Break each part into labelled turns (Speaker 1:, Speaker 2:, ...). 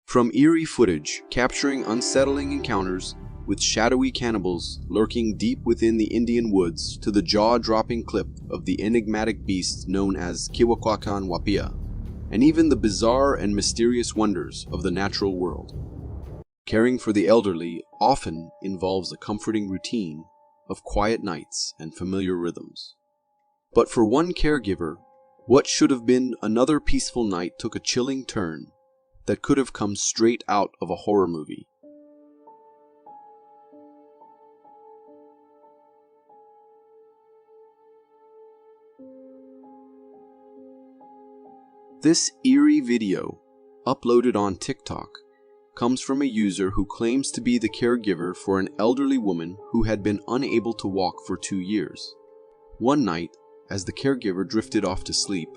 Speaker 1: From eerie footage capturing unsettling encounters with shadowy cannibals lurking deep within the Indian woods to the jaw-dropping clip of the enigmatic beast known as Wapia, and even the bizarre and mysterious wonders of the natural world. Caring for the elderly often involves a comforting routine of quiet nights and familiar rhythms. But for one caregiver, what should have been another peaceful night took a chilling turn that could have come straight out of a horror movie. This eerie video, uploaded on TikTok, comes from a user who claims to be the caregiver for an elderly woman who had been unable to walk for 2 years. One night, as the caregiver drifted off to sleep,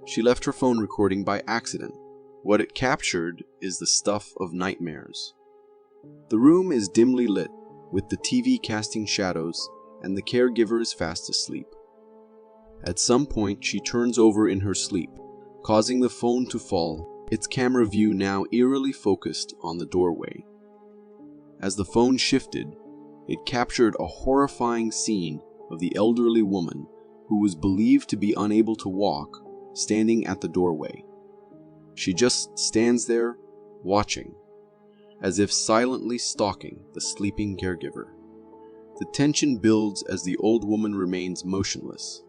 Speaker 1: she left her phone recording by accident. What it captured is the stuff of nightmares. The room is dimly lit, with the TV casting shadows, and the caregiver is fast asleep. At some point, she turns over in her sleep, causing the phone to fall, its camera view now eerily focused on the doorway. As the phone shifted, it captured a horrifying scene of the elderly woman who was believed to be unable to walk, standing at the doorway. She just stands there, watching, as if silently stalking the sleeping caregiver. The tension builds as the old woman remains motionless,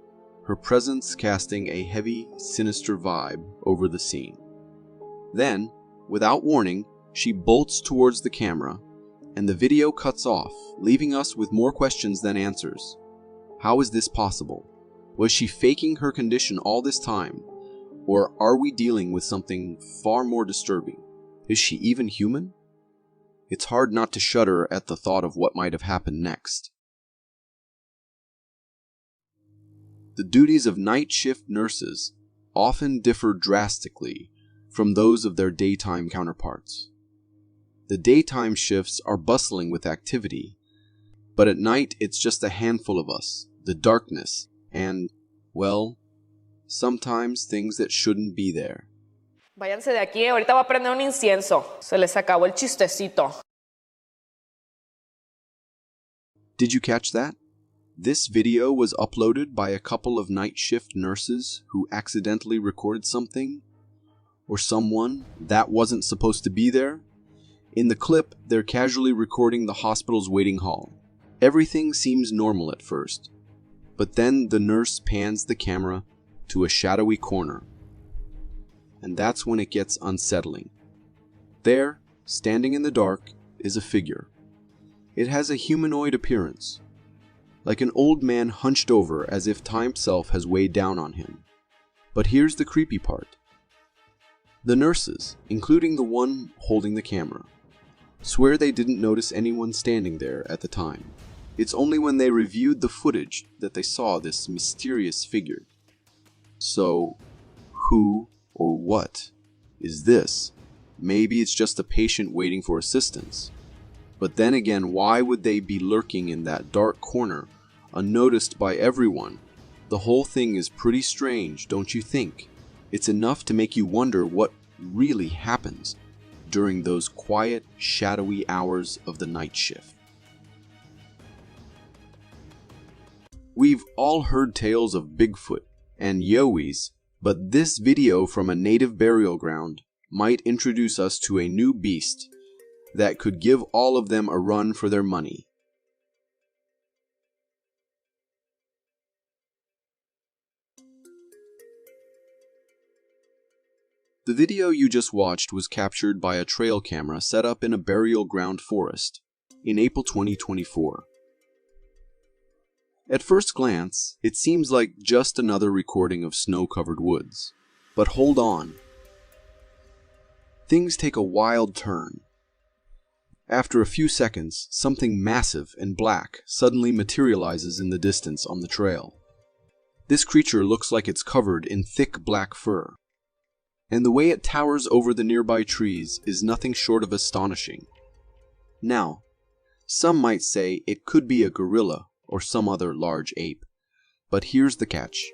Speaker 1: her presence casting a heavy, sinister vibe over the scene. Then, without warning, she bolts towards the camera, and the video cuts off, leaving us with more questions than answers. How is this possible? Was she faking her condition all this time? Or are we dealing with something far more disturbing? Is she even human? It's hard not to shudder at the thought of what might have happened next. The duties of night shift nurses often differ drastically from those of their daytime counterparts. The daytime shifts are bustling with activity, but at night it's just a handful of us, the darkness, and, well, sometimes things that shouldn't be there.
Speaker 2: Váyanse de aquí, ahorita voy a prender un incienso. Se les acabó el chistecito.
Speaker 1: Did you catch that? This video was uploaded by a couple of night shift nurses who accidentally recorded something or someone that wasn't supposed to be there. In the clip, they're casually recording the hospital's waiting hall. Everything seems normal at first, but then the nurse pans the camera to a shadowy corner, and that's when it gets unsettling. There, standing in the dark, is a figure. It has a humanoid appearance, like an old man hunched over as if time itself has weighed down on him. But here's the creepy part. The nurses, including the one holding the camera, swear they didn't notice anyone standing there at the time. It's only when they reviewed the footage that they saw this mysterious figure. So, who or what is this? Maybe it's just a patient waiting for assistance. But then again, why would they be lurking in that dark corner, unnoticed by everyone? The whole thing is pretty strange, don't you think? It's enough to make you wonder what really happens during those quiet, shadowy hours of the night shift. We've all heard tales of Bigfoot and Yowies, but this video from a native burial ground might introduce us to a new beast that could give all of them a run for their money. The video you just watched was captured by a trail camera set up in a burial ground forest in April 2024. At first glance, it seems like just another recording of snow-covered woods. But hold on. Things take a wild turn. After a few seconds, something massive and black suddenly materializes in the distance on the trail. This creature looks like it's covered in thick black fur, and the way it towers over the nearby trees is nothing short of astonishing. Now, some might say it could be a gorilla or some other large ape, but here's the catch.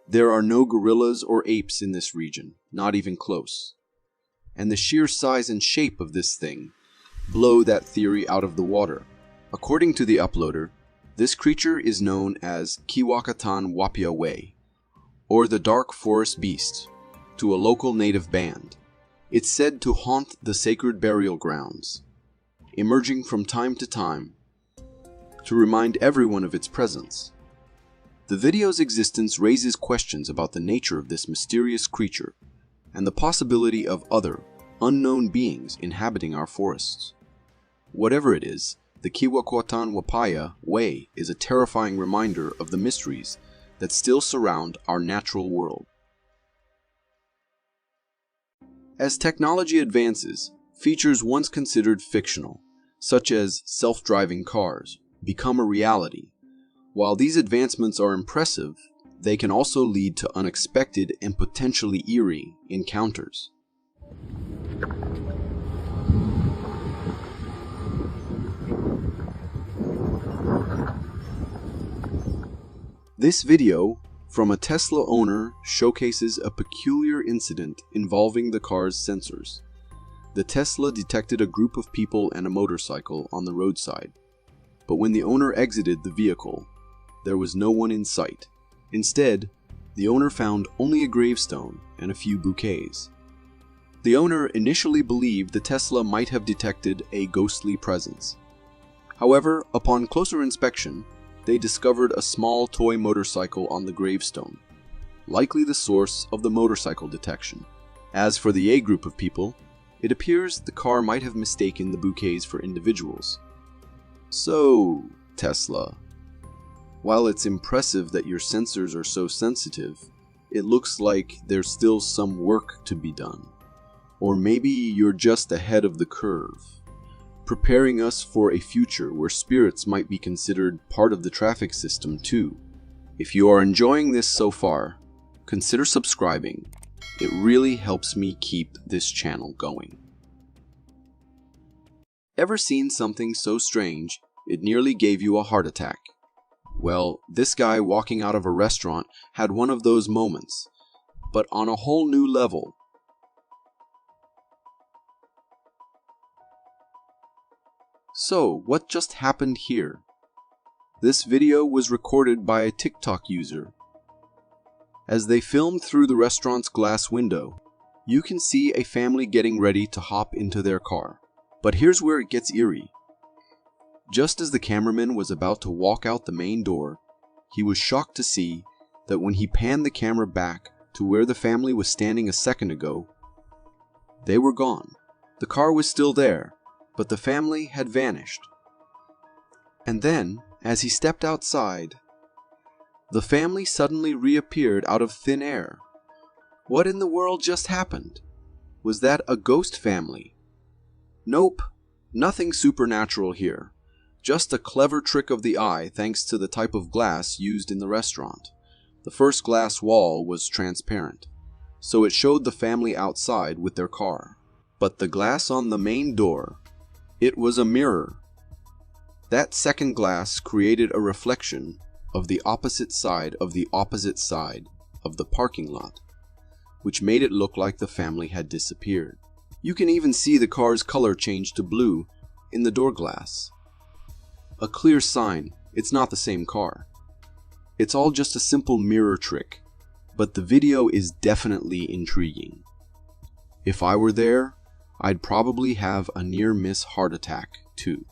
Speaker 1: There are no gorillas or apes in this region, not even close. and the sheer size and shape of this thing blow that theory out of the water. According to the uploader, this creature is known as Kiwakatanwapia, or the Dark Forest Beast, to a local native band. It's said to haunt the sacred burial grounds, emerging from time to time to remind everyone of its presence. The video's existence raises questions about the nature of this mysterious creature and the possibility of other, unknown beings inhabiting our forests. Whatever it is, the Kiwakatanwapia way is a terrifying reminder of the mysteries that still surround our natural world. As technology advances, features once considered fictional, such as self-driving cars, become a reality. While these advancements are impressive, they can also lead to unexpected and potentially eerie encounters. This video from a Tesla owner showcases a peculiar incident involving the car's sensors. The Tesla detected a group of people and a motorcycle on the roadside, but when the owner exited the vehicle, there was no one in sight. Instead, the owner found only a gravestone and a few bouquets. The owner initially believed the Tesla might have detected a ghostly presence. However, upon closer inspection, they discovered a small toy motorcycle on the gravestone, likely the source of the motorcycle detection. As for the A group of people, it appears the car might have mistaken the bouquets for individuals. So, Tesla, while it's impressive that your sensors are so sensitive, it looks like there's still some work to be done. Or maybe you're just ahead of the curve, preparing us for a future where spirits might be considered part of the traffic system too. If you are enjoying this so far, consider subscribing. It really helps me keep this channel going. Ever seen something so strange it nearly gave you a heart attack? Well, this guy walking out of a restaurant had one of those moments, but on a whole new level. So, what just happened here? This video was recorded by a TikTok user. As they filmed through the restaurant's glass window, you can see a family getting ready to hop into their car. But here's where it gets eerie. Just as the cameraman was about to walk out the main door, he was shocked to see that when he panned the camera back to where the family was standing a second ago, they were gone. The car was still there, but the family had vanished. And then, as he stepped outside, the family suddenly reappeared out of thin air. What in the world just happened? Was that a ghost family? Nope, nothing supernatural here. Just a clever trick of the eye thanks to the type of glass used in the restaurant. The first glass wall was transparent, so it showed the family outside with their car. But the glass on the main door, it was a mirror. That second glass created a reflection of the opposite side of the parking lot, which made it look like the family had disappeared. You can even see the car's color change to blue in the door glass. A clear sign it's not the same car. It's all just a simple mirror trick, but the video is definitely intriguing. If I were there, I'd probably have a near-miss heart attack too.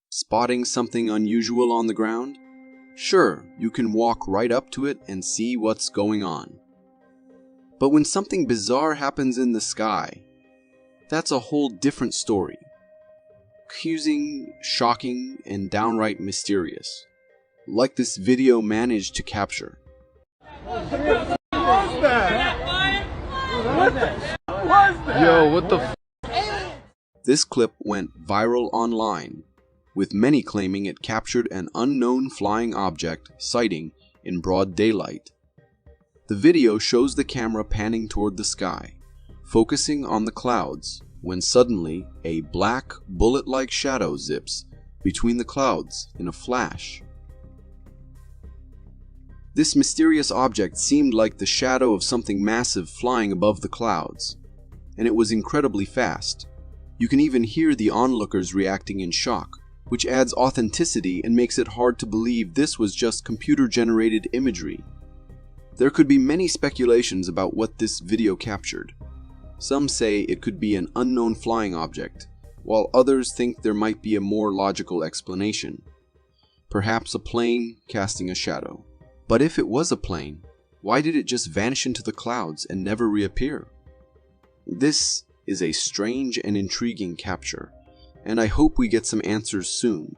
Speaker 1: Spotting something unusual on the ground? Sure, you can walk right up to it and see what's going on. But when something bizarre happens in the sky, that's a whole different story. Confusing, shocking, and downright mysterious, like this video managed to capture.
Speaker 3: Yo, what the
Speaker 1: This clip went viral online, with many claiming it captured an unknown flying object sighting in broad daylight. The video shows the camera panning toward the sky, focusing on the clouds, when suddenly a black, bullet-like shadow zips between the clouds in a flash. This mysterious object seemed like the shadow of something massive flying above the clouds, and it was incredibly fast. You can even hear the onlookers reacting in shock, which adds authenticity and makes it hard to believe this was just computer-generated imagery. There could be many speculations about what this video captured. Some say it could be an unknown flying object, while others think there might be a more logical explanation. Perhaps a plane casting a shadow. But if it was a plane, why did it just vanish into the clouds and never reappear? This is a strange and intriguing capture, and I hope we get some answers soon.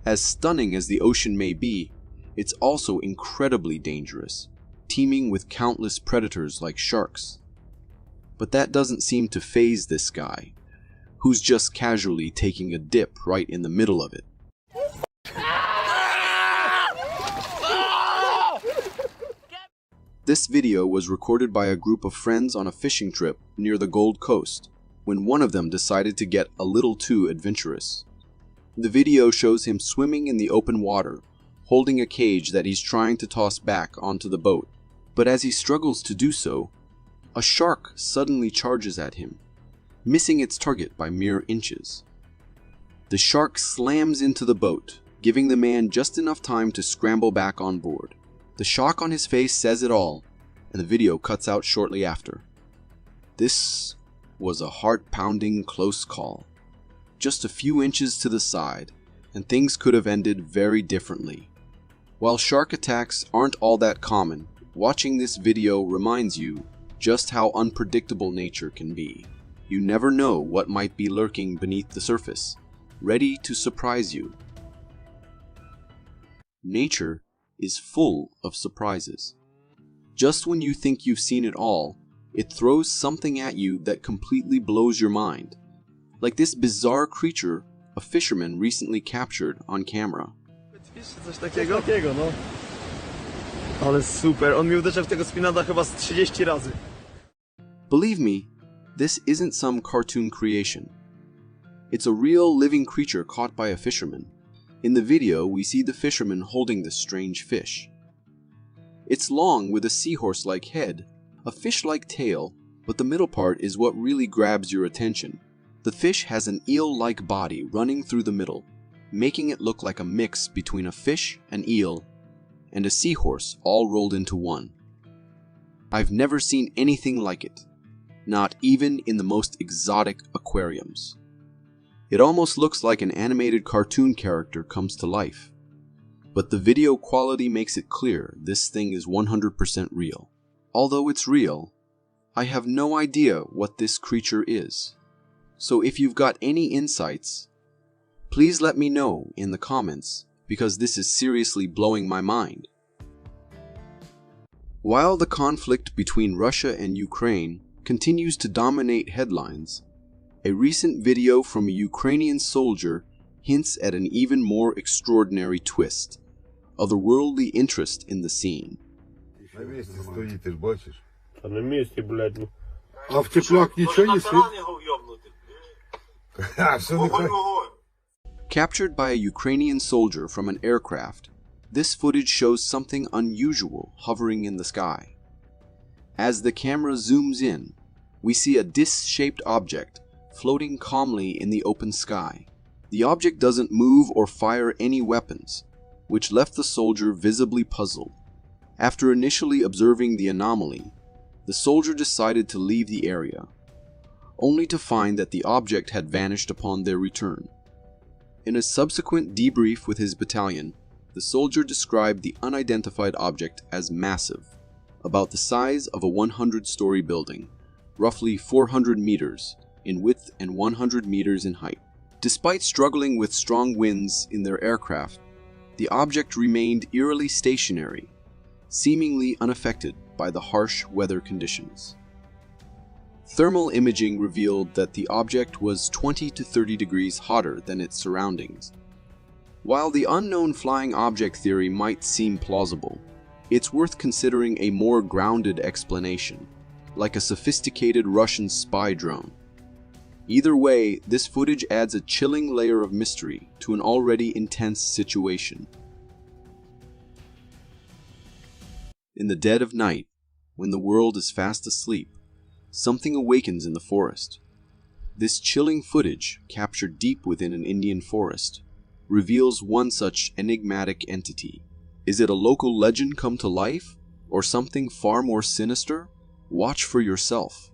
Speaker 1: As stunning as the ocean may be, it's also incredibly dangerous, teeming with countless predators like sharks. But that doesn't seem to faze this guy, who's just casually taking a dip right in the middle of it. This video was recorded by a group of friends on a fishing trip near the Gold Coast, when one of them decided to get a little too adventurous. The video shows him swimming in the open water, holding a cage that he's trying to toss back onto the boat. But as he struggles to do so, a shark suddenly charges at him, missing its target by mere inches. The shark slams into the boat, giving the man just enough time to scramble back on board. The shock on his face says it all, and the video cuts out shortly after. This was a heart-pounding close call. Just a few inches to the side, and things could have ended very differently. While shark attacks aren't all that common, watching this video reminds you just how unpredictable nature can be. You never know what might be lurking beneath the surface, ready to surprise you. Nature is full of surprises. Just when you think you've seen it all, it throws something at you that completely blows your mind. Like this bizarre creature a fisherman recently captured on camera.
Speaker 4: Coś takiego, no. Ale super, on mi uderzył w tego spinada chyba z 30 razy.
Speaker 1: Believe me, this isn't some cartoon creation. It's a real living creature caught by a fisherman. In the video, we see the fisherman holding this strange fish. It's long with a seahorse-like head, a fish-like tail, but the middle part is what really grabs your attention. The fish has an eel-like body running through the middle, making it look like a mix between a fish, an eel, and a seahorse all rolled into one. I've never seen anything like it, not even in the most exotic aquariums. It almost looks like an animated cartoon character comes to life. But the video quality makes it clear this thing is 100% real. Although it's real, I have no idea what this creature is. So if you've got any insights, please let me know in the comments, because this is seriously blowing my mind. While the conflict between Russia and Ukraine continues to dominate headlines, a recent video from a Ukrainian soldier hints at an even more extraordinary twist, otherworldly interest in the scene. Captured by a Ukrainian soldier from an aircraft, this footage shows something unusual hovering in the sky. As the camera zooms in, we see a disc-shaped object floating calmly in the open sky. The object doesn't move or fire any weapons, which left the soldier visibly puzzled. After initially observing the anomaly, the soldier decided to leave the area, only to find that the object had vanished upon their return. In a subsequent debrief with his battalion, the soldier described the unidentified object as massive, about the size of a 100-story building, roughly 400 meters in width and 100 meters in height. Despite struggling with strong winds in their aircraft, the object remained eerily stationary, seemingly unaffected by the harsh weather conditions. Thermal imaging revealed that the object was 20 to 30 degrees hotter than its surroundings. While the unknown flying object theory might seem plausible, it's worth considering a more grounded explanation, like a sophisticated Russian spy drone. Either way, this footage adds a chilling layer of mystery to an already intense situation. In the dead of night, when the world is fast asleep, something awakens in the forest. This chilling footage, captured deep within an Indian forest, reveals one such enigmatic entity. Is it a local legend come to life, or something far more sinister? Watch for yourself.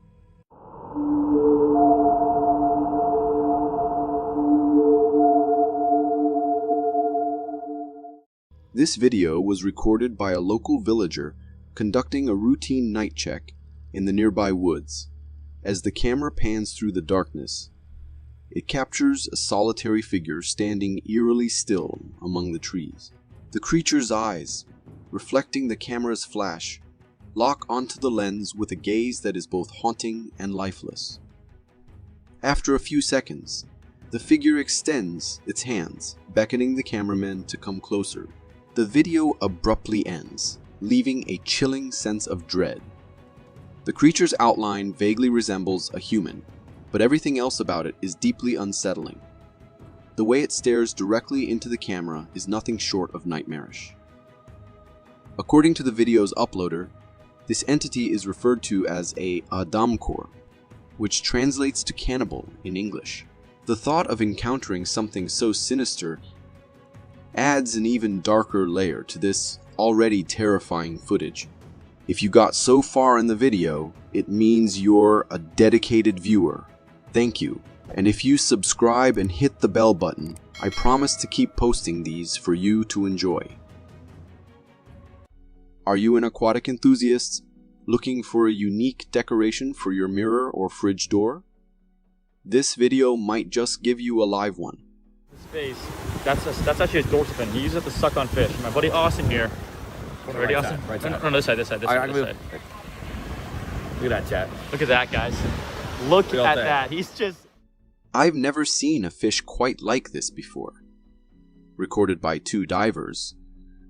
Speaker 1: This video was recorded by a local villager conducting a routine night check in the nearby woods. As the camera pans through the darkness, it captures a solitary figure standing eerily still among the trees. The creature's eyes, reflecting the camera's flash, lock onto the lens with a gaze that is both haunting and lifeless. After a few seconds, the figure extends its hands, beckoning the cameraman to come closer. The video abruptly ends, leaving a chilling sense of dread. The creature's outline vaguely resembles a human, but everything else about it is deeply unsettling. The way it stares directly into the camera is nothing short of nightmarish. According to the video's uploader, this entity is referred to as a Adamkhor, which translates to cannibal in English. The thought of encountering something so sinister adds an even darker layer to this already terrifying footage. If you got so far in the video, it means you're a dedicated viewer. Thank you. And if you subscribe and hit the bell button, I promise to keep posting these for you to enjoy. Are you an aquatic enthusiast looking for a unique decoration for your mirror or fridge door? This video might just give you a live one.
Speaker 5: Space. That's actually his dorsal fin. He uses it to suck on fish. My buddy Austin here. Ready,
Speaker 3: right
Speaker 5: Austin?
Speaker 3: Side, right side.
Speaker 5: No, this side. This
Speaker 3: Look
Speaker 5: side.
Speaker 3: at that, chat.
Speaker 5: Look at that, guys. Look
Speaker 3: Look
Speaker 5: at
Speaker 3: at
Speaker 5: that. He's just...
Speaker 1: I've never seen a fish quite like this before. Recorded by two divers,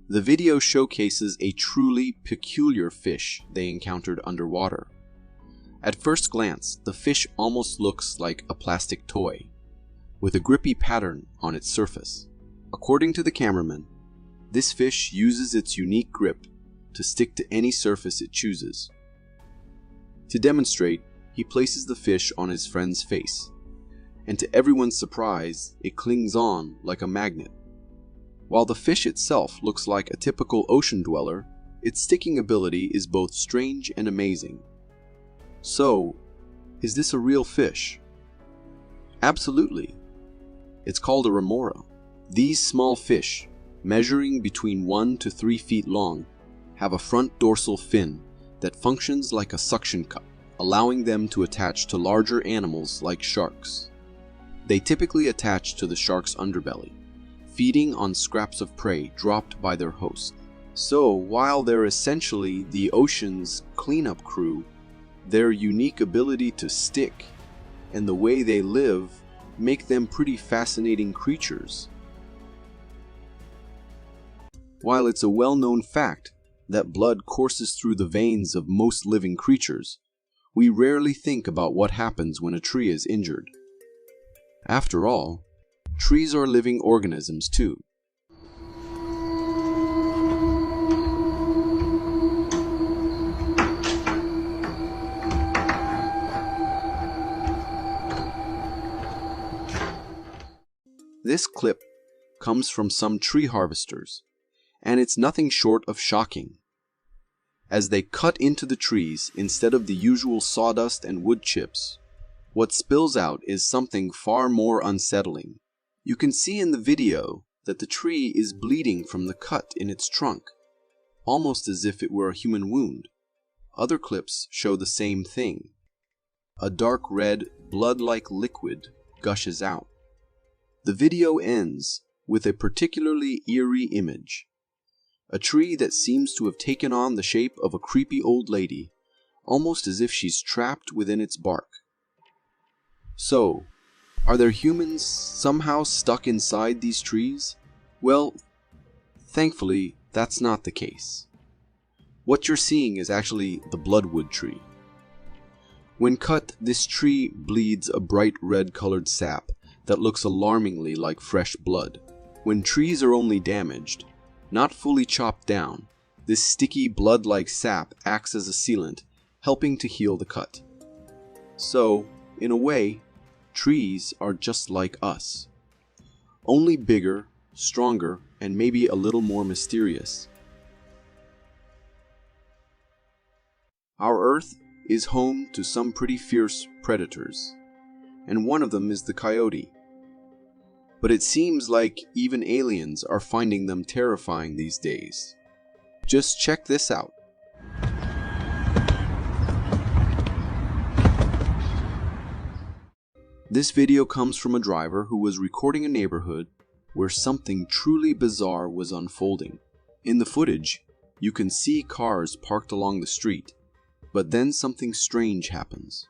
Speaker 1: the video showcases a truly peculiar fish they encountered underwater. At first glance, the fish almost looks like a plastic toy, with a grippy pattern on its surface. According to the cameraman, this fish uses its unique grip to stick to any surface it chooses. To demonstrate, he places the fish on his friend's face, and to everyone's surprise, it clings on like a magnet. While the fish itself looks like a typical ocean dweller, its sticking ability is both strange and amazing. So, is this a real fish? Absolutely. It's called a remora. These small fish, measuring between 1 to 3 feet long, have a front dorsal fin that functions like a suction cup, allowing them to attach to larger animals like sharks. They typically attach to the shark's underbelly, feeding on scraps of prey dropped by their host. So, while they're essentially the ocean's cleanup crew, their unique ability to stick and the way they live make them pretty fascinating creatures. While it's a well-known fact that blood courses through the veins of most living creatures, we rarely think about what happens when a tree is injured. After all, trees are living organisms too. This clip comes from some tree harvesters, and it's nothing short of shocking. As they cut into the trees instead of the usual sawdust and wood chips, what spills out is something far more unsettling. You can see in the video that the tree is bleeding from the cut in its trunk, almost as if it were a human wound. Other clips show the same thing. A dark red, blood-like liquid gushes out. The video ends with a particularly eerie image. A tree that seems to have taken on the shape of a creepy old lady, almost as if she's trapped within its bark. So, are there humans somehow stuck inside these trees? Well, thankfully, that's not the case. What you're seeing is actually the bloodwood tree. When cut, this tree bleeds a bright red-colored sap that looks alarmingly like fresh blood. When trees are only damaged, not fully chopped down, This sticky blood-like sap acts as a sealant, helping to heal the cut. So, in a way, trees are just like us. Only bigger, stronger, and maybe a little more mysterious. Our Earth is home to some pretty fierce predators, and one of them is the coyote. But it seems like even aliens are finding them terrifying these days. Just check this out. This video comes from a driver who was recording a neighborhood where something truly bizarre was unfolding. In the footage, you can see cars parked along the street, but then something strange happens.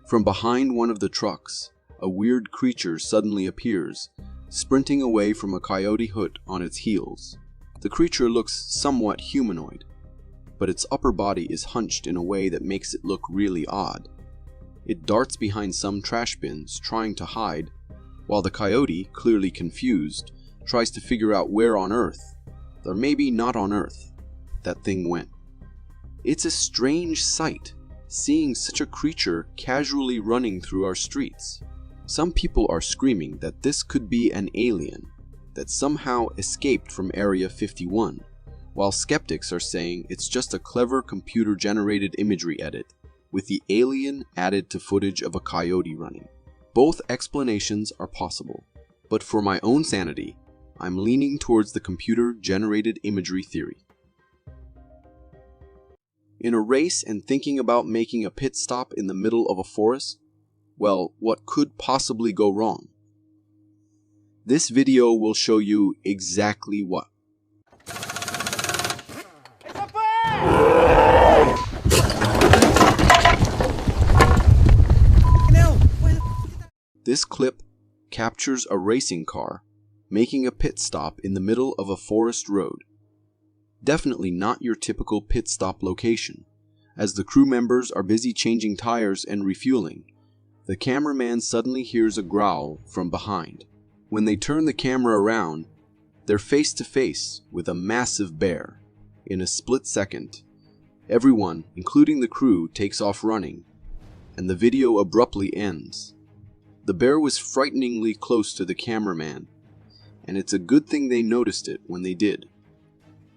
Speaker 1: From behind one of the trucks, a weird creature suddenly appears, sprinting away from a coyote hood on its heels. The creature looks somewhat humanoid, but its upper body is hunched in a way that makes it look really odd. It darts behind some trash bins, trying to hide, while the coyote, clearly confused, tries to figure out where on Earth, or maybe not on Earth, that thing went. It's a strange sight, seeing such a creature casually running through our streets. Some people are screaming that this could be an alien that somehow escaped from Area 51, while skeptics are saying it's just a clever computer-generated imagery edit, with the alien added to footage of a coyote running. Both explanations are possible, but for my own sanity, I'm leaning towards the computer-generated imagery theory. In a race and thinking about making a pit stop in the middle of a forest, well, what could possibly go wrong? This video will show you exactly what. This clip captures a racing car making a pit stop in the middle of a forest road. Definitely not your typical pit stop location, as the crew members are busy changing tires and refueling. The cameraman suddenly hears a growl from behind. When they turn the camera around, they're face to face with a massive bear. In a split second, everyone, including the crew, takes off running, and the video abruptly ends. The bear was frighteningly close to the cameraman, and it's a good thing they noticed it when they did.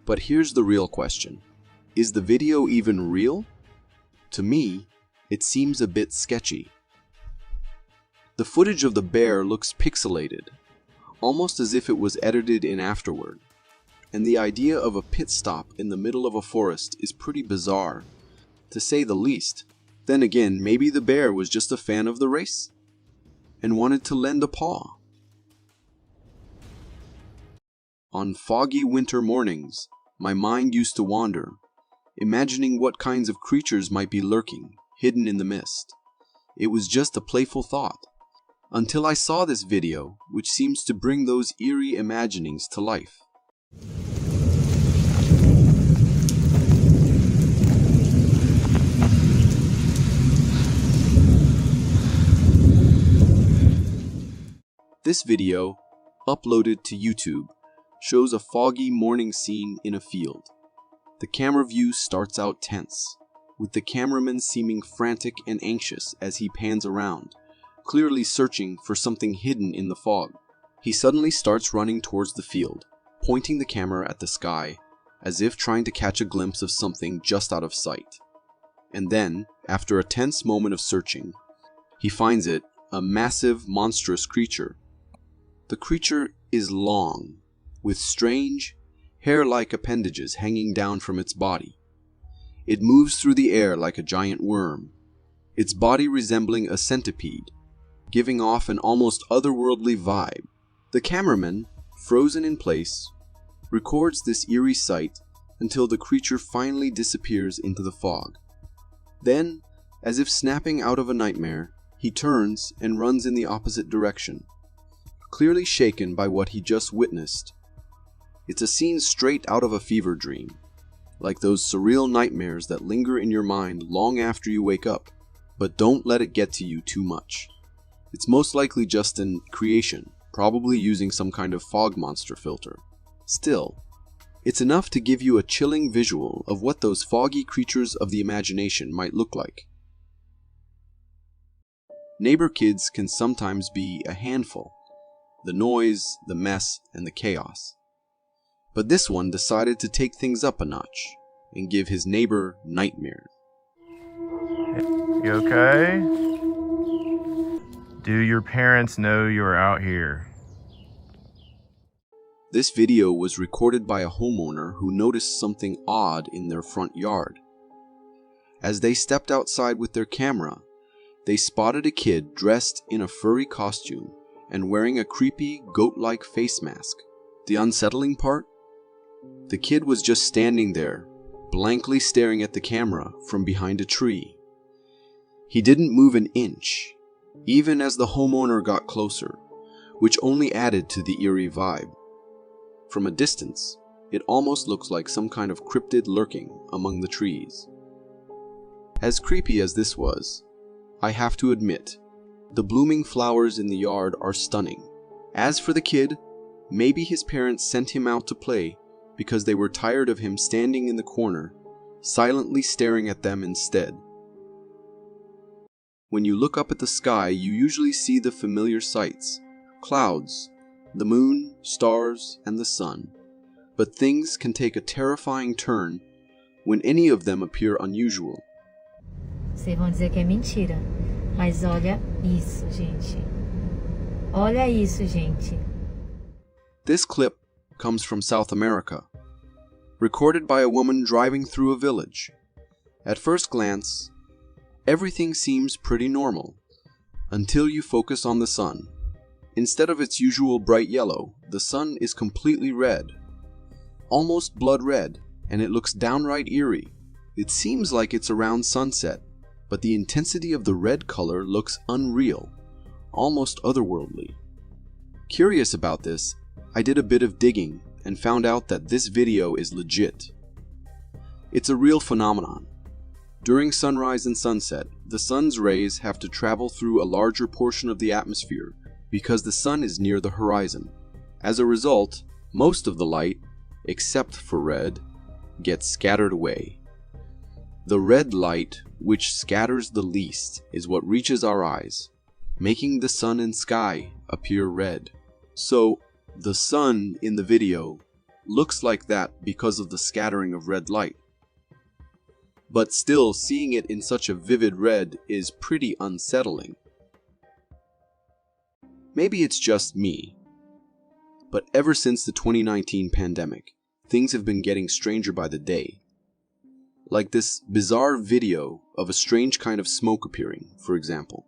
Speaker 1: But here's the real question. Is the video even real? To me, it seems a bit sketchy. The footage of the bear looks pixelated, almost as if it was edited in afterward. And the idea of a pit stop in the middle of a forest is pretty bizarre, to say the least. Then again, maybe the bear was just a fan of the race and wanted to lend a paw. On foggy winter mornings, my mind used to wander, imagining what kinds of creatures might be lurking, hidden in the mist. It was just a playful thought, until I saw this video, which seems to bring those eerie imaginings to life. This video, uploaded to YouTube, shows a foggy morning scene in a field. The camera view starts out tense, with the cameraman seeming frantic and anxious as he pans around, clearly searching for something hidden in the fog. He suddenly starts running towards the field, pointing the camera at the sky, as if trying to catch a glimpse of something just out of sight. And then, after a tense moment of searching, he finds it, a massive, monstrous creature. The creature is long, with strange, hair-like appendages hanging down from its body. It moves through the air like a giant worm, its body resembling a centipede, giving off an almost otherworldly vibe. The cameraman, frozen in place, records this eerie sight until the creature finally disappears into the fog. Then, as if snapping out of a nightmare, he turns and runs in the opposite direction, clearly shaken by what he just witnessed. It's a scene straight out of a fever dream, like those surreal nightmares that linger in your mind long after you wake up, but don't let it get to you too much. It's most likely just an creation, probably using some kind of fog monster filter. Still, It's enough to give you a chilling visual of what those foggy creatures of the imagination might look like. Neighbor kids can sometimes be a handful. The noise, the mess, and the chaos. But this one decided to take things up a notch and give his neighbor nightmares.
Speaker 6: You okay? Do your parents know you're out here?
Speaker 1: This video was recorded by a homeowner who noticed something odd in their front yard. As they stepped outside with their camera, they spotted a kid dressed in a furry costume and wearing a creepy, goat-like face mask. The unsettling part? The kid was just standing there, blankly staring at the camera from behind a tree. He didn't move an inch, even as the homeowner got closer, which only added to the eerie vibe. From a distance, it almost looks like some kind of cryptid lurking among the trees. As creepy as this was, I have to admit, the blooming flowers in the yard are stunning. As for the kid, maybe his parents sent him out to play because they were tired of him standing in the corner, silently staring at them instead. When you look up at the sky, you usually see the familiar sights: clouds, the moon, stars, and the sun. But things can take a terrifying turn when any of them appear unusual.
Speaker 7: Vocês vão dizer que é mentira, mas olha isso, gente. Olha isso, gente.
Speaker 1: This clip comes from South America, recorded by a woman driving through a village. At first glance, everything seems pretty normal, until you focus on the sun. Instead of its usual bright yellow, the sun is completely red, almost blood red, and it looks downright eerie. It seems like it's around sunset, but the intensity of the red color looks unreal, almost otherworldly. Curious about this, I did a bit of digging and found out that this video is legit. It's a real phenomenon. During sunrise and sunset, the sun's rays have to travel through a larger portion of the atmosphere because the sun is near the horizon. As a result, most of the light, except for red, gets scattered away. The red light, which scatters the least, is what reaches our eyes, making the sun and sky appear red. So, the sun in the video looks like that because of the scattering of red light. But still, seeing it in such a vivid red is pretty unsettling. Maybe it's just me, but ever since the 2019 pandemic, things have been getting stranger by the day. Like this bizarre video of a strange kind of smoke appearing, for example.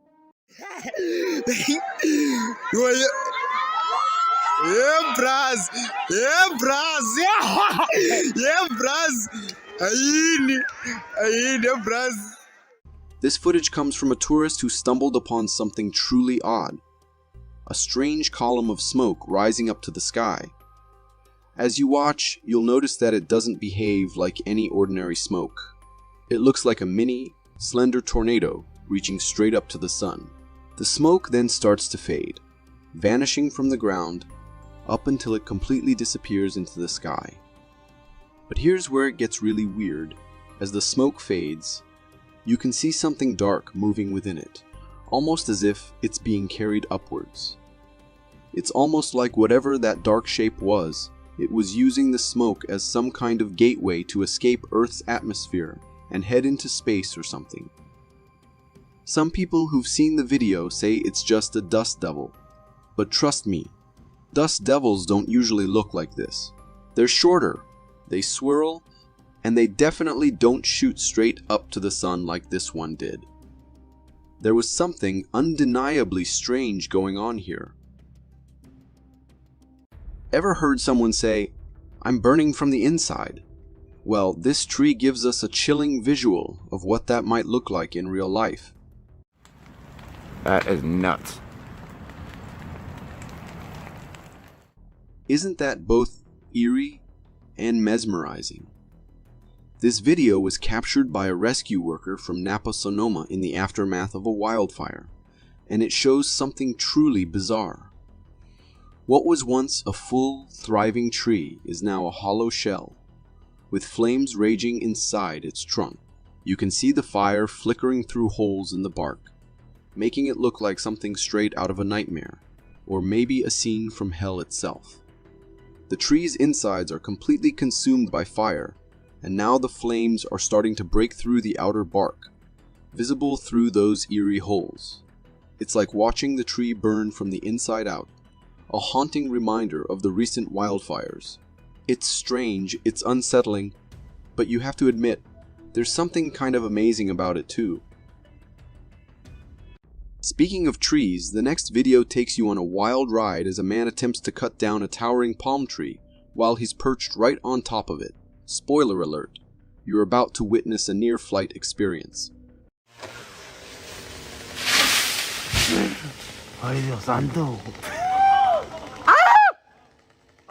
Speaker 1: This footage comes from a tourist who stumbled upon something truly odd. A strange column of smoke rising up to the sky. As you watch, you'll notice that it doesn't behave like any ordinary smoke. It looks like a mini, slender tornado reaching straight up to the sun. The smoke then starts to fade, vanishing from the ground up until it completely disappears into the sky. But here's where it gets really weird. As the smoke fades, you can see something dark moving within it, almost as if it's being carried upwards. It's almost like whatever that dark shape was, it was using the smoke as some kind of gateway to escape Earth's atmosphere and head into space or something. Some people who've seen the video say it's just a dust devil, but trust me, dust devils don't usually look like this. They're shorter, they swirl, and they definitely don't shoot straight up to the sun like this one did. There was something undeniably strange going on here. Ever heard someone say, "I'm burning from the inside"? Well, this tree gives us a chilling visual of what that might look like in real life.
Speaker 6: That is nuts.
Speaker 1: Isn't that both eerie and mesmerizing? This video was captured by a rescue worker from Napa, Sonoma in the aftermath of a wildfire, and it shows something truly bizarre. What was once a full, thriving tree is now a hollow shell, with flames raging inside its trunk. You can see the fire flickering through holes in the bark, making it look like something straight out of a nightmare, or maybe a scene from hell itself. The tree's insides are completely consumed by fire, and now the flames are starting to break through the outer bark, visible through those eerie holes. It's like watching the tree burn from the inside out, a haunting reminder of the recent wildfires. It's strange, it's unsettling, but you have to admit, there's something kind of amazing about it too. Speaking of trees, the next video takes you on a wild ride as a man attempts to cut down a towering palm tree while he's perched right on top of it. Spoiler alert, you're about to witness a near-flight experience.
Speaker 4: Ay, Dios santo.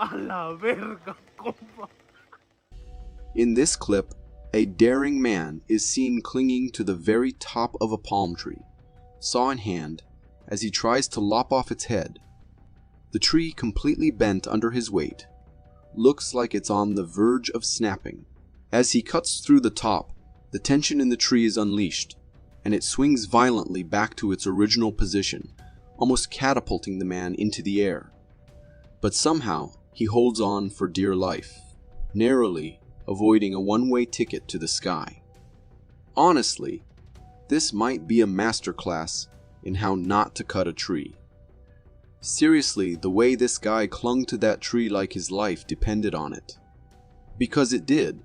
Speaker 4: A la verga, compa.
Speaker 1: In this clip, a daring man is seen clinging to the very top of a palm tree, saw in hand, as he tries to lop off its head. The tree, completely bent under his weight, looks like it's on the verge of snapping. As he cuts through the top, the tension in the tree is unleashed, and it swings violently back to its original position, almost catapulting the man into the air. But somehow, he holds on for dear life, narrowly avoiding a one-way ticket to the sky. Honestly, this might be a masterclass in how not to cut a tree. Seriously, the way this guy clung to that tree like his life depended on it, because it did,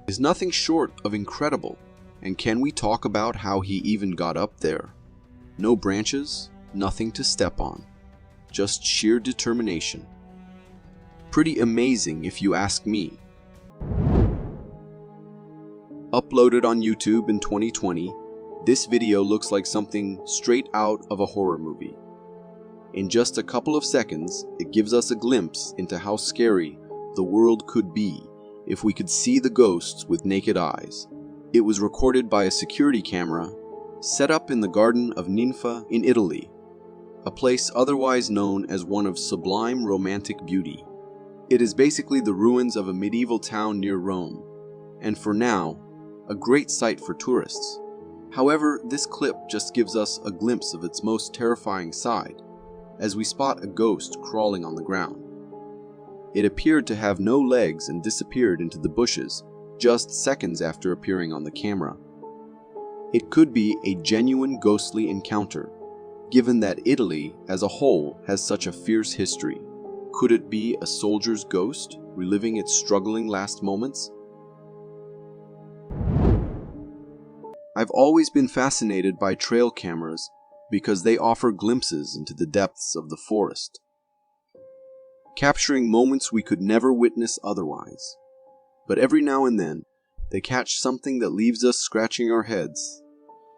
Speaker 1: is nothing short of incredible. And can we talk about how he even got up there? No branches, nothing to step on, just sheer determination. Pretty amazing if you ask me. Uploaded on YouTube in 2020, this video looks like something straight out of a horror movie. In just a couple of seconds, it gives us a glimpse into how scary the world could be if we could see the ghosts with naked eyes. It was recorded by a security camera set up in the Garden of Ninfa in Italy, a place otherwise known as one of sublime romantic beauty. It is basically the ruins of a medieval town near Rome, and for now, a great sight for tourists. However, this clip just gives us a glimpse of its most terrifying side, as we spot a ghost crawling on the ground. It appeared to have no legs and disappeared into the bushes just seconds after appearing on the camera. It could be a genuine ghostly encounter, given that Italy as a whole has such a fierce history. Could it be a soldier's ghost reliving its struggling last moments? I've always been fascinated by trail cameras because they offer glimpses into the depths of the forest, capturing moments we could never witness otherwise. But every now and then, they catch something that leaves us scratching our heads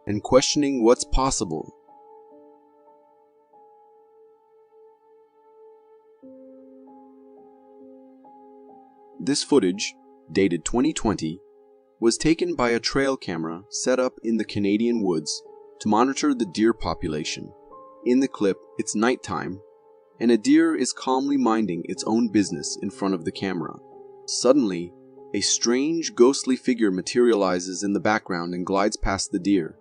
Speaker 1: and questioning what's possible. This footage, dated 2020, was taken by a trail camera set up in the Canadian woods to monitor the deer population. In the clip, it's nighttime, and a deer is calmly minding its own business in front of the camera. Suddenly, a strange, ghostly figure materializes in the background and glides past the deer.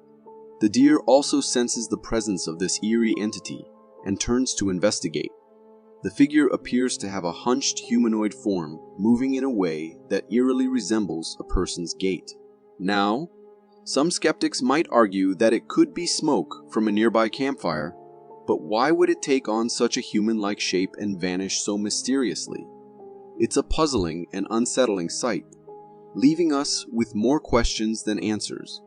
Speaker 1: The deer also senses the presence of this eerie entity and turns to investigate. The figure appears to have a hunched humanoid form, moving in a way that eerily resembles a person's gait. Now, some skeptics might argue that it could be smoke from a nearby campfire, but why would it take on such a human-like shape and vanish so mysteriously? It's a puzzling and unsettling sight, leaving us with more questions than answers.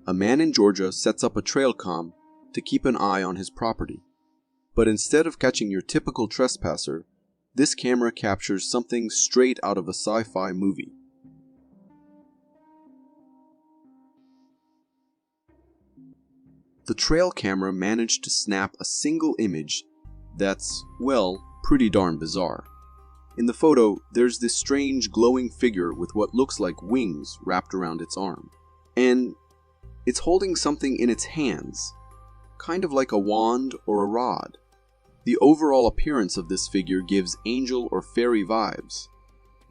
Speaker 1: A man in Georgia sets up a trail cam to keep an eye on his property. But instead of catching your typical trespasser, this camera captures something straight out of a sci-fi movie. The trail camera managed to snap a single image that's, well, pretty darn bizarre. In the photo, there's this strange glowing figure with what looks like wings wrapped around its arm. And It's holding something in its hands, kind of like a wand or a rod. The overall appearance of this figure gives angel or fairy vibes.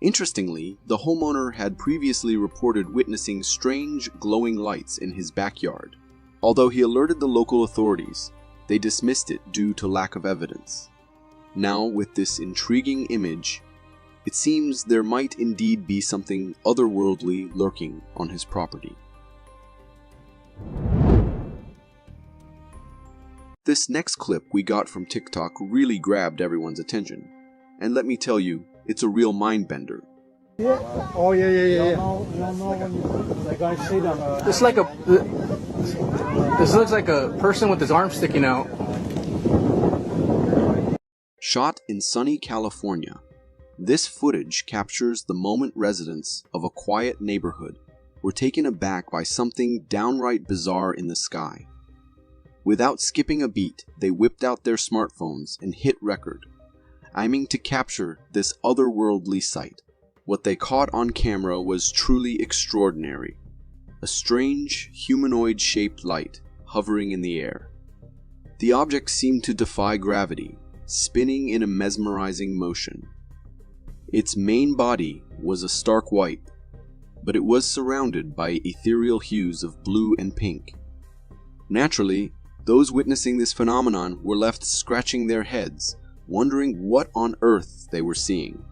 Speaker 1: Interestingly, the homeowner had previously reported witnessing strange glowing lights in his backyard. Although he alerted the local authorities, they dismissed it due to lack of evidence. Now, with this intriguing image, it seems there might indeed be something otherworldly lurking on his property. This next clip we got from TikTok really grabbed everyone's attention. And let me tell you, it's a real mind bender.
Speaker 8: Oh yeah. It's like this looks like a person with his arm sticking out.
Speaker 1: Shot in sunny California, this footage captures the moment residents of a quiet neighborhood were taken aback by something downright bizarre in the sky. Without skipping a beat, they whipped out their smartphones and hit record, aiming to capture this otherworldly sight. What they caught on camera was truly extraordinary. A strange, humanoid-shaped light hovering in the air. The object seemed to defy gravity, spinning in a mesmerizing motion. Its main body was a stark white, but it was surrounded by ethereal hues of blue and pink. Naturally, those witnessing this phenomenon were left scratching their heads, wondering what on earth they were seeing.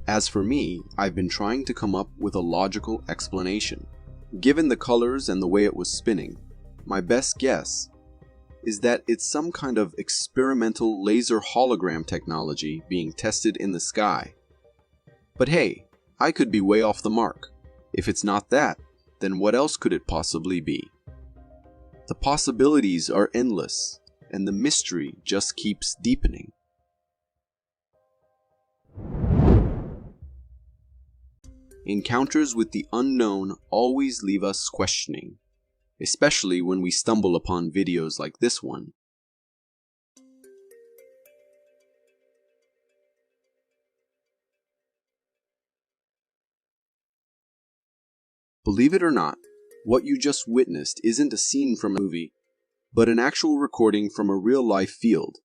Speaker 1: As for me, I've been trying to come up with a logical explanation. Given the colors and the way it was spinning, my best guess is that it's some kind of experimental laser hologram technology being tested in the sky. But hey, I could be way off the mark. If it's not that, then what else could it possibly be? The possibilities are endless, and the mystery just keeps deepening. Encounters with the unknown always leave us questioning, especially when we stumble upon videos like this one. Believe it or not, what you just witnessed isn't a scene from a movie, but an actual recording from a real-life field.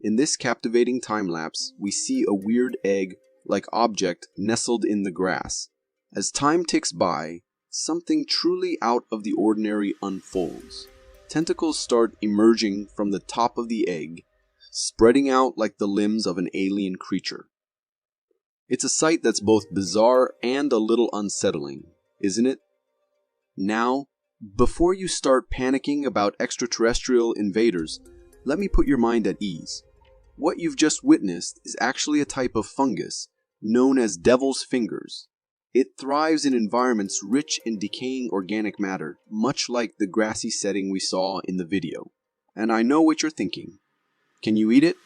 Speaker 1: In this captivating time-lapse, we see a weird egg-like object nestled in the grass. As time ticks by, something truly out of the ordinary unfolds. Tentacles start emerging from the top of the egg, spreading out like the limbs of an alien creature. It's a sight that's both bizarre and a little unsettling, isn't it? Now, before you start panicking about extraterrestrial invaders, let me put your mind at ease. What you've just witnessed is actually a type of fungus known as devil's fingers. It thrives in environments rich in decaying organic matter, much like the grassy setting we saw in the video. And I know what you're thinking. Can you eat it?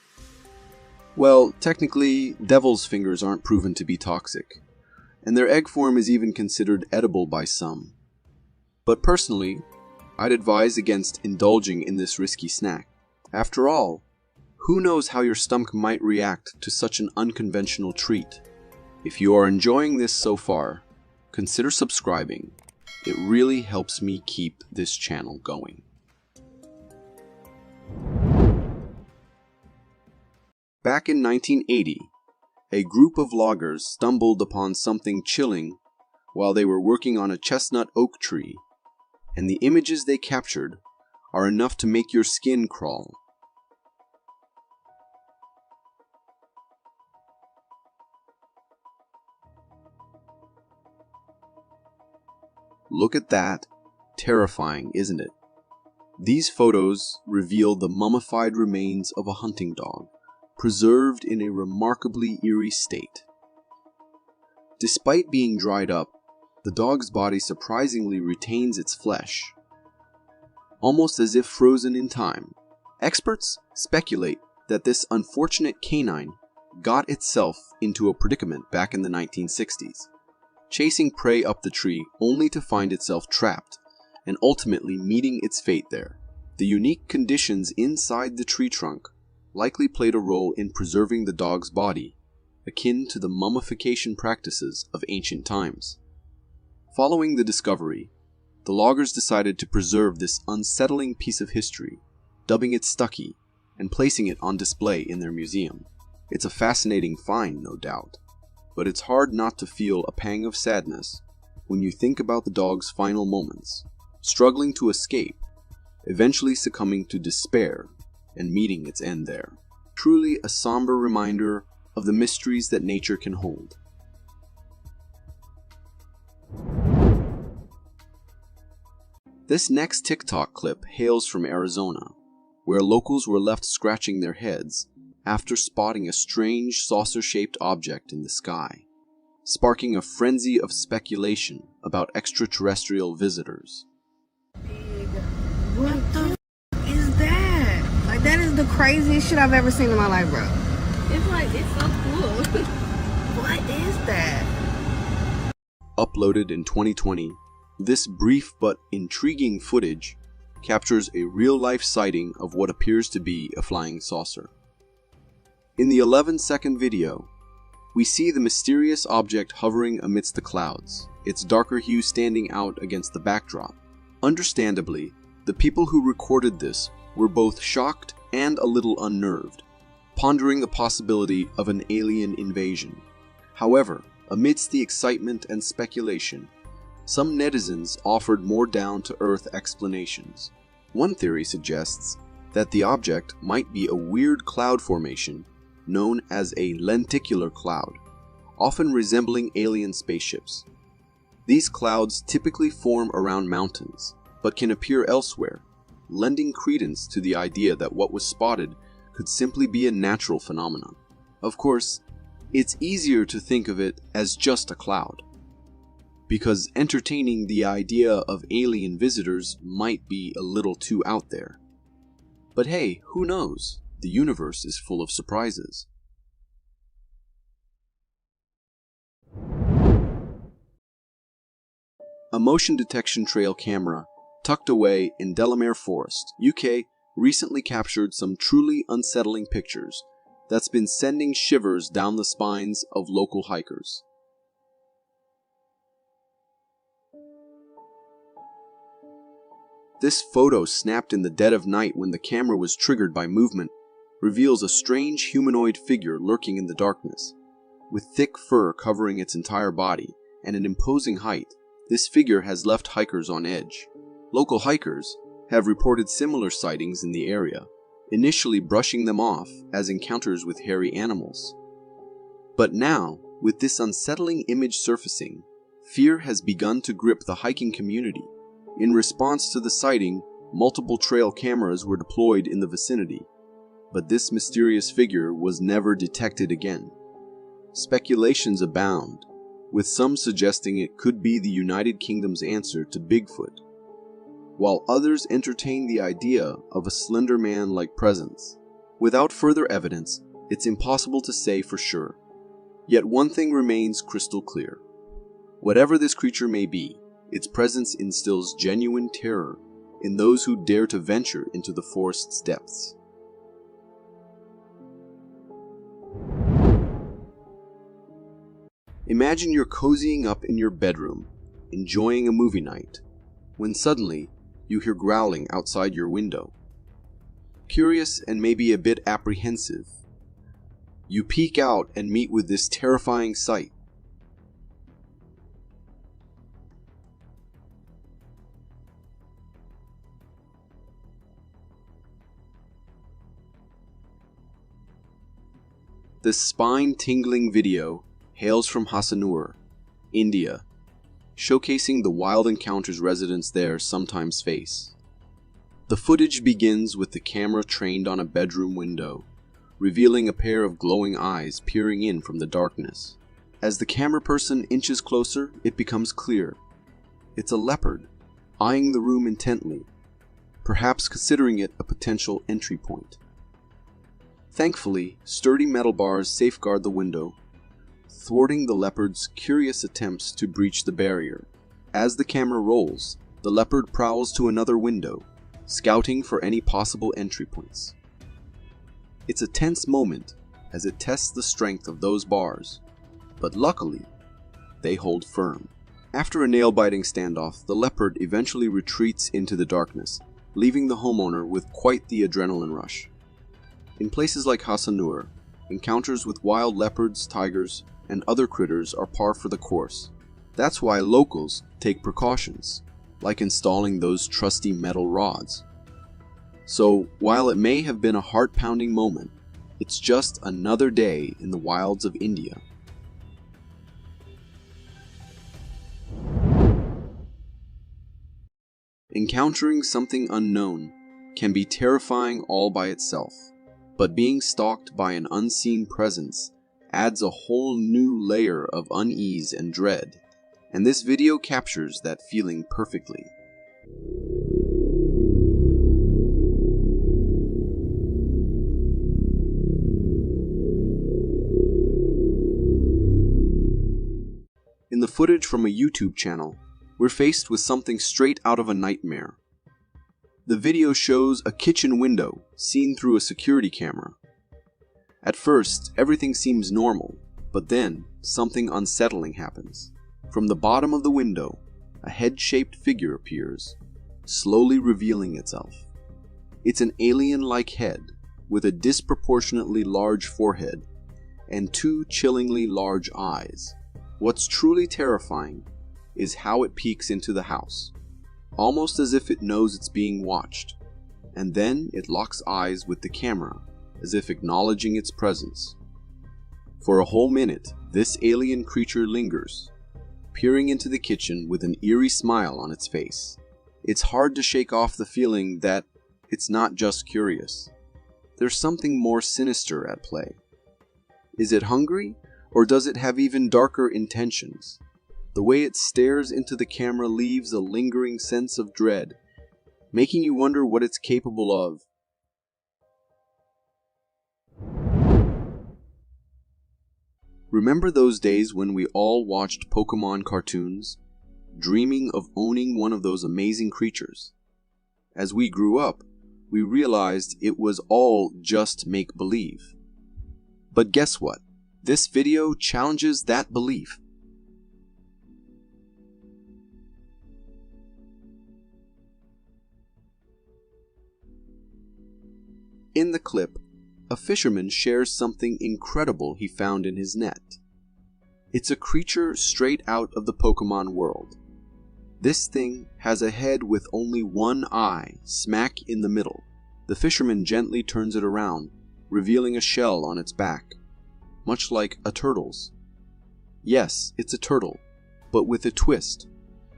Speaker 1: Well, technically, devil's fingers aren't proven to be toxic, and their egg form is even considered edible by some. But personally, I'd advise against indulging in this risky snack. After all, who knows how your stomach might react to such an unconventional treat? If you are enjoying this so far, consider subscribing. It really helps me keep this channel going. Back in 1980, a group of loggers stumbled upon something chilling while they were working on a chestnut oak tree, and the images they captured are enough to make your skin crawl. Look at that. Terrifying, isn't it? These photos reveal the mummified remains of a hunting dog, preserved in a remarkably eerie state. Despite being dried up, the dog's body surprisingly retains its flesh, almost as if frozen in time. Experts speculate that this unfortunate canine got itself into a predicament back in the 1960s, chasing prey up the tree only to find itself trapped and ultimately meeting its fate there. The unique conditions inside the tree trunk likely played a role in preserving the dog's body, akin to the mummification practices of ancient times. Following the discovery, The loggers decided to preserve this unsettling piece of history, dubbing it Stucky and placing it on display in their museum. It's a fascinating find, no doubt, but it's hard not to feel a pang of sadness when you think about the dog's final moments, struggling to escape, eventually succumbing to despair and meeting its end there. Truly a somber reminder of the mysteries that nature can hold. This next TikTok clip hails from Arizona, where locals were left scratching their heads after spotting a strange saucer-shaped object in the sky, sparking a frenzy of speculation about extraterrestrial visitors.
Speaker 9: What the is that? Like, that is the craziest shit I've ever seen in my life, bro. It's like, it's so cool. What is that?
Speaker 1: Uploaded in 2020, this brief but intriguing footage captures a real-life sighting of what appears to be a flying saucer. In the 11-second video, we see the mysterious object hovering amidst the clouds, its darker hue standing out against the backdrop. Understandably, the people who recorded this were both shocked and a little unnerved, pondering the possibility of an alien invasion. However, amidst the excitement and speculation, some netizens offered more down-to-earth explanations. One theory suggests that the object might be a weird cloud formation known as a lenticular cloud, often resembling alien spaceships. These clouds typically form around mountains, but can appear elsewhere, lending credence to the idea that what was spotted could simply be a natural phenomenon. Of course, it's easier to think of it as just a cloud, because entertaining the idea of alien visitors might be a little too out there. But hey, who knows? The universe is full of surprises. A motion detection trail camera tucked away in Delamere Forest, UK, recently captured some truly unsettling pictures that's been sending shivers down the spines of local hikers. This photo, snapped in the dead of night when the camera was triggered by movement, reveals a strange humanoid figure lurking in the darkness. With thick fur covering its entire body and an imposing height, this figure has left hikers on edge. Local hikers have reported similar sightings in the area, initially brushing them off as encounters with hairy animals. But now, with this unsettling image surfacing, fear has begun to grip the hiking community. In response to the sighting, multiple trail cameras were deployed in the vicinity, but this mysterious figure was never detected again. Speculations abound, with some suggesting it could be the United Kingdom's answer to Bigfoot, while others entertain the idea of a slender man-like presence. Without further evidence, it's impossible to say for sure. Yet one thing remains crystal clear. Whatever this creature may be, its presence instills genuine terror in those who dare to venture into the forest's depths. Imagine you're cozying up in your bedroom, enjoying a movie night, when suddenly you hear growling outside your window. Curious and maybe a bit apprehensive, you peek out and meet with this terrifying sight. This spine-tingling video hails from Hassanur, India, showcasing the wild encounters residents there sometimes face. The footage begins with the camera trained on a bedroom window, revealing a pair of glowing eyes peering in from the darkness. As the camera person inches closer, it becomes clear. It's a leopard, eyeing the room intently, perhaps considering it a potential entry point. Thankfully, sturdy metal bars safeguard the window, thwarting the leopard's curious attempts to breach the barrier. As the camera rolls, the leopard prowls to another window, scouting for any possible entry points. It's a tense moment as it tests the strength of those bars, but luckily, they hold firm. After a nail-biting standoff, the leopard eventually retreats into the darkness, leaving the homeowner with quite the adrenaline rush. In places like Hassanur, encounters with wild leopards, tigers, and other critters are par for the course. That's why locals take precautions, like installing those trusty metal rods. So, while it may have been a heart-pounding moment, it's just another day in the wilds of India. Encountering something unknown can be terrifying all by itself, but being stalked by an unseen presence adds a whole new layer of unease and dread, and this video captures that feeling perfectly. In the footage from a YouTube channel, we're faced with something straight out of a nightmare. The video shows a kitchen window seen through a security camera. At first, everything seems normal, but then something unsettling happens. From the bottom of the window, a head-shaped figure appears, slowly revealing itself. It's an alien-like head with a disproportionately large forehead and two chillingly large eyes. What's truly terrifying is how it peeks into the house, almost as if it knows it's being watched, and then it locks eyes with the camera, as if acknowledging its presence. For a whole minute, this alien creature lingers, peering into the kitchen with an eerie smile on its face. It's hard to shake off the feeling that it's not just curious. There's something more sinister at play. Is it hungry, or does it have even darker intentions? The way it stares into the camera leaves a lingering sense of dread, making you wonder what it's capable of. Remember those days when we all watched Pokemon cartoons, dreaming of owning one of those amazing creatures? As we grew up, we realized it was all just make-believe. But guess what? This video challenges that belief. In the clip, a fisherman shares something incredible he found in his net. It's a creature straight out of the Pokemon world. This thing has a head with only one eye, smack in the middle. The fisherman gently turns it around, revealing a shell on its back, much like a turtle's. Yes, it's a turtle, but with a twist.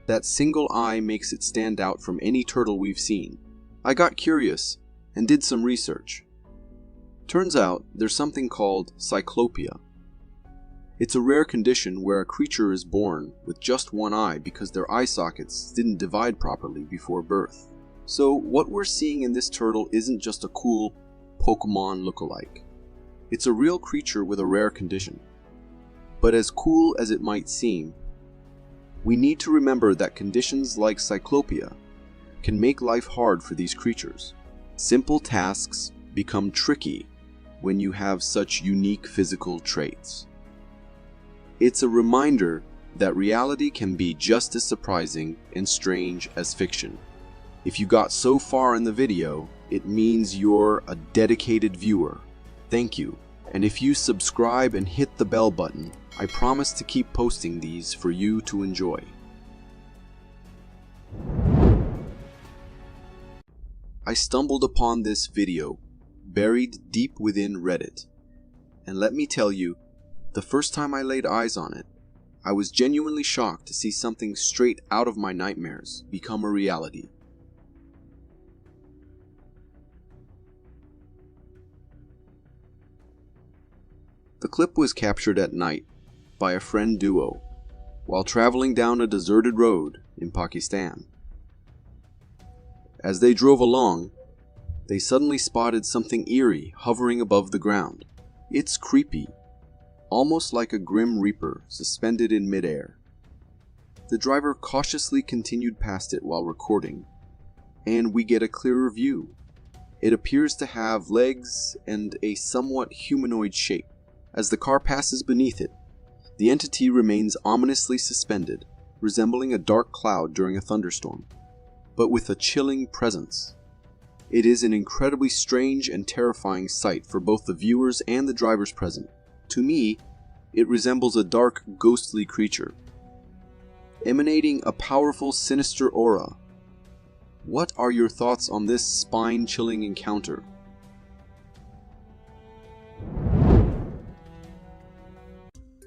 Speaker 1: That single eye makes it stand out from any turtle we've seen. I got curious and did some research. Turns out there's something called cyclopia. It's a rare condition where a creature is born with just one eye because their eye sockets didn't divide properly before birth. So what we're seeing in this turtle isn't just a cool Pokemon lookalike. It's a real creature with a rare condition. But as cool as it might seem, we need to remember that conditions like cyclopia can make life hard for these creatures. Simple tasks become tricky when you have such unique physical traits. It's a reminder that reality can be just as surprising and strange as fiction. If you got so far in the video, it means you're a dedicated viewer. Thank you. And if you subscribe and hit the bell button, I promise to keep posting these for you to enjoy. I stumbled upon this video buried deep within Reddit, and let me tell you, the first time I laid eyes on it, I was genuinely shocked to see something straight out of my nightmares become a reality. The clip was captured at night by a friend duo while traveling down a deserted road in Pakistan. As they drove along, they suddenly spotted something eerie hovering above the ground. It's creepy, almost like a grim reaper suspended in midair. The driver cautiously continued past it while recording, and we get a clearer view. It appears to have legs and a somewhat humanoid shape. As the car passes beneath it, the entity remains ominously suspended, resembling a dark cloud during a thunderstorm, but with a chilling presence. It is an incredibly strange and terrifying sight for both the viewers and the drivers present. To me, it resembles a dark, ghostly creature, emanating a powerful, sinister aura. What are your thoughts on this spine-chilling encounter?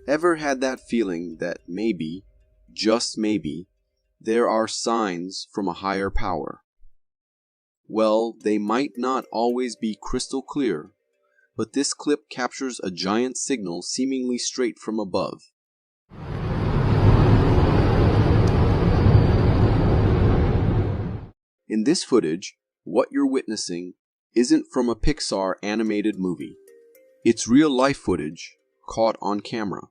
Speaker 1: Ever had that feeling that maybe, just maybe, there are signs from a higher power? Well, they might not always be crystal clear, but this clip captures a giant signal seemingly straight from above. In this footage, what you're witnessing isn't from a Pixar animated movie. It's real-life footage caught on camera.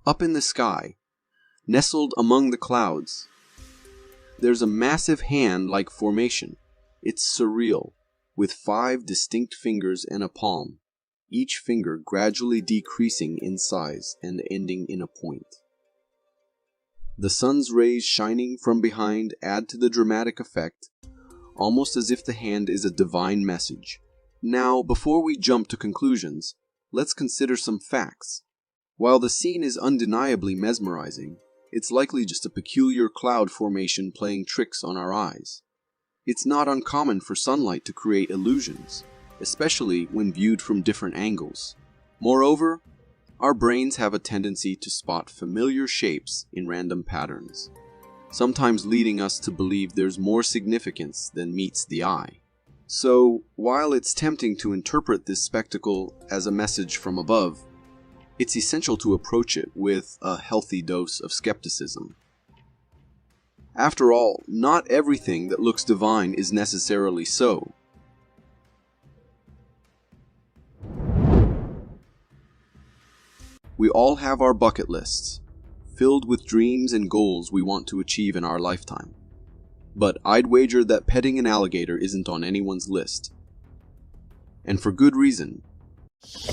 Speaker 1: Up in the sky, nestled among the clouds, there's a massive hand-like formation. It's surreal, with 5 distinct fingers and a palm, each finger gradually decreasing in size and ending in a point. The sun's rays shining from behind add to the dramatic effect, almost as if the hand is a divine message. Now, before we jump to conclusions, let's consider some facts. While the scene is undeniably mesmerizing, it's likely just a peculiar cloud formation playing tricks on our eyes. It's not uncommon for sunlight to create illusions, especially when viewed from different angles. Moreover, our brains have a tendency to spot familiar shapes in random patterns, sometimes leading us to believe there's more significance than meets the eye. So, while it's tempting to interpret this spectacle as a message from above, it's essential to approach it with a healthy dose of skepticism. After all, not everything that looks divine is necessarily so. We all have our bucket lists, filled with dreams and goals we want to achieve in our lifetime. But I'd wager that petting an alligator isn't on anyone's list. And for good reason.
Speaker 5: Why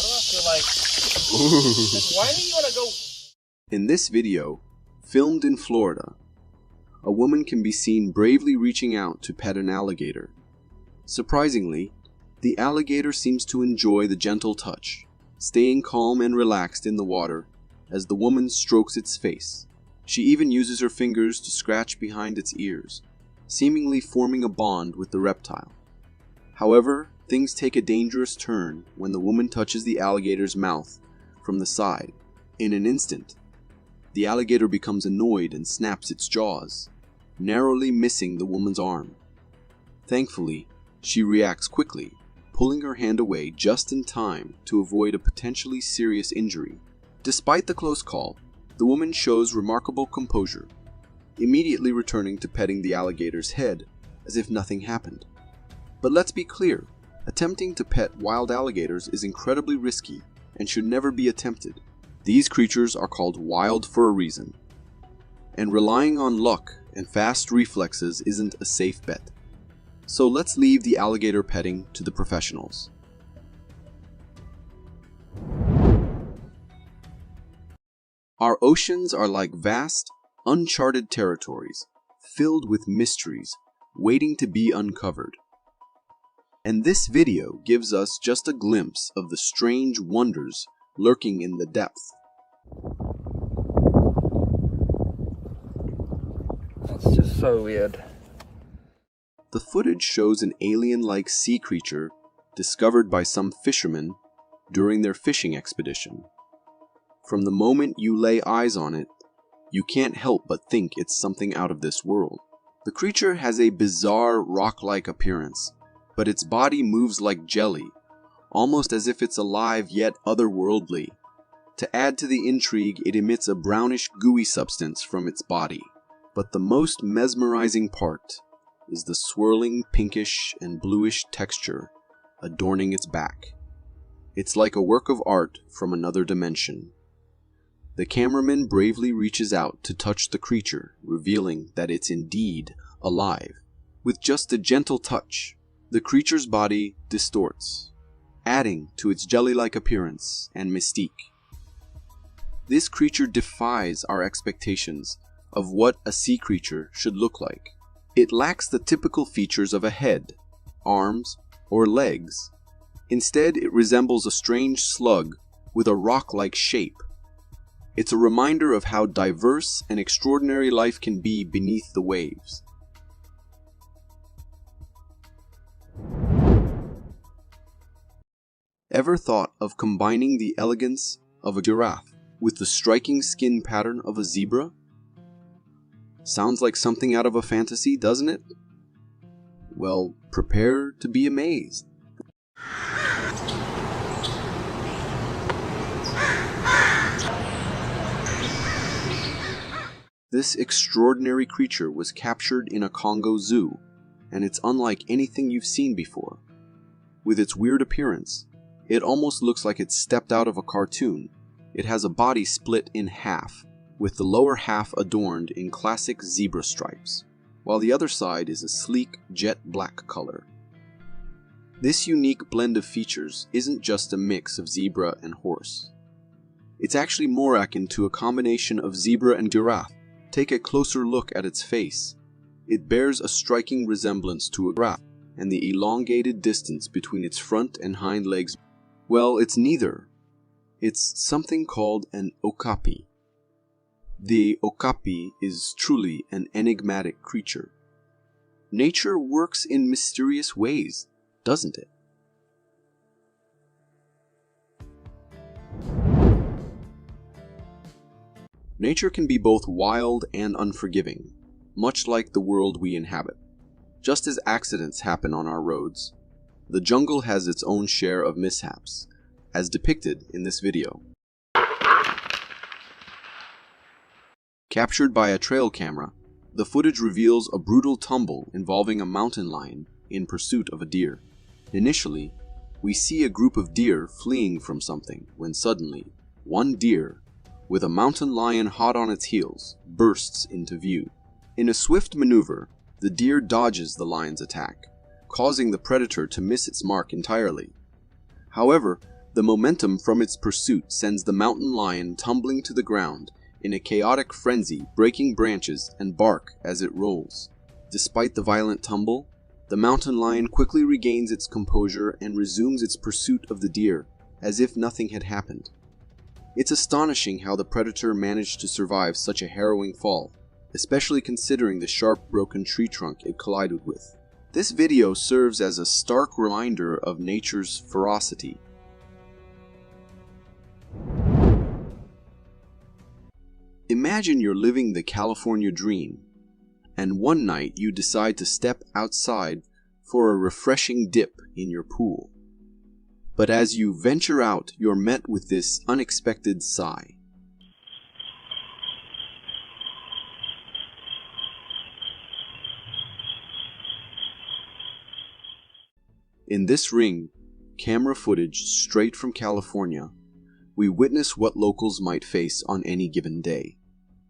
Speaker 5: do I feel like... Why do you want to go...
Speaker 1: In this video, filmed in Florida, a woman can be seen bravely reaching out to pet an alligator. Surprisingly, the alligator seems to enjoy the gentle touch, staying calm and relaxed in the water as the woman strokes its face. She even uses her fingers to scratch behind its ears, seemingly forming a bond with the reptile. However, things take a dangerous turn when the woman touches the alligator's mouth from the side. In an instant, the alligator becomes annoyed and snaps its jaws, narrowly missing the woman's arm. Thankfully, she reacts quickly, pulling her hand away just in time to avoid a potentially serious injury. Despite the close call, the woman shows remarkable composure, immediately returning to petting the alligator's head as if nothing happened. But let's be clear, attempting to pet wild alligators is incredibly risky and should never be attempted. These creatures are called wild for a reason, and relying on luck and fast reflexes isn't a safe bet. So let's leave the alligator petting to the professionals. Our oceans are like vast, uncharted territories, filled with mysteries, waiting to be uncovered. And this video gives us just a glimpse of the strange wonders lurking in the depth.
Speaker 8: That's just so weird.
Speaker 1: The footage shows an alien-like sea creature discovered by some fishermen during their fishing expedition. From the moment you lay eyes on it, you can't help but think it's something out of this world. The creature has a bizarre rock-like appearance, but its body moves like jelly, almost as if it's alive yet otherworldly. To add to the intrigue, it emits a brownish gooey substance from its body. But the most mesmerizing part is the swirling pinkish and bluish texture adorning its back. It's like a work of art from another dimension. The cameraman bravely reaches out to touch the creature, revealing that it's indeed alive. With just a gentle touch, the creature's body distorts, adding to its jelly-like appearance and mystique. This creature defies our expectations of what a sea creature should look like. It lacks the typical features of a head, arms, or legs. Instead, it resembles a strange slug with a rock-like shape. It's a reminder of how diverse and extraordinary life can be beneath the waves. Ever thought of combining the elegance of a giraffe with the striking skin pattern of a zebra? Sounds like something out of a fantasy, doesn't it? Well, prepare to be amazed. This extraordinary creature was captured in a Congo zoo, and it's unlike anything you've seen before. With its weird appearance, it almost looks like it stepped out of a cartoon. It has a body split in half, with the lower half adorned in classic zebra stripes, while the other side is a sleek jet black color. This unique blend of features isn't just a mix of zebra and horse. It's actually more akin to a combination of zebra and giraffe. Take a closer look at its face. It bears a striking resemblance to a giraffe, and the elongated distance between its front and hind legs, well, it's neither. It's something called an okapi. The okapi is truly an enigmatic creature. Nature works in mysterious ways, doesn't it? Nature can be both wild and unforgiving, much like the world we inhabit. Just as accidents happen on our roads, the jungle has its own share of mishaps, as depicted in this video. Captured by a trail camera, the footage reveals a brutal tumble involving a mountain lion in pursuit of a deer. Initially, we see a group of deer fleeing from something when suddenly, one deer, with a mountain lion hot on its heels, bursts into view. In a swift maneuver, the deer dodges the lion's attack, causing the predator to miss its mark entirely. However, the momentum from its pursuit sends the mountain lion tumbling to the ground in a chaotic frenzy, breaking branches and bark as it rolls. Despite the violent tumble, the mountain lion quickly regains its composure and resumes its pursuit of the deer, as if nothing had happened. It's astonishing how the predator managed to survive such a harrowing fall, especially considering the sharp broken tree trunk it collided with. This video serves as a stark reminder of nature's ferocity. Imagine you're living the California dream, and one night you decide to step outside for a refreshing dip in your pool. But as you venture out, you're met with this unexpected sigh. In this ring, camera footage straight from California, we witness what locals might face on any given day.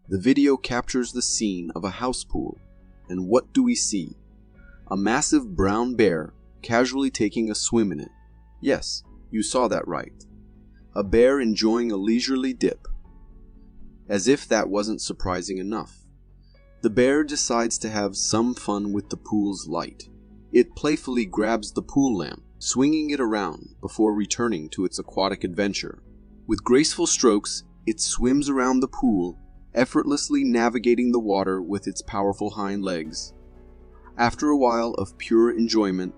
Speaker 1: The video captures the scene of a house pool, and what do we see? A massive brown bear casually taking a swim in it. Yes, you saw that right. A bear enjoying a leisurely dip. As if that wasn't surprising enough, the bear decides to have some fun with the pool's light. It playfully grabs the pool lamp, swinging it around before returning to its aquatic adventure. With graceful strokes, it swims around the pool, effortlessly navigating the water with its powerful hind legs. After a while of pure enjoyment,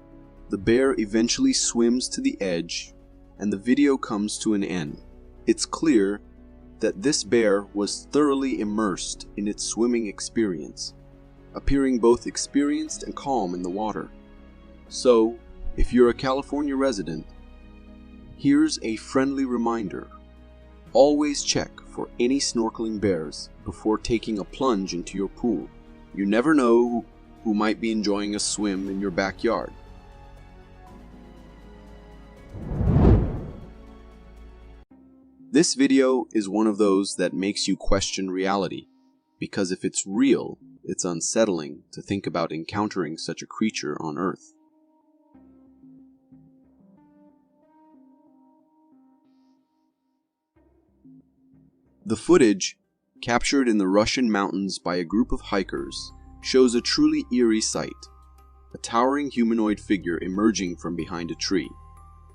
Speaker 1: the bear eventually swims to the edge, and the video comes to an end. It's clear that this bear was thoroughly immersed in its swimming experience, appearing both experienced and calm in the water. So, if you're a California resident, here's a friendly reminder. Always check for any snorkeling bears before taking a plunge into your pool. You never know who might be enjoying a swim in your backyard. This video is one of those that makes you question reality, because if it's real, it's unsettling to think about encountering such a creature on Earth. The footage, captured in the Russian mountains by a group of hikers, shows a truly eerie sight, a towering humanoid figure emerging from behind a tree.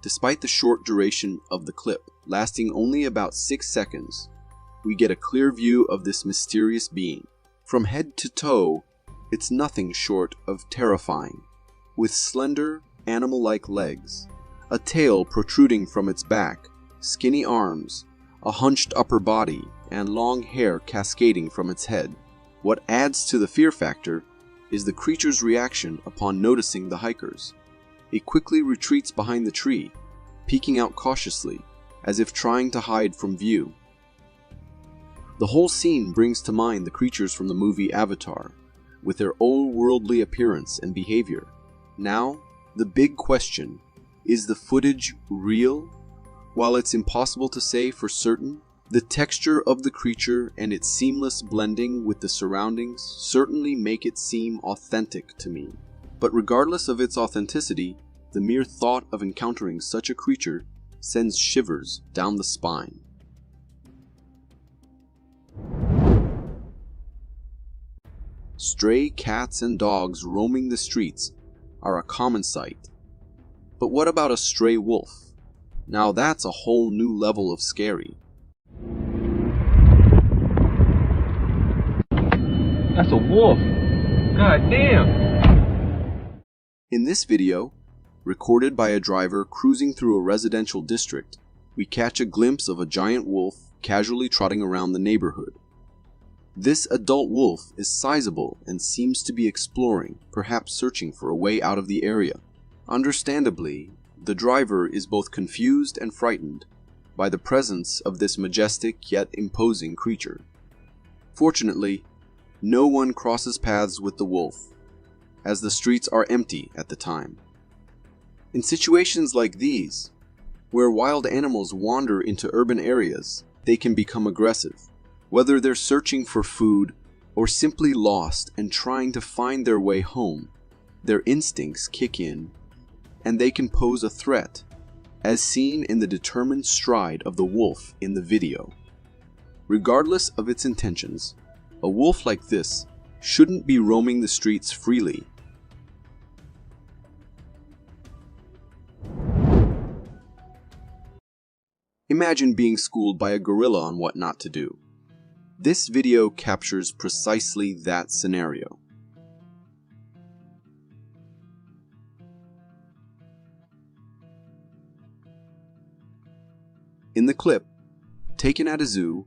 Speaker 1: Despite the short duration of the clip, lasting only about 6 seconds, we get a clear view of this mysterious being. From head to toe, it's nothing short of terrifying, with slender, animal-like legs, a tail protruding from its back, skinny arms, a hunched upper body, and long hair cascading from its head. What adds to the fear factor is the creature's reaction upon noticing the hikers. It quickly retreats behind the tree, peeking out cautiously, as if trying to hide from view. The whole scene brings to mind the creatures from the movie Avatar, with their old-worldly appearance and behavior. Now, the big question, is the footage real? While it's impossible to say for certain, the texture of the creature and its seamless blending with the surroundings certainly make it seem authentic to me. But regardless of its authenticity, the mere thought of encountering such a creature sends shivers down the spine. Stray cats and dogs roaming the streets are a common sight. But what about a stray wolf? Now that's a whole new level of scary.
Speaker 4: That's a wolf. God damn.
Speaker 1: In this video, recorded by a driver cruising through a residential district, we catch a glimpse of a giant wolf casually trotting around the neighborhood. This adult wolf is sizable and seems to be exploring, perhaps searching for a way out of the area. Understandably, the driver is both confused and frightened by the presence of this majestic yet imposing creature. Fortunately, no one crosses paths with the wolf, as the streets are empty at the time. In situations like these, where wild animals wander into urban areas, they can become aggressive. Whether they're searching for food or simply lost and trying to find their way home, their instincts kick in, and they can pose a threat, as seen in the determined stride of the wolf in the video. Regardless of its intentions, a wolf like this shouldn't be roaming the streets freely. Imagine being schooled by a gorilla on what not to do. This video captures precisely that scenario. In the clip, taken at a zoo,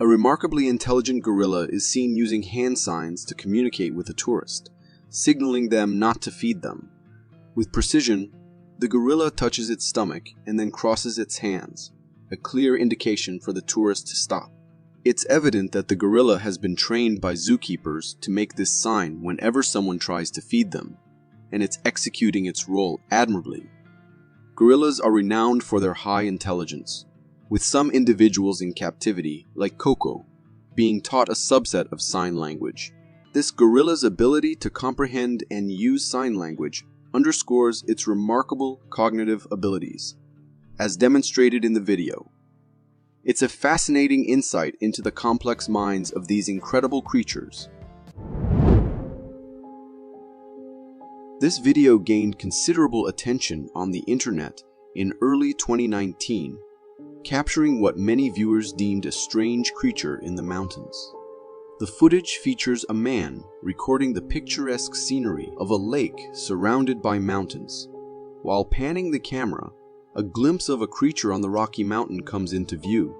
Speaker 1: a remarkably intelligent gorilla is seen using hand signs to communicate with a tourist, signaling them not to feed them. With precision, the gorilla touches its stomach and then crosses its hands, a clear indication for the tourist to stop. It's evident that the gorilla has been trained by zookeepers to make this sign whenever someone tries to feed them, and it's executing its role admirably. Gorillas are renowned for their high intelligence, with some individuals in captivity, like Coco, being taught a subset of sign language. This gorilla's ability to comprehend and use sign language underscores its remarkable cognitive abilities, as demonstrated in the video. It's a fascinating insight into the complex minds of these incredible creatures. This video gained considerable attention on the internet in early 2019, capturing what many viewers deemed a strange creature in the mountains. The footage features a man recording the picturesque scenery of a lake surrounded by mountains. While panning the camera, a glimpse of a creature on the rocky mountain comes into view.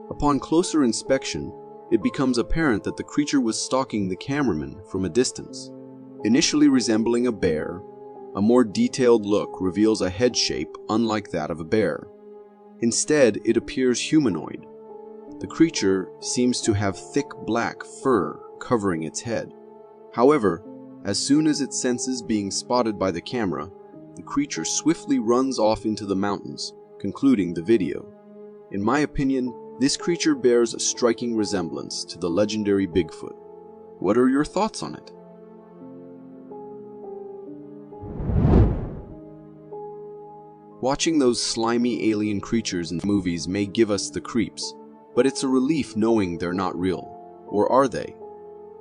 Speaker 1: Upon closer inspection, it becomes apparent that the creature was stalking the cameraman from a distance. Initially resembling a bear, a more detailed look reveals a head shape unlike that of a bear. Instead, it appears humanoid. The creature seems to have thick black fur covering its head. However, as soon as it senses being spotted by the camera, the creature swiftly runs off into the mountains, concluding the video. In my opinion, this creature bears a striking resemblance to the legendary Bigfoot. What are your thoughts on it? Watching those slimy alien creatures in movies may give us the creeps, but it's a relief knowing they're not real. Or are they?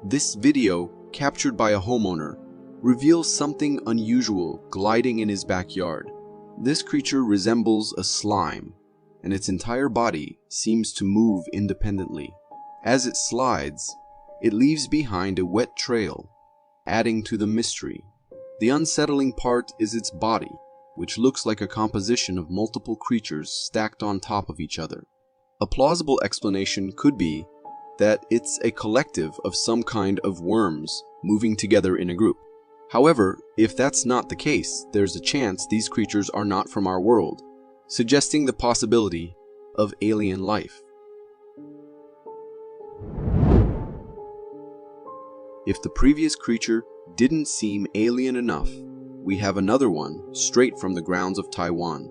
Speaker 1: This video, captured by a homeowner, reveals something unusual gliding in his backyard. This creature resembles a slime, and its entire body seems to move independently. As it slides, it leaves behind a wet trail, adding to the mystery. The unsettling part is its body, which looks like a composition of multiple creatures stacked on top of each other. A plausible explanation could be that it's a collective of some kind of worms moving together in a group. However, if that's not the case, there's a chance these creatures are not from our world, suggesting the possibility of alien life. If the previous creature didn't seem alien enough, we have another one straight from the grounds of Taiwan.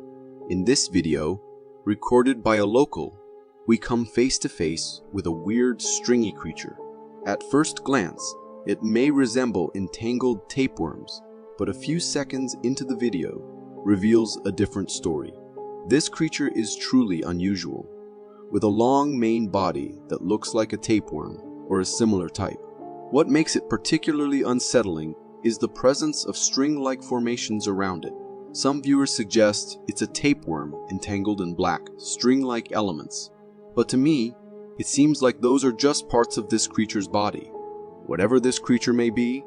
Speaker 1: In this video, recorded by a local, we come face to face with a weird stringy creature. At first glance, it may resemble entangled tapeworms, but a few seconds into the video reveals a different story. This creature is truly unusual, with a long main body that looks like a tapeworm or a similar type. What makes it particularly unsettling is the presence of string-like formations around it. Some viewers suggest it's a tapeworm entangled in black, string-like elements, but to me, it seems like those are just parts of this creature's body. Whatever this creature may be,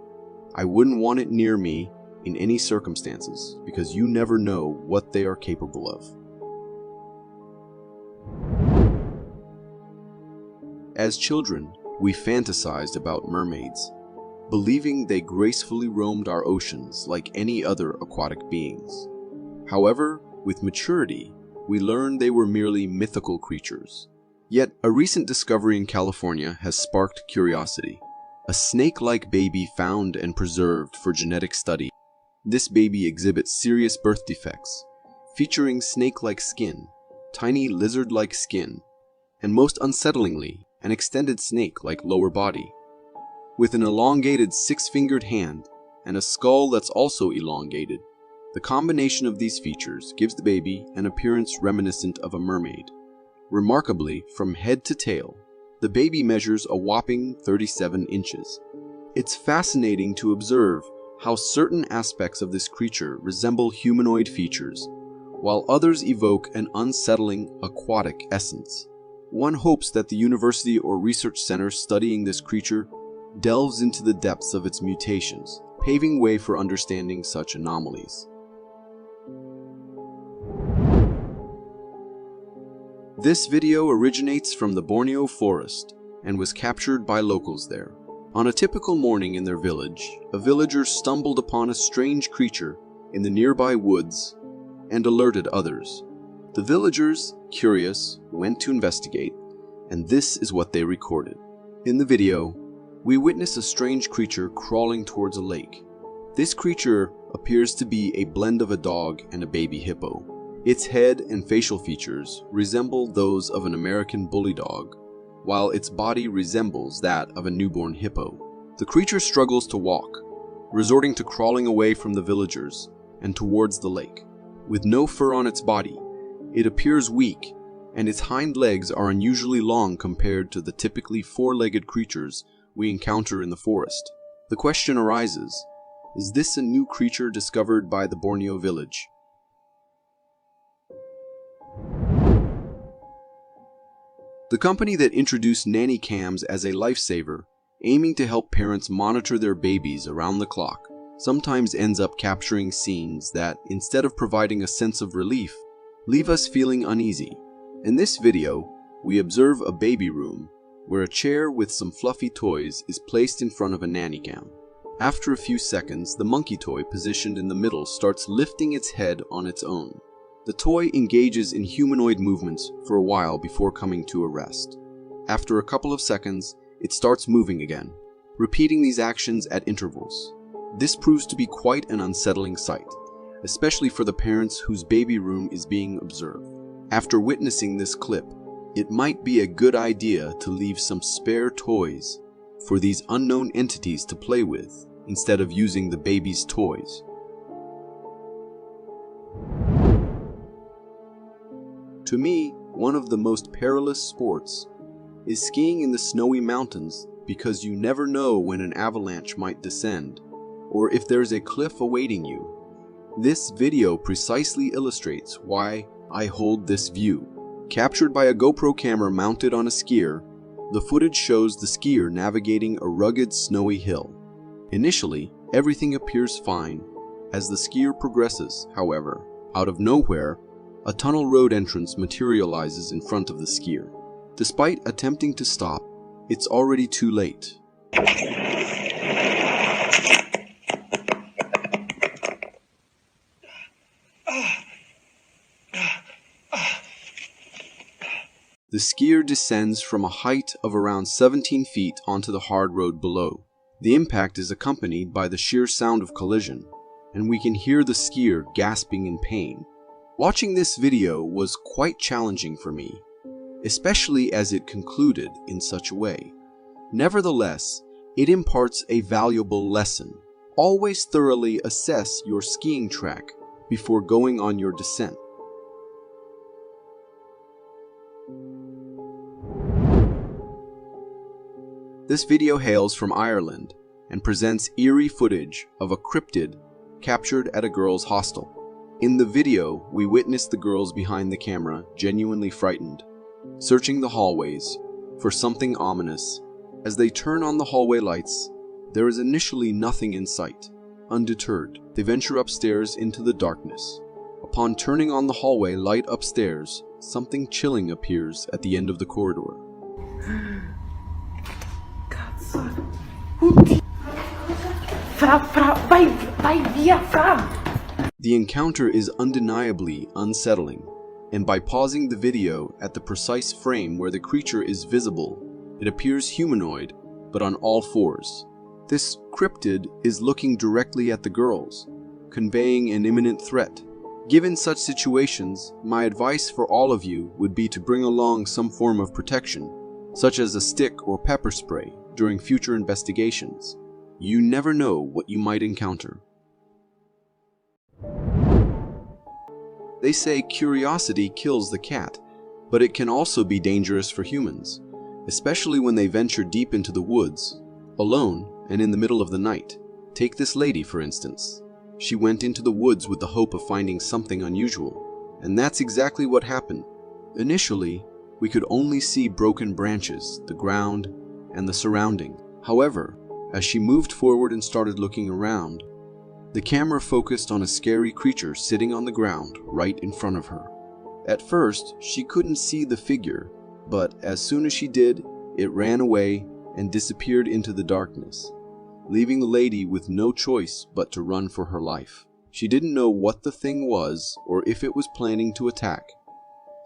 Speaker 1: I wouldn't want it near me in any circumstances, because you never know what they are capable of. As children, we fantasized about mermaids, believing they gracefully roamed our oceans like any other aquatic beings. However, with maturity, we learned they were merely mythical creatures. Yet, a recent discovery in California has sparked curiosity. A snake-like baby found and preserved for genetic study. This baby exhibits serious birth defects, featuring snake-like skin, tiny lizard-like skin, and most unsettlingly, an extended snake-like lower body. With an elongated six-fingered hand and a skull that's also elongated, the combination of these features gives the baby an appearance reminiscent of a mermaid. Remarkably, from head to tail, the baby measures a whopping 37 inches. It's fascinating to observe how certain aspects of this creature resemble humanoid features, while others evoke an unsettling aquatic essence. One hopes that the university or research center studying this creature delves into the depths of its mutations, paving way for understanding such anomalies. This video originates from the Borneo forest and was captured by locals there. On a typical morning in their village, a villager stumbled upon a strange creature in the nearby woods and alerted others. The villagers, curious, went to investigate, and this is what they recorded. In the video, we witness a strange creature crawling towards a lake. This creature appears to be a blend of a dog and a baby hippo. Its head and facial features resemble those of an American bully dog, while its body resembles that of a newborn hippo. The creature struggles to walk, resorting to crawling away from the villagers and towards the lake. With no fur on its body, it appears weak, and its hind legs are unusually long compared to the typically four-legged creatures we encounter in the forest. The question arises, is this a new creature discovered by the Borneo village? The company that introduced nanny cams as a lifesaver, aiming to help parents monitor their babies around the clock, sometimes ends up capturing scenes that, instead of providing a sense of relief, leave us feeling uneasy. In this video, we observe a baby room where a chair with some fluffy toys is placed in front of a nanny cam. After a few seconds, the monkey toy positioned in the middle starts lifting its head on its own. The toy engages in humanoid movements for a while before coming to a rest. After a couple of seconds, it starts moving again, repeating these actions at intervals. This proves to be quite an unsettling sight, especially for the parents whose baby room is being observed. After witnessing this clip, it might be a good idea to leave some spare toys for these unknown entities to play with instead of using the baby's toys. To me, one of the most perilous sports is skiing in the snowy mountains, because you never know when an avalanche might descend, or if there's a cliff awaiting you. This video precisely illustrates why I hold this view. Captured by a GoPro camera mounted on a skier, the footage shows the skier navigating a rugged snowy hill. Initially, everything appears fine. As the skier progresses, however, out of nowhere, a tunnel road entrance materializes in front of the skier. Despite attempting to stop, it's already too late. The skier descends from a height of around 17 feet onto the hard road below. The impact is accompanied by the sheer sound of collision, and we can hear the skier gasping in pain. Watching this video was quite challenging for me, especially as it concluded in such a way. Nevertheless, it imparts a valuable lesson. Always thoroughly assess your skiing track before going on your descent. This video hails from Ireland and presents eerie footage of a cryptid captured at a girls' hostel. In the video, we witness the girls behind the camera genuinely frightened, searching the hallways for something ominous. As they turn on the hallway lights, there is initially nothing in sight. Undeterred, they venture upstairs into the darkness. Upon turning on the hallway light upstairs, something chilling appears at the end of the corridor. The encounter is undeniably unsettling, and by pausing the video at the precise frame where the creature is visible, it appears humanoid, but on all fours. This cryptid is looking directly at the girls, conveying an imminent threat. Given such situations, my advice for all of you would be to bring along some form of protection, such as a stick or pepper spray, during future investigations. You never know what you might encounter. They say curiosity kills the cat, but it can also be dangerous for humans, especially when they venture deep into the woods, alone and in the middle of the night. Take this lady, for instance. She went into the woods with the hope of finding something unusual, and that's exactly what happened. Initially, we could only see broken branches, the ground, and the surrounding. However, as she moved forward and started looking around, the camera focused on a scary creature sitting on the ground right in front of her. At first, she couldn't see the figure, but as soon as she did, it ran away and disappeared into the darkness, leaving the lady with no choice but to run for her life. She didn't know what the thing was or if it was planning to attack,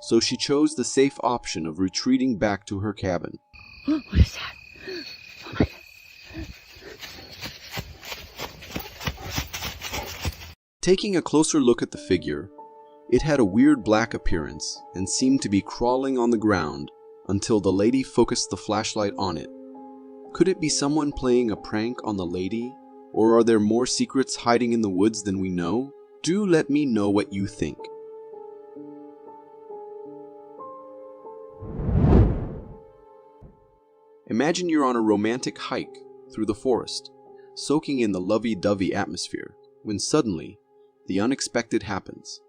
Speaker 1: so she chose the safe option of retreating back to her cabin.
Speaker 7: What is that? Oh my God.
Speaker 1: Taking a closer look at the figure, it had a weird black appearance and seemed to be crawling on the ground until the lady focused the flashlight on it. Could it be someone playing a prank on the lady? Or are there more secrets hiding in the woods than we know? Do let me know what you think. Imagine you're on a romantic hike through the forest, soaking in the lovey-dovey atmosphere, when suddenly, the unexpected happens.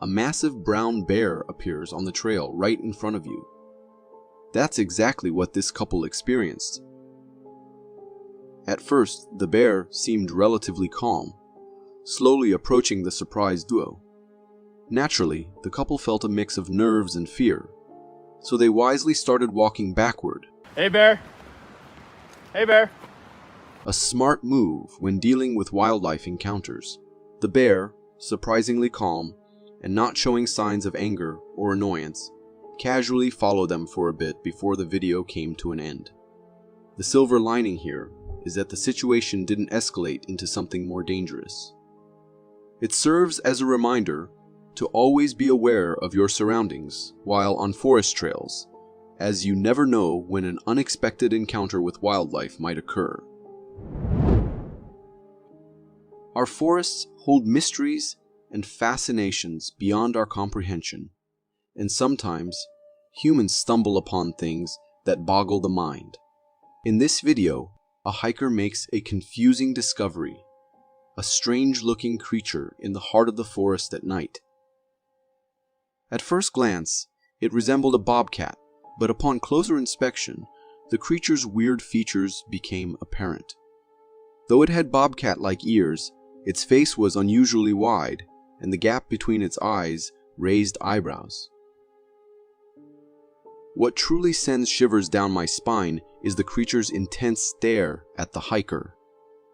Speaker 1: A massive brown bear appears on the trail right in front of you. That's exactly what this couple experienced. At first, the bear seemed relatively calm, slowly approaching the surprised duo. Naturally, the couple felt a mix of nerves and fear, so they wisely started walking backward.
Speaker 5: Hey, bear. Hey, bear.
Speaker 1: A smart move when dealing with wildlife encounters. The bear, surprisingly calm and not showing signs of anger or annoyance, casually followed them for a bit before the video came to an end. The silver lining here is that the situation didn't escalate into something more dangerous. It serves as a reminder to always be aware of your surroundings while on forest trails, as you never know when an unexpected encounter with wildlife might occur. Our forests hold mysteries and fascinations beyond our comprehension, and sometimes humans stumble upon things that boggle the mind. In this video, a hiker makes a confusing discovery, a strange-looking creature in the heart of the forest at night. At first glance, it resembled a bobcat, but upon closer inspection, the creature's weird features became apparent. Though it had bobcat-like ears, its face was unusually wide, and the gap between its eyes raised eyebrows. What truly sends shivers down my spine is the creature's intense stare at the hiker.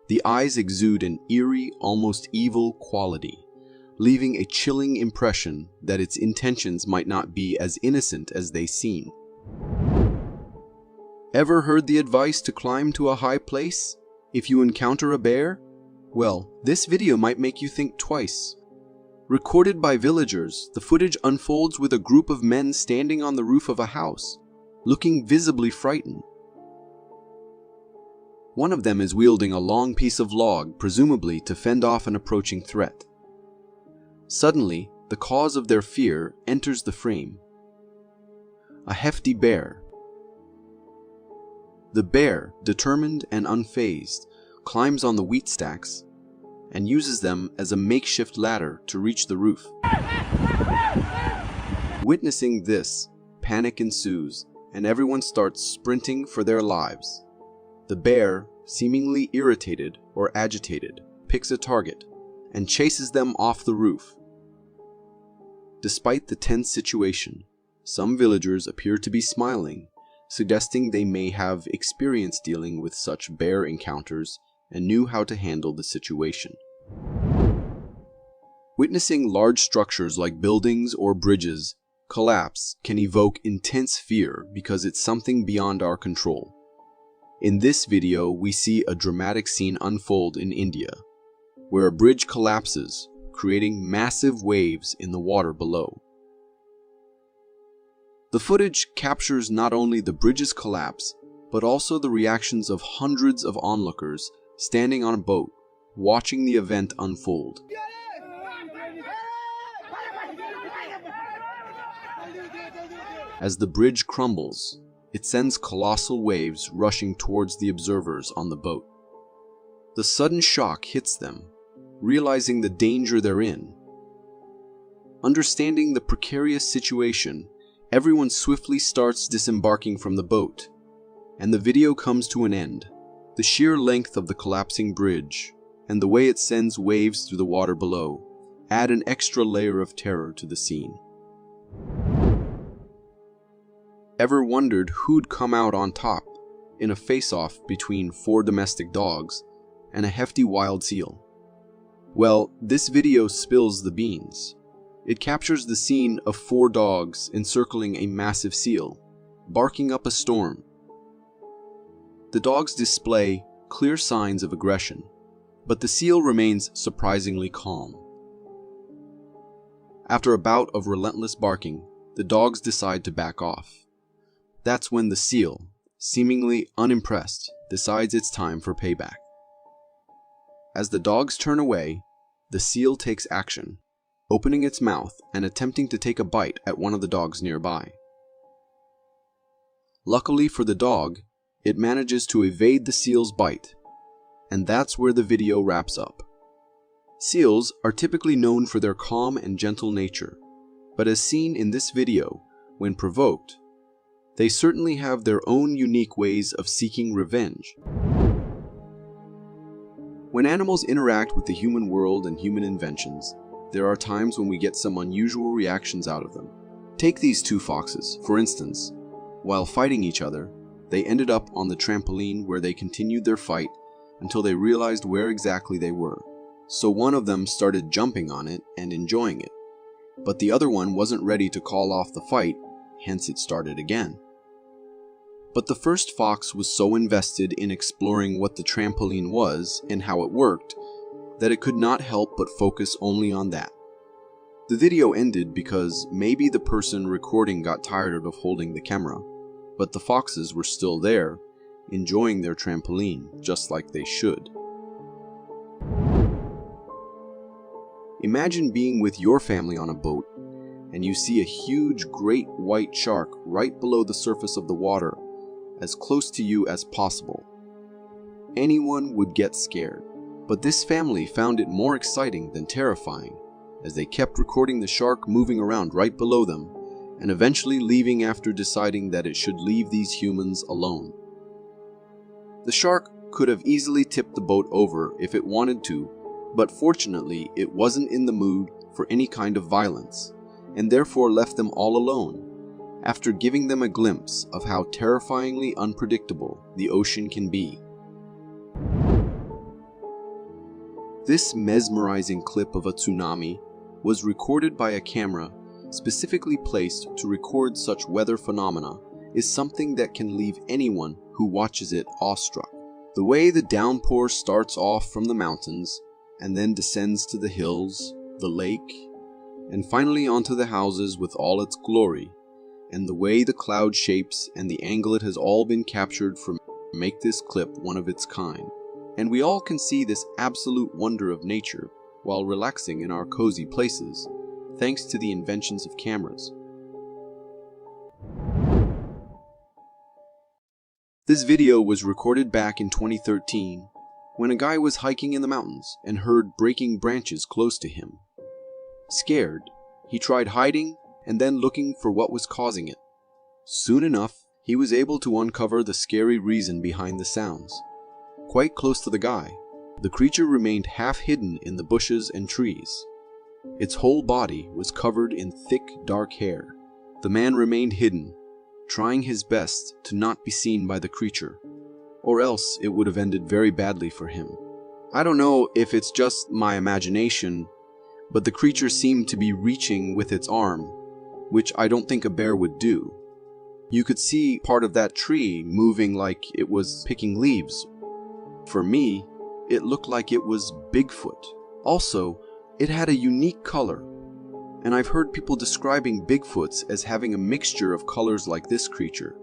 Speaker 1: The eyes exude an eerie, almost evil quality, leaving a chilling impression that its intentions might not be as innocent as they seem. Ever heard the advice to climb to a high place if you encounter a bear? Well, this video might make you think twice. Recorded by villagers, the footage unfolds with a group of men standing on the roof of a house, looking visibly frightened. One of them is wielding a long piece of log, presumably to fend off an approaching threat. Suddenly, the cause of their fear enters the frame. A hefty bear. The bear, determined and unfazed, climbs on the wheat stacks and uses them as a makeshift ladder to reach the roof. Witnessing this, panic ensues, and everyone starts sprinting for their lives. The bear, seemingly irritated or agitated, picks a target and chases them off the roof. Despite the tense situation, some villagers appear to be smiling, suggesting they may have experience dealing with such bear encounters and knew how to handle the situation. Witnessing large structures like buildings or bridges collapse can evoke intense fear because it's something beyond our control. In this video, we see a dramatic scene unfold in India, where a bridge collapses, creating massive waves in the water below. The footage captures not only the bridge's collapse, but also the reactions of hundreds of onlookers standing on a boat, watching the event unfold. As the bridge crumbles, it sends colossal waves rushing towards the observers on the boat. The sudden shock hits them, realizing the danger they're in. Understanding the precarious situation, everyone swiftly starts disembarking from the boat, and the video comes to an end. The sheer length of the collapsing bridge, and the way it sends waves through the water below, add an extra layer of terror to the scene. Ever wondered who'd come out on top in a face-off between 4 domestic dogs and a hefty wild seal? Well, this video spills the beans. It captures the scene of 4 dogs encircling a massive seal, barking up a storm. The dogs display clear signs of aggression, but the seal remains surprisingly calm. After a bout of relentless barking, the dogs decide to back off. That's when the seal, seemingly unimpressed, decides it's time for payback. As the dogs turn away, the seal takes action, opening its mouth and attempting to take a bite at one of the dogs nearby. Luckily for the dog, it manages to evade the seal's bite, and that's where the video wraps up. Seals are typically known for their calm and gentle nature, but as seen in this video, when provoked, they certainly have their own unique ways of seeking revenge. When animals interact with the human world and human inventions, there are times when we get some unusual reactions out of them. Take these 2 foxes, for instance. While fighting each other, they ended up on the trampoline where they continued their fight until they realized where exactly they were. So one of them started jumping on it and enjoying it. But the other one wasn't ready to call off the fight, hence it started again. But the first fox was so invested in exploring what the trampoline was and how it worked that it could not help but focus only on that. The video ended because maybe the person recording got tired of holding the camera, but the foxes were still there, enjoying their trampoline just like they should. Imagine being with your family on a boat and you see a huge great white shark right below the surface of the water, as close to you as possible. Anyone would get scared, but this family found it more exciting than terrifying, as they kept recording the shark moving around right below them, and eventually leaving after deciding that it should leave these humans alone. The shark could have easily tipped the boat over if it wanted to, but fortunately it wasn't in the mood for any kind of violence, and therefore left them all alone, after giving them a glimpse of how terrifyingly unpredictable the ocean can be. This mesmerizing clip of a tsunami was recorded by a camera specifically placed to record such weather phenomena is something that can leave anyone who watches it awestruck. The way the downpour starts off from the mountains and then descends to the hills, the lake, and finally onto the houses with all its glory, and the way the cloud shapes and the angle it has all been captured from make this clip one of its kind. And we all can see this absolute wonder of nature while relaxing in our cozy places, thanks to the inventions of cameras. This video was recorded back in 2013 when a guy was hiking in the mountains and heard breaking branches close to him. Scared, he tried hiding and then looking for what was causing it. Soon enough, he was able to uncover the scary reason behind the sounds. Quite close to the guy, the creature remained half hidden in the bushes and trees. Its whole body was covered in thick, dark hair. The man remained hidden, trying his best to not be seen by the creature, or else it would have ended very badly for him. I don't know if it's just my imagination, but the creature seemed to be reaching with its arm, which I don't think a bear would do. You could see part of that tree moving like it was picking leaves. For me, it looked like it was Bigfoot. Also, it had a unique color, and I've heard people describing Bigfoots as having a mixture of colors like this creature.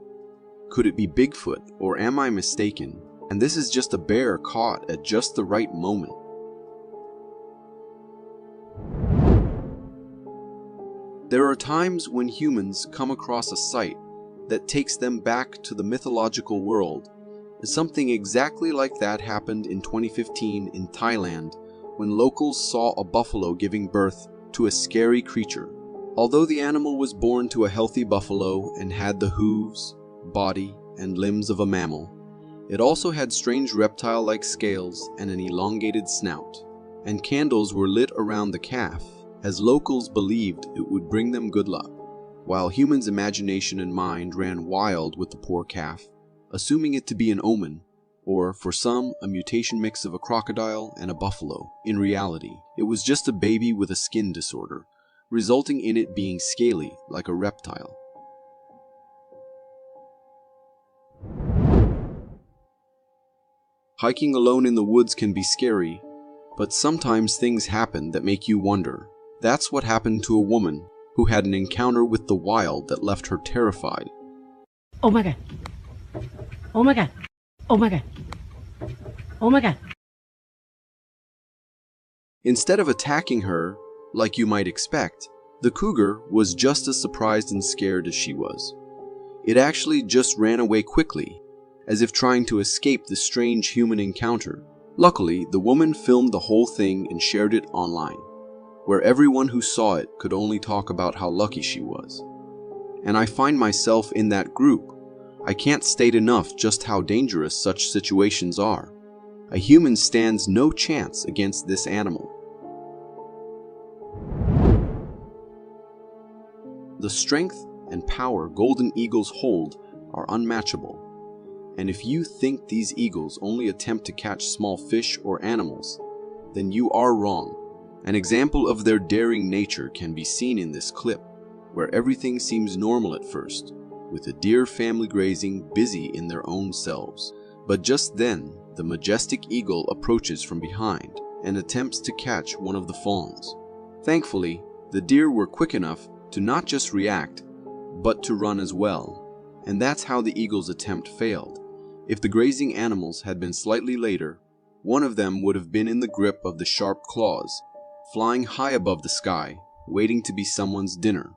Speaker 1: Could it be Bigfoot, or am I mistaken, and this is just a bear caught at just the right moment? There are times when humans come across a sight that takes them back to the mythological world. Something exactly like that happened in 2015 in Thailand when locals saw a buffalo giving birth to a scary creature. Although the animal was born to a healthy buffalo and had the hooves, body, and limbs of a mammal, it also had strange reptile-like scales and an elongated snout, and candles were lit around the calf as locals believed it would bring them good luck, while humans' imagination and mind ran wild with the poor calf, assuming it to be an omen, or for some, a mutation mix of a crocodile and a buffalo. In reality, it was just a baby with a skin disorder, resulting in it being scaly like a reptile. Hiking alone in the woods can be scary, but sometimes things happen that make you wonder. That's what happened to a woman who had an encounter with the wild that left her terrified.
Speaker 7: Oh my god. Oh my god. Oh my god. Oh my god.
Speaker 1: Instead of attacking her, like you might expect, the cougar was just as surprised and scared as she was. It actually just ran away quickly, as if trying to escape the strange human encounter. Luckily, the woman filmed the whole thing and shared it online, where everyone who saw it could only talk about how lucky she was. And I find myself in that group. I can't state enough just how dangerous such situations are. A human stands no chance against this animal. The strength and power golden eagles hold are unmatchable. And if you think these eagles only attempt to catch small fish or animals, then you are wrong. An example of their daring nature can be seen in this clip, where everything seems normal at first, with the deer family grazing busy in their own selves. But just then, the majestic eagle approaches from behind and attempts to catch one of the fawns. Thankfully, the deer were quick enough to not just react, but to run as well. And that's how the eagle's attempt failed. If the grazing animals had been slightly later, one of them would have been in the grip of the sharp claws, flying high above the sky, waiting to be someone's dinner.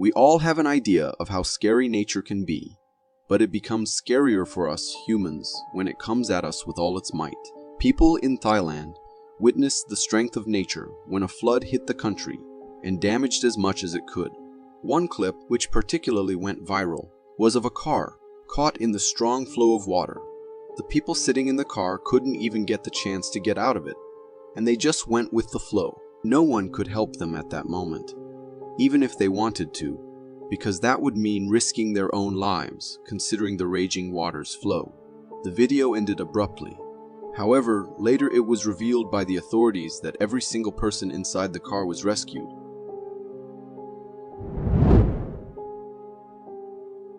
Speaker 1: We all have an idea of how scary nature can be, but it becomes scarier for us humans when it comes at us with all its might. People in Thailand witnessed the strength of nature when a flood hit the country and damaged as much as it could. One clip, which particularly went viral, was of a car caught in the strong flow of water. The people sitting in the car couldn't even get the chance to get out of it, and they just went with the flow. No one could help them at that moment, even if they wanted to, because that would mean risking their own lives, considering the raging water's flow. The video ended abruptly. However, later it was revealed by the authorities that every single person inside the car was rescued.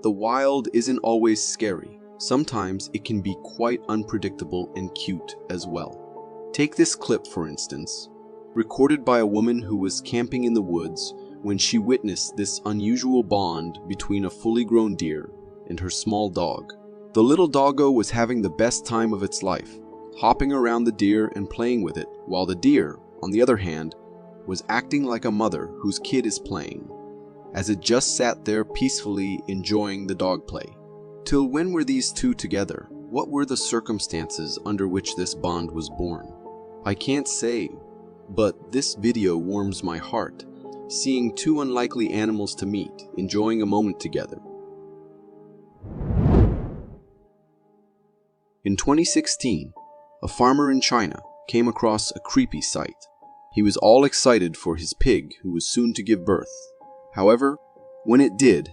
Speaker 1: The wild isn't always scary. Sometimes it can be quite unpredictable and cute as well. Take this clip, for instance, recorded by a woman who was camping in the woods when she witnessed this unusual bond between a fully grown deer and her small dog. The little doggo was having the best time of its life, hopping around the deer and playing with it, while the deer, on the other hand, was acting like a mother whose kid is playing, as it just sat there peacefully enjoying the dog play. Till when were these two together? What were the circumstances under which this bond was born? I can't say, but this video warms my heart, seeing two unlikely animals to meet, enjoying a moment together. In 2016, a farmer in China came across a creepy sight. He was all excited for his pig who was soon to give birth. However, when it did,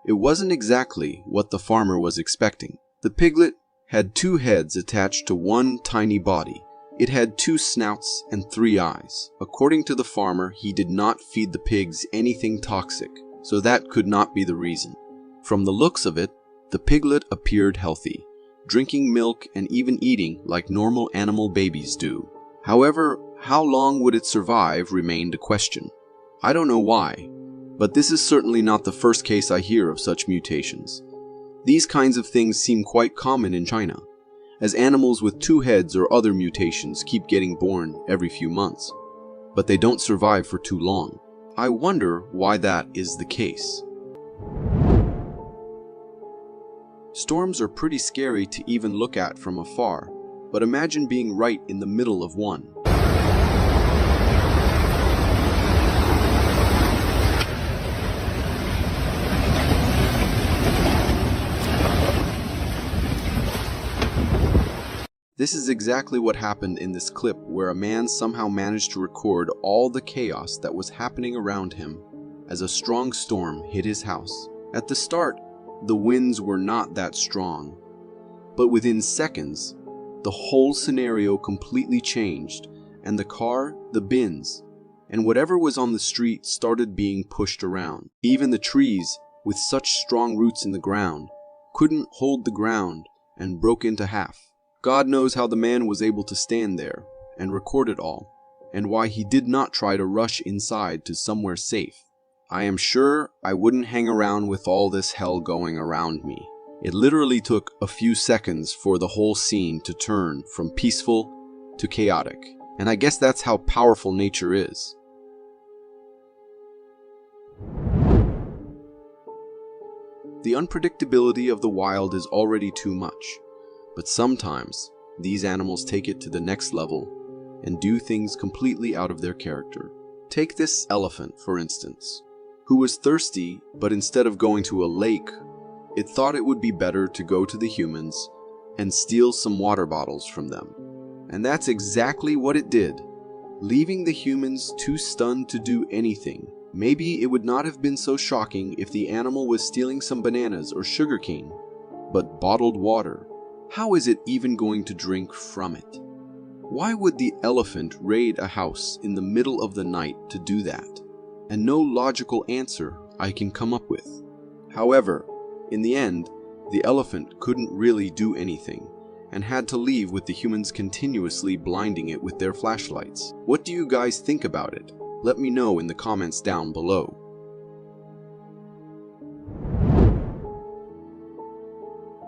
Speaker 1: it wasn't exactly what the farmer was expecting. The piglet had two heads attached to one tiny body. It had two snouts and 3 eyes. According to the farmer, he did not feed the pigs anything toxic, so that could not be the reason. From the looks of it, the piglet appeared healthy, drinking milk and even eating like normal animal babies do. However, how long would it survive remained a question. I don't know why, but this is certainly not the first case I hear of such mutations. These kinds of things seem quite common in China, as animals with 2 heads or other mutations keep getting born every few months, but they don't survive for too long. I wonder why that is the case. Storms are pretty scary to even look at from afar, but imagine being right in the middle of one. This is exactly what happened in this clip, where a man somehow managed to record all the chaos that was happening around him as a strong storm hit his house. At the start, the winds were not that strong, but within seconds, the whole scenario completely changed, and the car, the bins, and whatever was on the street started being pushed around. Even the trees, with such strong roots in the ground, couldn't hold the ground and broke into half. God knows how the man was able to stand there and record it all, and why he did not try to rush inside to somewhere safe. I am sure I wouldn't hang around with all this hell going around me. It literally took a few seconds for the whole scene to turn from peaceful to chaotic, and I guess that's how powerful nature is. The unpredictability of the wild is already too much. But sometimes, these animals take it to the next level and do things completely out of their character. Take this elephant, for instance, who was thirsty, but instead of going to a lake, it thought it would be better to go to the humans and steal some water bottles from them. And that's exactly what it did, leaving the humans too stunned to do anything. Maybe it would not have been so shocking if the animal was stealing some bananas or sugarcane, but bottled water. How is it even going to drink from it? Why would the elephant raid a house in the middle of the night to do that? And no logical answer I can come up with. However, in the end, the elephant couldn't really do anything and had to leave with the humans continuously blinding it with their flashlights. What do you guys think about it? Let me know in the comments down below.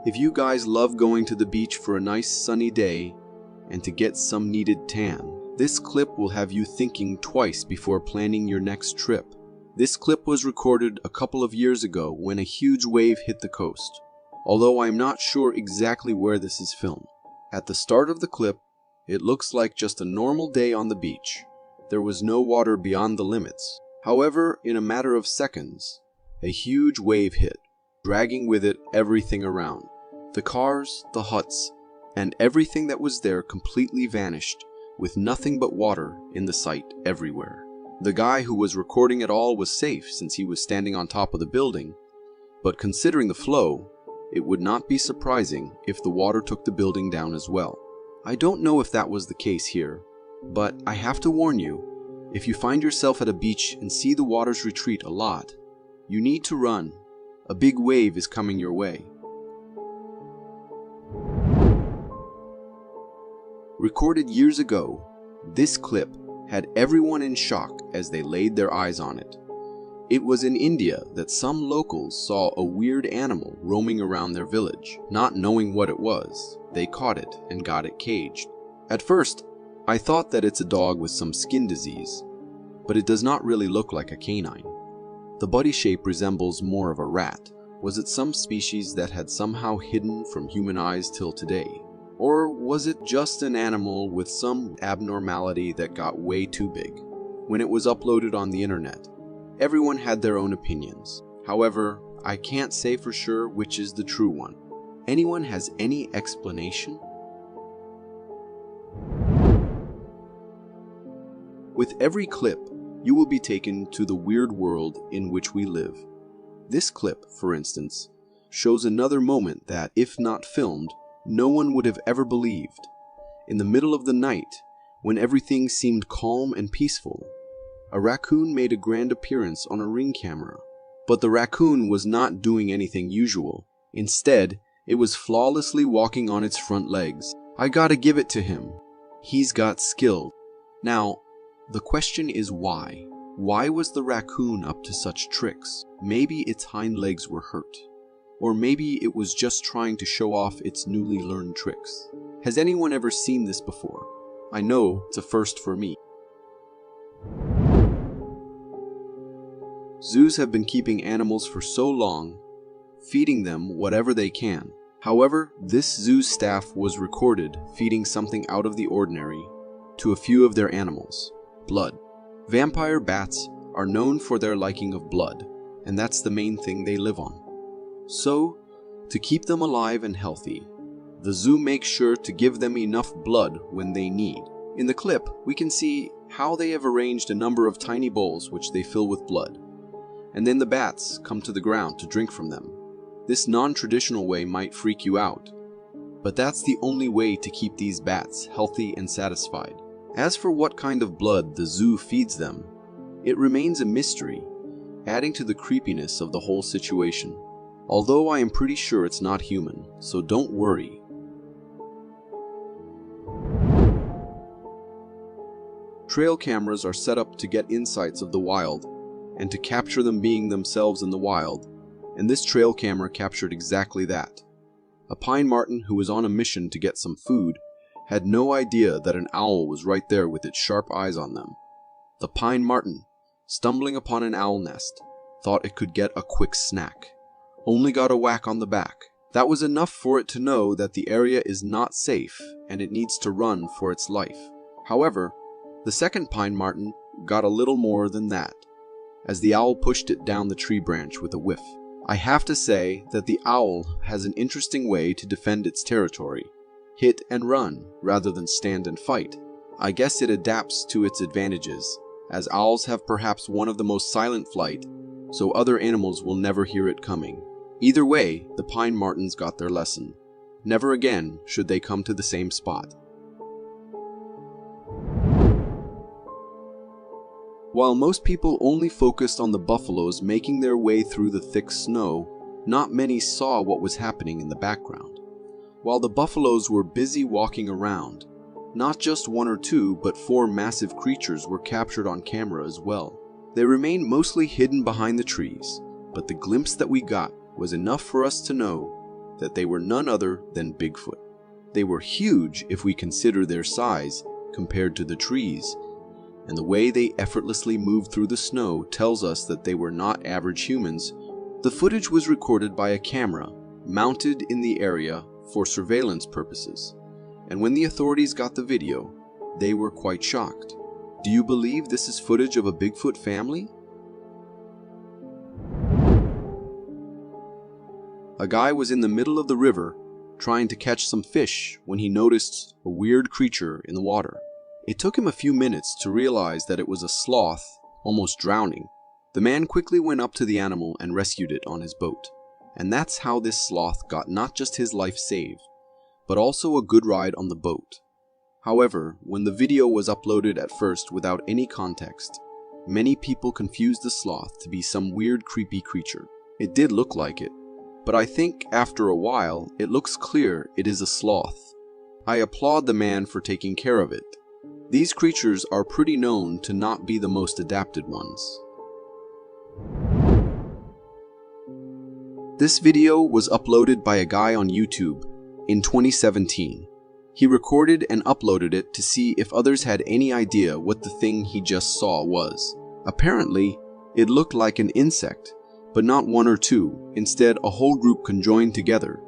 Speaker 1: If you guys love going to the beach for a nice sunny day and to get some needed tan. This clip will have you thinking twice before planning your next trip. This clip was recorded a couple of years ago when a huge wave hit the coast, although I'm not sure exactly where this is filmed. At the start of the clip, it looks like just a normal day on the beach. There was no water beyond the limits. However, in a matter of seconds, a huge wave hit, dragging with it everything around. The cars, the huts, and everything that was there completely vanished, with nothing but water in the sight everywhere. The guy who was recording it all was safe since he was standing on top of the building, but considering the flow, it would not be surprising if the water took the building down as well. I don't know if that was the case here, but I have to warn you, if you find yourself at a beach and see the waters retreat a lot, you need to run. A big wave is coming your way. Recorded years ago, this clip had everyone in shock as they laid their eyes on it. It was in India that some locals saw a weird animal roaming around their village. Not knowing what it was, they caught it and got it caged. At first, I thought that it's a dog with some skin disease, but it does not really look like a canine. The body shape resembles more of a rat. Was it some species that had somehow hidden from human eyes till today? Or was it just an animal with some abnormality that got way too big? When it was uploaded on the internet, everyone had their own opinions. However, I can't say for sure which is the true one. Anyone has any explanation? With every clip, you will be taken to the weird world in which we live. This clip, for instance, shows another moment that, if not filmed, no one would have ever believed. In the middle of the night, when everything seemed calm and peaceful, a raccoon made a grand appearance on a Ring camera. But the raccoon was not doing anything usual. Instead, it was flawlessly walking on its front legs. I gotta give it to him. He's got skill. Now, the question is why? Why was the raccoon up to such tricks? Maybe its hind legs were hurt. Or maybe it was just trying to show off its newly learned tricks. Has anyone ever seen this before? I know it's a first for me. Zoos have been keeping animals for so long, feeding them whatever they can. However, this zoo staff was recorded feeding something out of the ordinary to a few of their animals: blood. Vampire bats are known for their liking of blood, and that's the main thing they live on. So, to keep them alive and healthy, the zoo makes sure to give them enough blood when they need. In the clip, we can see how they have arranged a number of tiny bowls which they fill with blood, and then the bats come to the ground to drink from them. This non-traditional way might freak you out, but that's the only way to keep these bats healthy and satisfied. As for what kind of blood the zoo feeds them, it remains a mystery, adding to the creepiness of the whole situation. Although I am pretty sure it's not human, so don't worry. Trail cameras are set up to get insights of the wild, and to capture them being themselves in the wild, and this trail camera captured exactly that. A pine marten who was on a mission to get some food had no idea that an owl was right there with its sharp eyes on them. The pine marten, stumbling upon an owl nest, thought it could get a quick snack. Only got a whack on the back. That was enough for it to know that the area is not safe and it needs to run for its life. However, the second pine marten got a little more than that, as the owl pushed it down the tree branch with a whiff. I have to say that the owl has an interesting way to defend its territory. Hit and run rather than stand and fight. I guess it adapts to its advantages, as owls have perhaps one of the most silent flight, so other animals will never hear it coming. Either way, the pine martens got their lesson. Never again should they come to the same spot. While most people only focused on the buffaloes making their way through the thick snow, not many saw what was happening in the background. While the buffaloes were busy walking around, not just one or two, but 4 massive creatures were captured on camera as well. They remained mostly hidden behind the trees, but the glimpse that we got was enough for us to know that they were none other than Bigfoot. They were huge if we consider their size compared to the trees, and the way they effortlessly moved through the snow tells us that they were not average humans. The footage was recorded by a camera mounted in the area for surveillance purposes, and when the authorities got the video, they were quite shocked. Do you believe this is footage of a Bigfoot family? A guy was in the middle of the river trying to catch some fish when he noticed a weird creature in the water. It took him a few minutes to realize that it was a sloth, almost drowning. The man quickly went up to the animal and rescued it on his boat. And that's how this sloth got not just his life saved, but also a good ride on the boat. However, when the video was uploaded at first without any context, many people confused the sloth to be some weird creepy creature. It did look like it, but I think after a while it looks clear it is a sloth. I applaud the man for taking care of it. These creatures are pretty known to not be the most adapted ones. This video was uploaded by a guy on YouTube in 2017. He recorded and uploaded it to see if others had any idea what the thing he just saw was. Apparently, it looked like an insect, but not one or two. Instead, a whole group conjoined together,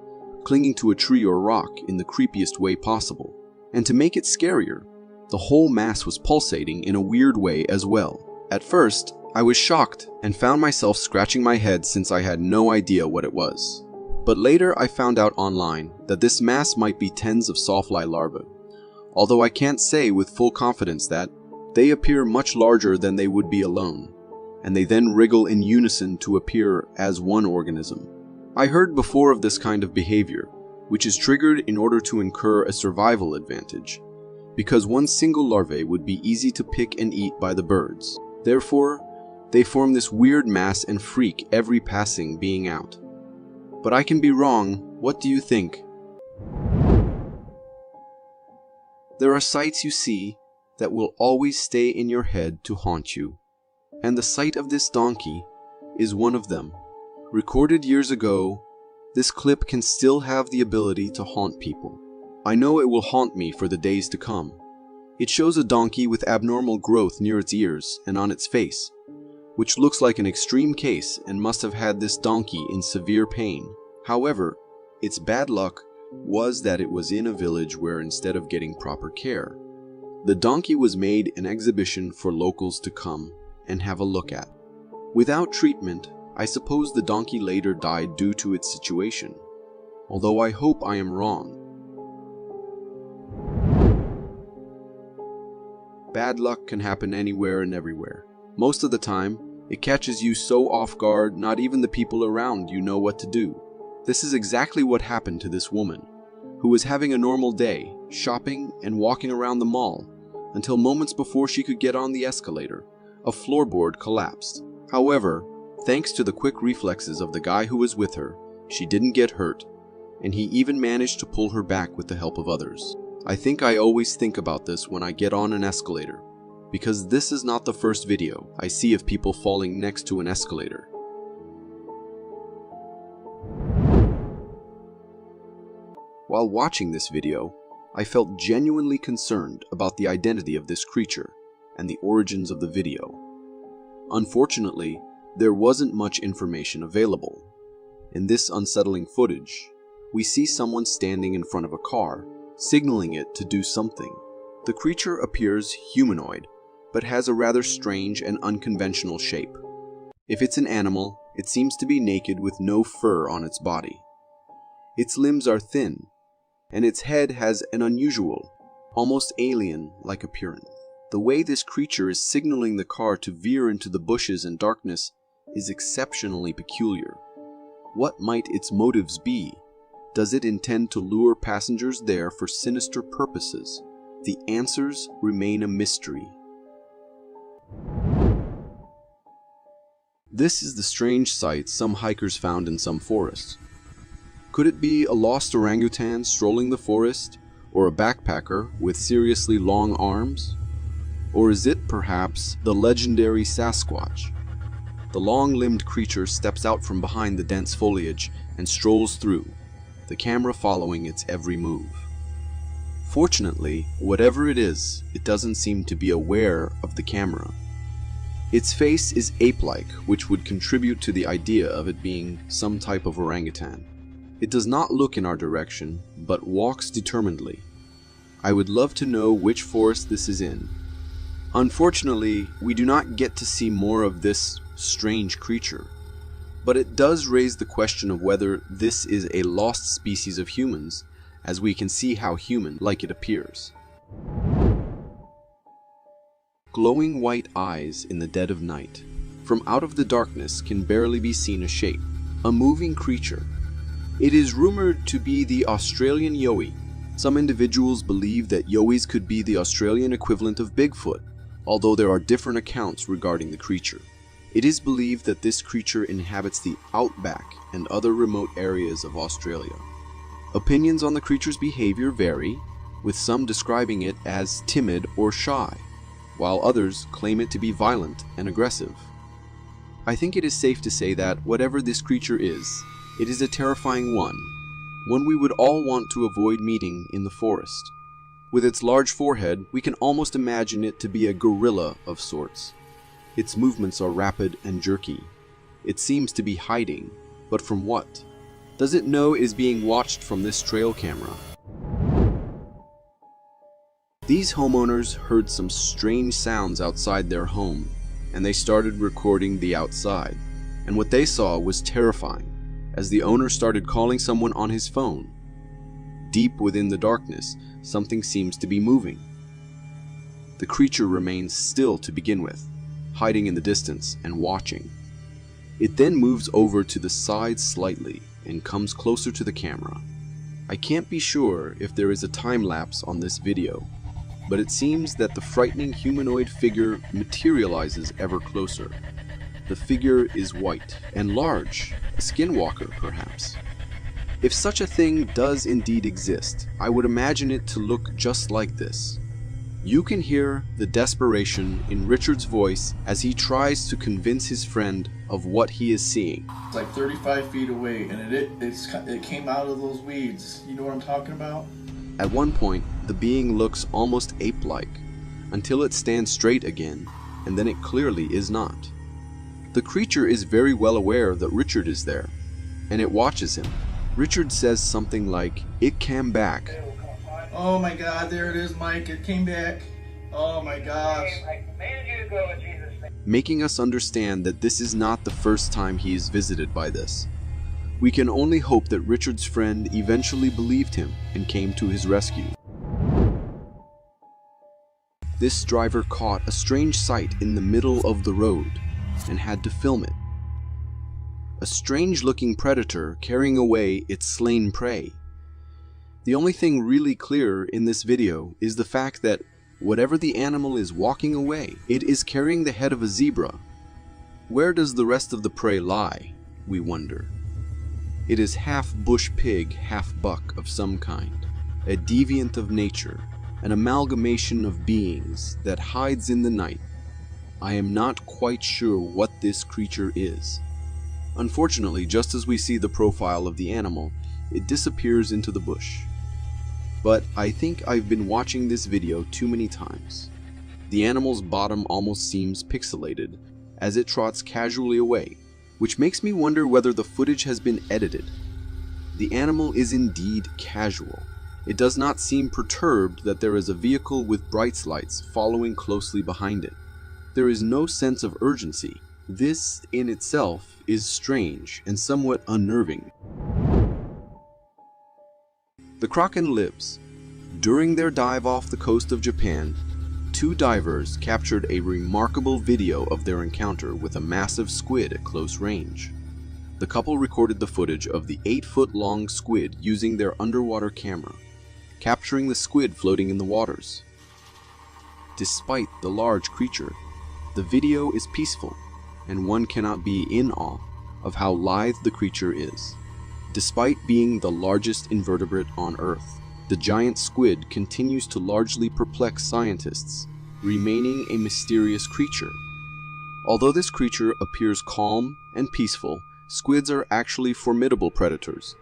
Speaker 1: clinging to a tree or rock in the creepiest way possible. And to make it scarier, the whole mass was pulsating in a weird way as well. At first, I was shocked and found myself scratching my head since I had no idea what it was. But later I found out online that this mass might be tens of sawfly larvae, although I can't say with full confidence that they appear much larger than they would be alone, and they then wriggle in unison to appear as one organism. I heard before of this kind of behavior, which is triggered in order to incur a survival advantage, because one single larvae would be easy to pick and eat by the birds. Therefore, they form this weird mass and freak every passing being out. But I can be wrong. What do you think? There are sights you see that will always stay in your head to haunt you, and the sight of this donkey is one of them. Recorded years ago, this clip can still have the ability to haunt people. I know it will haunt me for the days to come. It shows a donkey with abnormal growth near its ears and on its face, which looks like an extreme case and must have had this donkey in severe pain. However, its bad luck was that it was in a village where instead of getting proper care, the donkey was made an exhibition for locals to come and have a look at. Without treatment, I suppose the donkey later died due to its situation, although I hope I am wrong. Bad luck can happen anywhere and everywhere. Most of the time, it catches you so off guard, not even the people around you know what to do. This is exactly what happened to this woman, who was having a normal day, shopping and walking around the mall, until moments before she could get on the escalator, a floorboard collapsed. However, thanks to the quick reflexes of the guy who was with her, she didn't get hurt, and he even managed to pull her back with the help of others. I think I always think about this when I get on an escalator, because this is not the first video I see of people falling next to an escalator. While watching this video, I felt genuinely concerned about the identity of this creature and the origins of the video. Unfortunately, there wasn't much information available. In this unsettling footage, we see someone standing in front of a car, signaling it to do something. The creature appears humanoid, but has a rather strange and unconventional shape. If it's an animal, it seems to be naked with no fur on its body. Its limbs are thin, and its head has an unusual, almost alien-like appearance. The way this creature is signaling the car to veer into the bushes and darkness is exceptionally peculiar. What might its motives be? Does it intend to lure passengers there for sinister purposes? The answers remain a mystery. This is the strange sight some hikers found in some forests. Could it be a lost orangutan strolling the forest, or a backpacker with seriously long arms? Or is it perhaps the legendary Sasquatch? The long-limbed creature steps out from behind the dense foliage and strolls through, the camera following its every move. Fortunately, whatever it is, it doesn't seem to be aware of the camera. Its face is ape-like, which would contribute to the idea of it being some type of orangutan. It does not look in our direction, but walks determinedly. I would love to know which forest this is in. Unfortunately, we do not get to see more of this strange creature, but it does raise the question of whether this is a lost species of humans, as we can see how human-like it appears. Glowing white eyes in the dead of night. From out of the darkness can barely be seen a shape, a moving creature. It is rumored to be the Australian yowie. Some individuals believe that yowies could be the Australian equivalent of Bigfoot, although there are different accounts regarding the creature. It is believed that this creature inhabits the outback and other remote areas of Australia. Opinions on the creature's behavior vary, with some describing it as timid or shy, while others claim it to be violent and aggressive. I think it is safe to say that whatever this creature is, it is a terrifying one we would all want to avoid meeting in the forest. With its large forehead, we can almost imagine it to be a gorilla of sorts. Its movements are rapid and jerky. It seems to be hiding, but from what? Does it know it is being watched from this trail camera? These homeowners heard some strange sounds outside their home, and they started recording the outside. And what they saw was terrifying, as the owner started calling someone on his phone. Deep within the darkness, something seems to be moving. The creature remains still to begin with, hiding in the distance and watching. It then moves over to the side slightly and comes closer to the camera. I can't be sure if there is a time lapse on this video, but it seems that the frightening humanoid figure materializes ever closer. The figure is white and large, a skinwalker perhaps. If such a thing does indeed exist, I would imagine it to look just like this. You can hear the desperation in Richard's voice as he tries to convince his friend of what he is seeing.
Speaker 10: It's like 35 feet away, and it came out of those weeds. You know what I'm talking about?
Speaker 1: At one point, the being looks almost ape-like, until it stands straight again, and then it clearly is not. The creature is very well aware that Richard is there, and it watches him. Richard says something like, "It came back."
Speaker 10: Oh my God, there it is, Mike. It came back. Oh my gosh.
Speaker 1: Making us understand that this is not the first time he is visited by this. We can only hope that Richard's friend eventually believed him and came to his rescue. This driver caught a strange sight in the middle of the road and had to film it. A strange-looking predator carrying away its slain prey. The only thing really clear in this video is the fact that whatever the animal is walking away, it is carrying the head of a zebra. Where does the rest of the prey lie, we wonder? It is half bush pig, half buck of some kind, a deviant of nature, an amalgamation of beings that hides in the night. I am not quite sure what this creature is. Unfortunately, just as we see the profile of the animal, it disappears into the bush. But I think I've been watching this video too many times. The animal's bottom almost seems pixelated as it trots casually away, which makes me wonder whether the footage has been edited. The animal is indeed casual. It does not seem perturbed that there is a vehicle with bright lights following closely behind it. There is no sense of urgency. This in itself is strange and somewhat unnerving. The Kraken lives. During their dive off the coast of Japan, 2 divers captured a remarkable video of their encounter with a massive squid at close range. The couple recorded the footage of the 8-foot-long squid using their underwater camera, capturing the squid floating in the waters. Despite the large creature, the video is peaceful, and one cannot be in awe of how lithe the creature is. Despite being the largest invertebrate on Earth, the giant squid continues to largely perplex scientists, remaining a mysterious creature. Although this creature appears calm and peaceful, squids are actually formidable predators,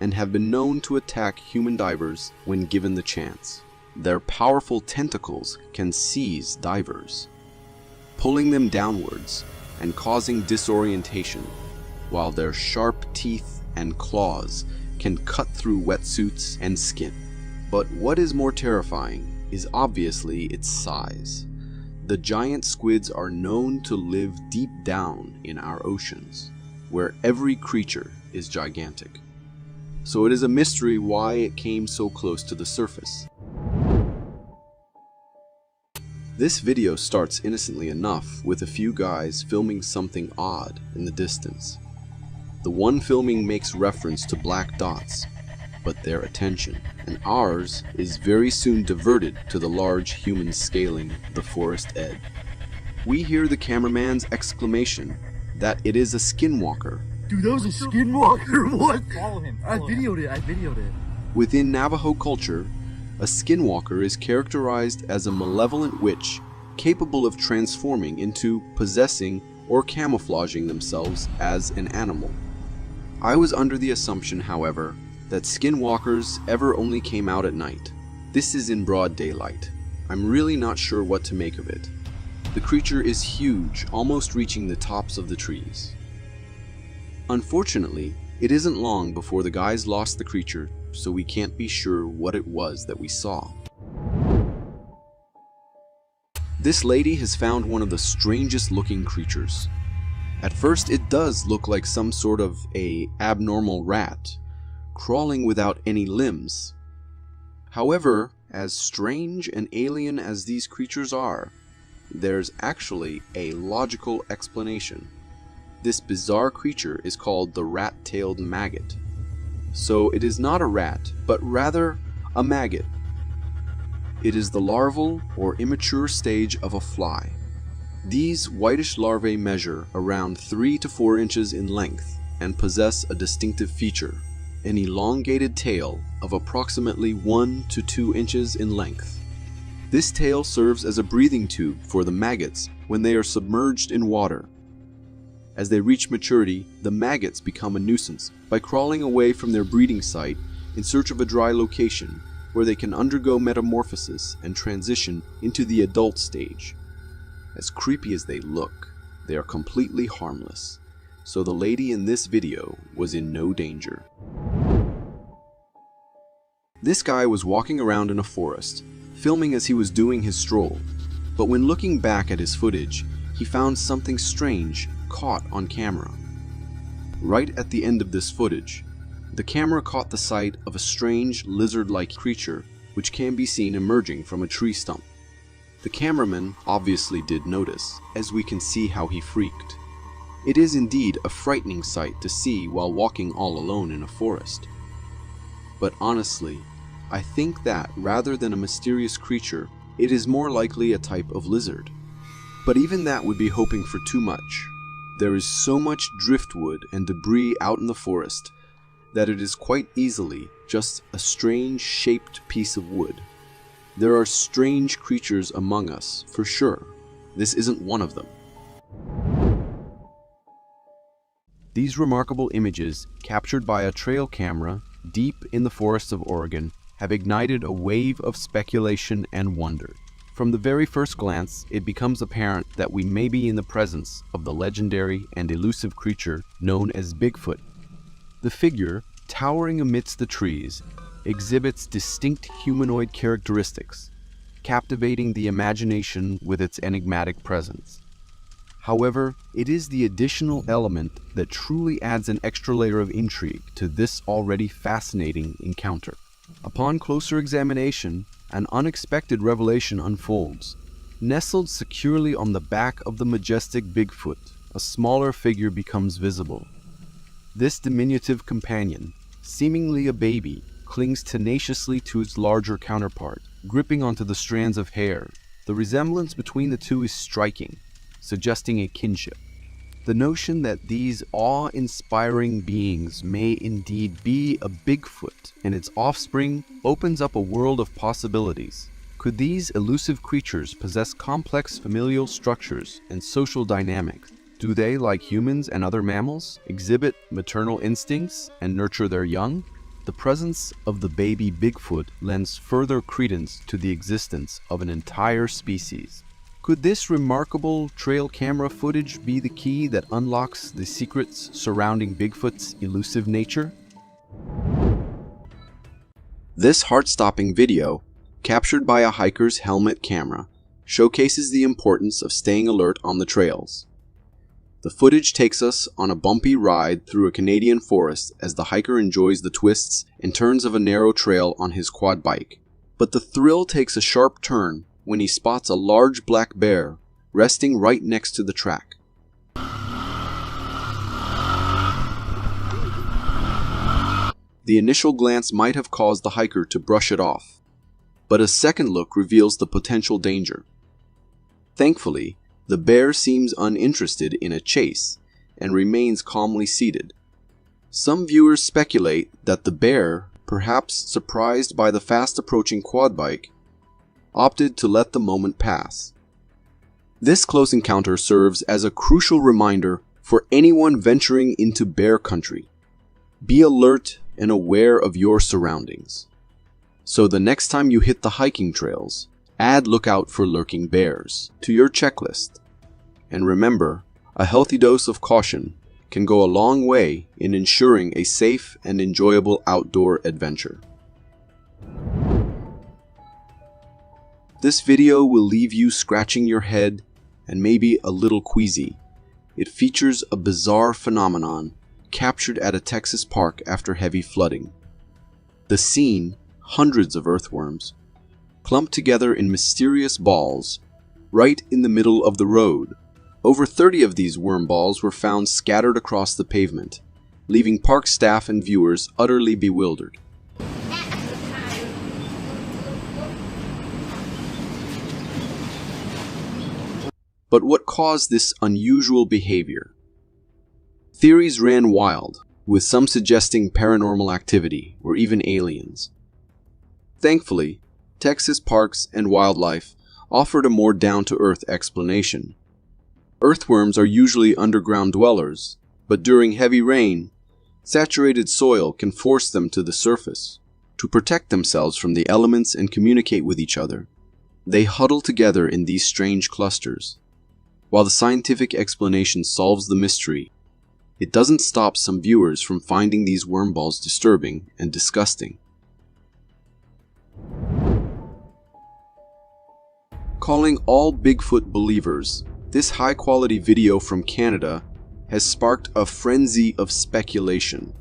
Speaker 1: and have been known to attack human divers when given the chance. Their powerful tentacles can seize divers, pulling them downwards and causing disorientation, while their sharp teeth and claws can cut through wetsuits and skin. But what is more terrifying is obviously its size. The giant squids are known to live deep down in our oceans, where every creature is gigantic. So it is a mystery why it came so close to the surface. This video starts innocently enough with a few guys filming something odd in the distance. The one filming makes reference to black dots, but their attention, and ours, is very soon diverted to the large humans scaling the forest edge. We hear the cameraman's exclamation that it is a skinwalker.
Speaker 4: Dude, that was a skinwalker. What? Follow him. I videoed it.
Speaker 1: Within Navajo culture, a skinwalker is characterized as a malevolent witch capable of transforming into, possessing, or camouflaging themselves as an animal. I was under the assumption, however, that skinwalkers ever only came out at night. This is in broad daylight. I'm really not sure what to make of it. The creature is huge, almost reaching the tops of the trees. Unfortunately, it isn't long before the guys lost the creature, so we can't be sure what it was that we saw. This lady has found one of the strangest looking creatures. At first it does look like some sort of a abnormal rat, crawling without any limbs. However, as strange and alien as these creatures are, there's actually a logical explanation. This bizarre creature is called the rat-tailed maggot. So it is not a rat, but rather a maggot. It is the larval or immature stage of a fly. These whitish larvae measure around 3 to 4 inches in length and possess a distinctive feature, an elongated tail of approximately 1 to 2 inches in length. This tail serves as a breathing tube for the maggots when they are submerged in water. As they reach maturity, the maggots become a nuisance by crawling away from their breeding site in search of a dry location where they can undergo metamorphosis and transition into the adult stage. As creepy as they look, they are completely harmless, so the lady in this video was in no danger. This guy was walking around in a forest, filming as he was doing his stroll, but when looking back at his footage, he found something strange caught on camera. Right at the end of this footage, the camera caught the sight of a strange lizard-like creature which can be seen emerging from a tree stump. The cameraman obviously did notice, as we can see how he freaked. It is indeed a frightening sight to see while walking all alone in a forest. But honestly, I think that rather than a mysterious creature, it is more likely a type of lizard. But even that would be hoping for too much. There is so much driftwood and debris out in the forest that it is quite easily just a strange shaped piece of wood. There are strange creatures among us, for sure. This isn't one of them. These remarkable images, captured by a trail camera deep in the forests of Oregon, have ignited a wave of speculation and wonder. From the very first glance, it becomes apparent that we may be in the presence of the legendary and elusive creature known as Bigfoot. The figure, towering amidst the trees, exhibits distinct humanoid characteristics, captivating the imagination with its enigmatic presence. However, it is the additional element that truly adds an extra layer of intrigue to this already fascinating encounter. Upon closer examination, an unexpected revelation unfolds. Nestled securely on the back of the majestic Bigfoot, a smaller figure becomes visible. This diminutive companion, seemingly a baby, clings tenaciously to its larger counterpart, gripping onto the strands of hair. The resemblance between the two is striking, suggesting a kinship. The notion that these awe-inspiring beings may indeed be a Bigfoot and its offspring opens up a world of possibilities. Could these elusive creatures possess complex familial structures and social dynamics? Do they, like humans and other mammals, exhibit maternal instincts and nurture their young? the presence of the baby Bigfoot lends further credence to the existence of an entire species. Could this remarkable trail camera footage be the key that unlocks the secrets surrounding Bigfoot's elusive nature? This heart-stopping video, captured by a hiker's helmet camera, showcases the importance of staying alert on the trails. The footage takes us on a bumpy ride through a Canadian forest as the hiker enjoys the twists and turns of a narrow trail on his quad bike. But the thrill takes a sharp turn when he spots a large black bear resting right next to the track. The initial glance might have caused the hiker to brush it off, but a second look reveals the potential danger. Thankfully, the bear seems uninterested in a chase and remains calmly seated. Some viewers speculate that the bear, perhaps surprised by the fast-approaching quad bike, opted to let the moment pass. This close encounter serves as a crucial reminder for anyone venturing into bear country. Be alert and aware of your surroundings. So the next time you hit the hiking trails, add "look out for lurking bears" to your checklist. And remember, a healthy dose of caution can go a long way in ensuring a safe and enjoyable outdoor adventure. This video will leave you scratching your head and maybe a little queasy. It features a bizarre phenomenon captured at a Texas park after heavy flooding. The scene, hundreds of earthworms, clumped together in mysterious balls right in the middle of the road. Over 30 of these worm balls were found scattered across the pavement, leaving park staff and viewers utterly bewildered. But what caused this unusual behavior? Theories ran wild, with some suggesting paranormal activity or even aliens. Thankfully, Texas Parks and Wildlife offered a more down-to-earth explanation. Earthworms are usually underground dwellers, but during heavy rain, saturated soil can force them to the surface. To protect themselves from the elements and communicate with each other, they huddle together in these strange clusters. While the scientific explanation solves the mystery, it doesn't stop some viewers from finding these worm balls disturbing and disgusting. Calling all Bigfoot believers, this high-quality video from Canada has sparked a frenzy of speculation.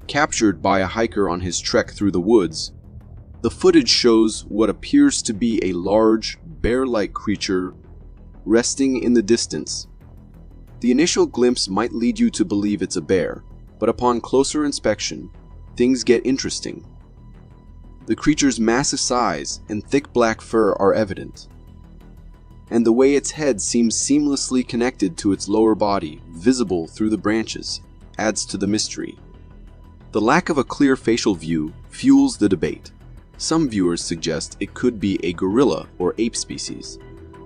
Speaker 1: Captured by a hiker on his trek through the woods, the footage shows what appears to be a large, bear-like creature resting in the distance. The initial glimpse might lead you to believe it's a bear, but upon closer inspection, things get interesting. The creature's massive size and thick black fur are evident, and the way its head seems seamlessly connected to its lower body, visible through the branches, adds to the mystery. The lack of a clear facial view fuels the debate. Some viewers suggest it could be a gorilla or ape species,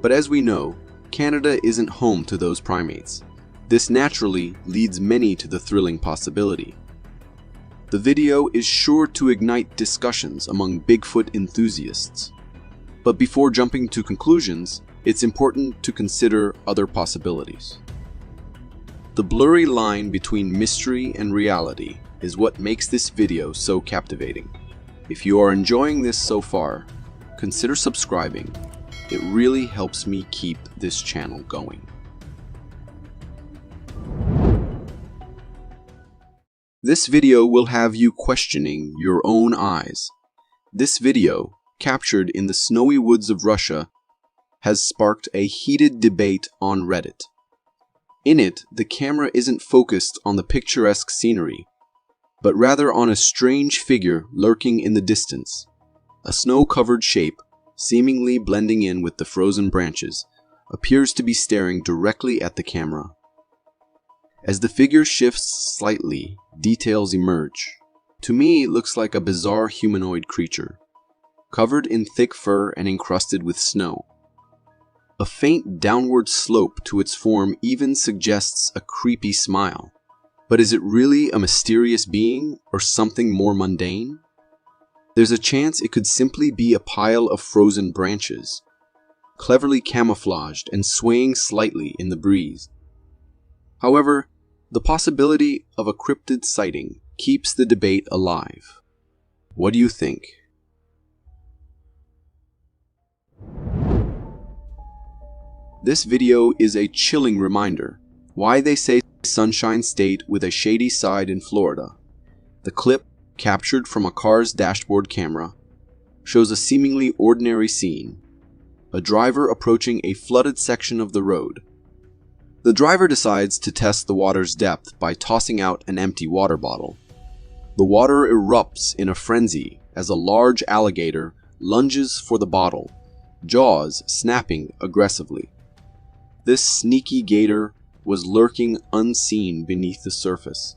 Speaker 1: but as we know, Canada isn't home to those primates. This naturally leads many to the thrilling possibility. The video is sure to ignite discussions among Bigfoot enthusiasts. But before jumping to conclusions, it's important to consider other possibilities. The blurry line between mystery and reality is what makes this video so captivating. If you are enjoying this so far, consider subscribing. It really helps me keep this channel going. This video will have you questioning your own eyes. This video, captured in the snowy woods of Russia, has sparked a heated debate on Reddit. In it, the camera isn't focused on the picturesque scenery, but rather on a strange figure lurking in the distance. A snow-covered shape, seemingly blending in with the frozen branches, appears to be staring directly at the camera. As the figure shifts slightly, details emerge. To me, it looks like a bizarre humanoid creature, covered in thick fur and encrusted with snow. A faint downward slope to its form even suggests a creepy smile. But is it really a mysterious being or something more mundane? There's a chance it could simply be a pile of frozen branches, cleverly camouflaged and swaying slightly in the breeze. However, the possibility of a cryptid sighting keeps the debate alive. What do you think? This video is a chilling reminder why they say Sunshine State with a shady side in Florida. The clip, captured from a car's dashboard camera, shows a seemingly ordinary scene: a driver approaching a flooded section of the road. The driver decides to test the water's depth by tossing out an empty water bottle. The water erupts in a frenzy as a large alligator lunges for the bottle, jaws snapping aggressively. This sneaky gator was lurking unseen beneath the surface,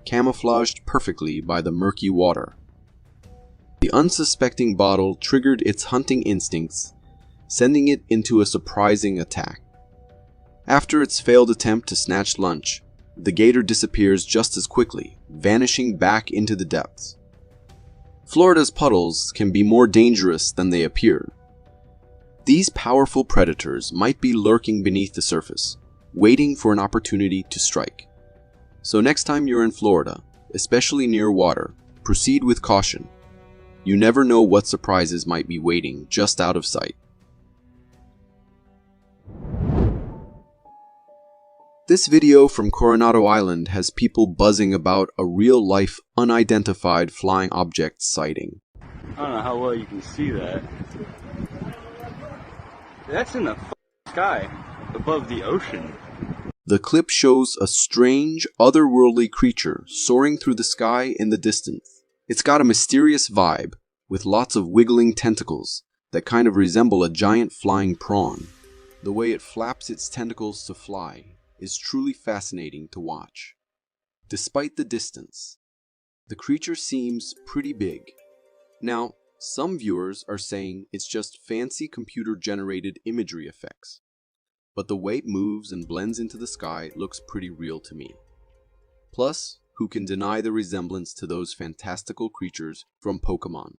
Speaker 1: camouflaged perfectly by the murky water. The unsuspecting bottle triggered its hunting instincts, sending it into a surprising attack. After its failed attempt to snatch lunch, the gator disappears just as quickly, vanishing back into the depths. Florida's puddles can be more dangerous than they appear. These powerful predators might be lurking beneath the surface, waiting for an opportunity to strike. So next time you're in Florida, especially near water, proceed with caution. You never know what surprises might be waiting just out of sight. This video from Coronado Island has people buzzing about a real-life, unidentified flying object sighting.
Speaker 4: I don't know how well you can see that. That's in the sky, above the ocean.
Speaker 1: The clip shows a strange, otherworldly creature soaring through the sky in the distance. It's got a mysterious vibe, with lots of wiggling tentacles that kind of resemble a giant flying prawn. The way it flaps its tentacles to fly is truly fascinating to watch. Despite the distance, the creature seems pretty big. Now, some viewers are saying it's just fancy computer-generated imagery effects, but the way it moves and blends into the sky looks pretty real to me. Plus, who can deny the resemblance to those fantastical creatures from Pokemon?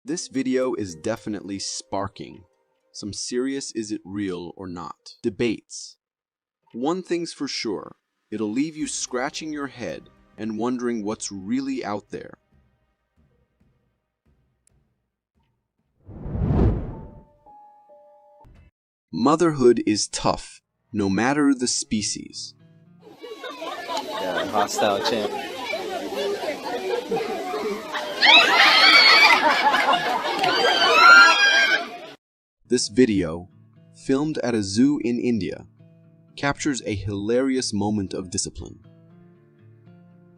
Speaker 1: This video is definitely sparking some serious "is it real or not" debates. One thing's for sure, it'll leave you scratching your head and wondering what's really out there. Motherhood is tough, no matter the species.
Speaker 11: Yeah, hostile champ.
Speaker 1: This video, filmed at a zoo in India, captures a hilarious moment of discipline.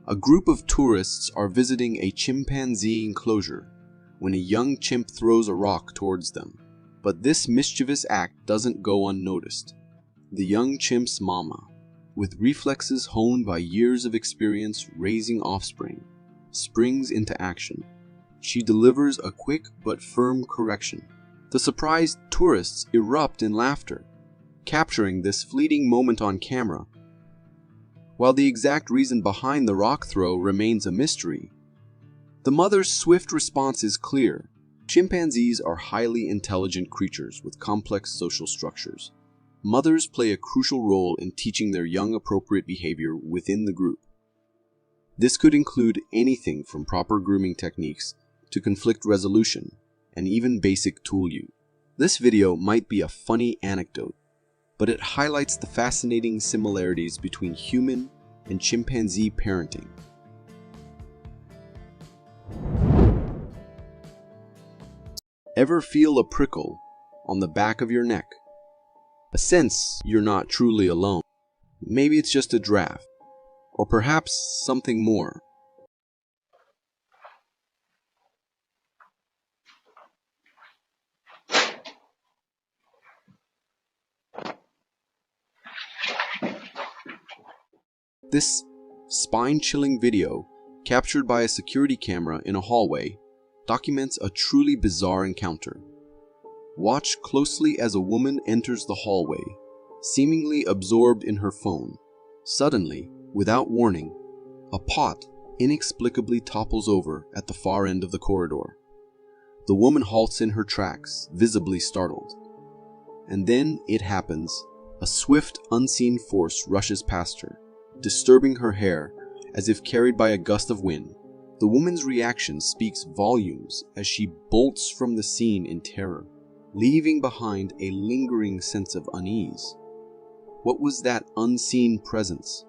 Speaker 1: A group of tourists are visiting a chimpanzee enclosure when a young chimp throws a rock towards them. But this mischievous act doesn't go unnoticed. The young chimp's mama, with reflexes honed by years of experience raising offspring, springs into action. She delivers a quick but firm correction. The surprised tourists erupt in laughter, capturing this fleeting moment on camera. While the exact reason behind the rock throw remains a mystery, the mother's swift response is clear. Chimpanzees are highly intelligent creatures with complex social structures. Mothers play a crucial role in teaching their young appropriate behavior within the group. This could include anything from proper grooming techniques to conflict resolution and even basic tool use. This video might be a funny anecdote, but it highlights the fascinating similarities between human and chimpanzee parenting. Ever feel a prickle on the back of your neck? A sense you're not truly alone. Maybe it's just a draft, or perhaps something more. This spine-chilling video, captured by a security camera in a hallway, documents a truly bizarre encounter. Watch closely as a woman enters the hallway, seemingly absorbed in her phone. Suddenly, without warning, a pot inexplicably topples over at the far end of the corridor. The woman halts in her tracks, visibly startled. And then it happens. A swift, unseen force rushes past her, disturbing her hair as if carried by a gust of wind. The woman's reaction speaks volumes as she bolts from the scene in terror, leaving behind a lingering sense of unease. What was that unseen presence?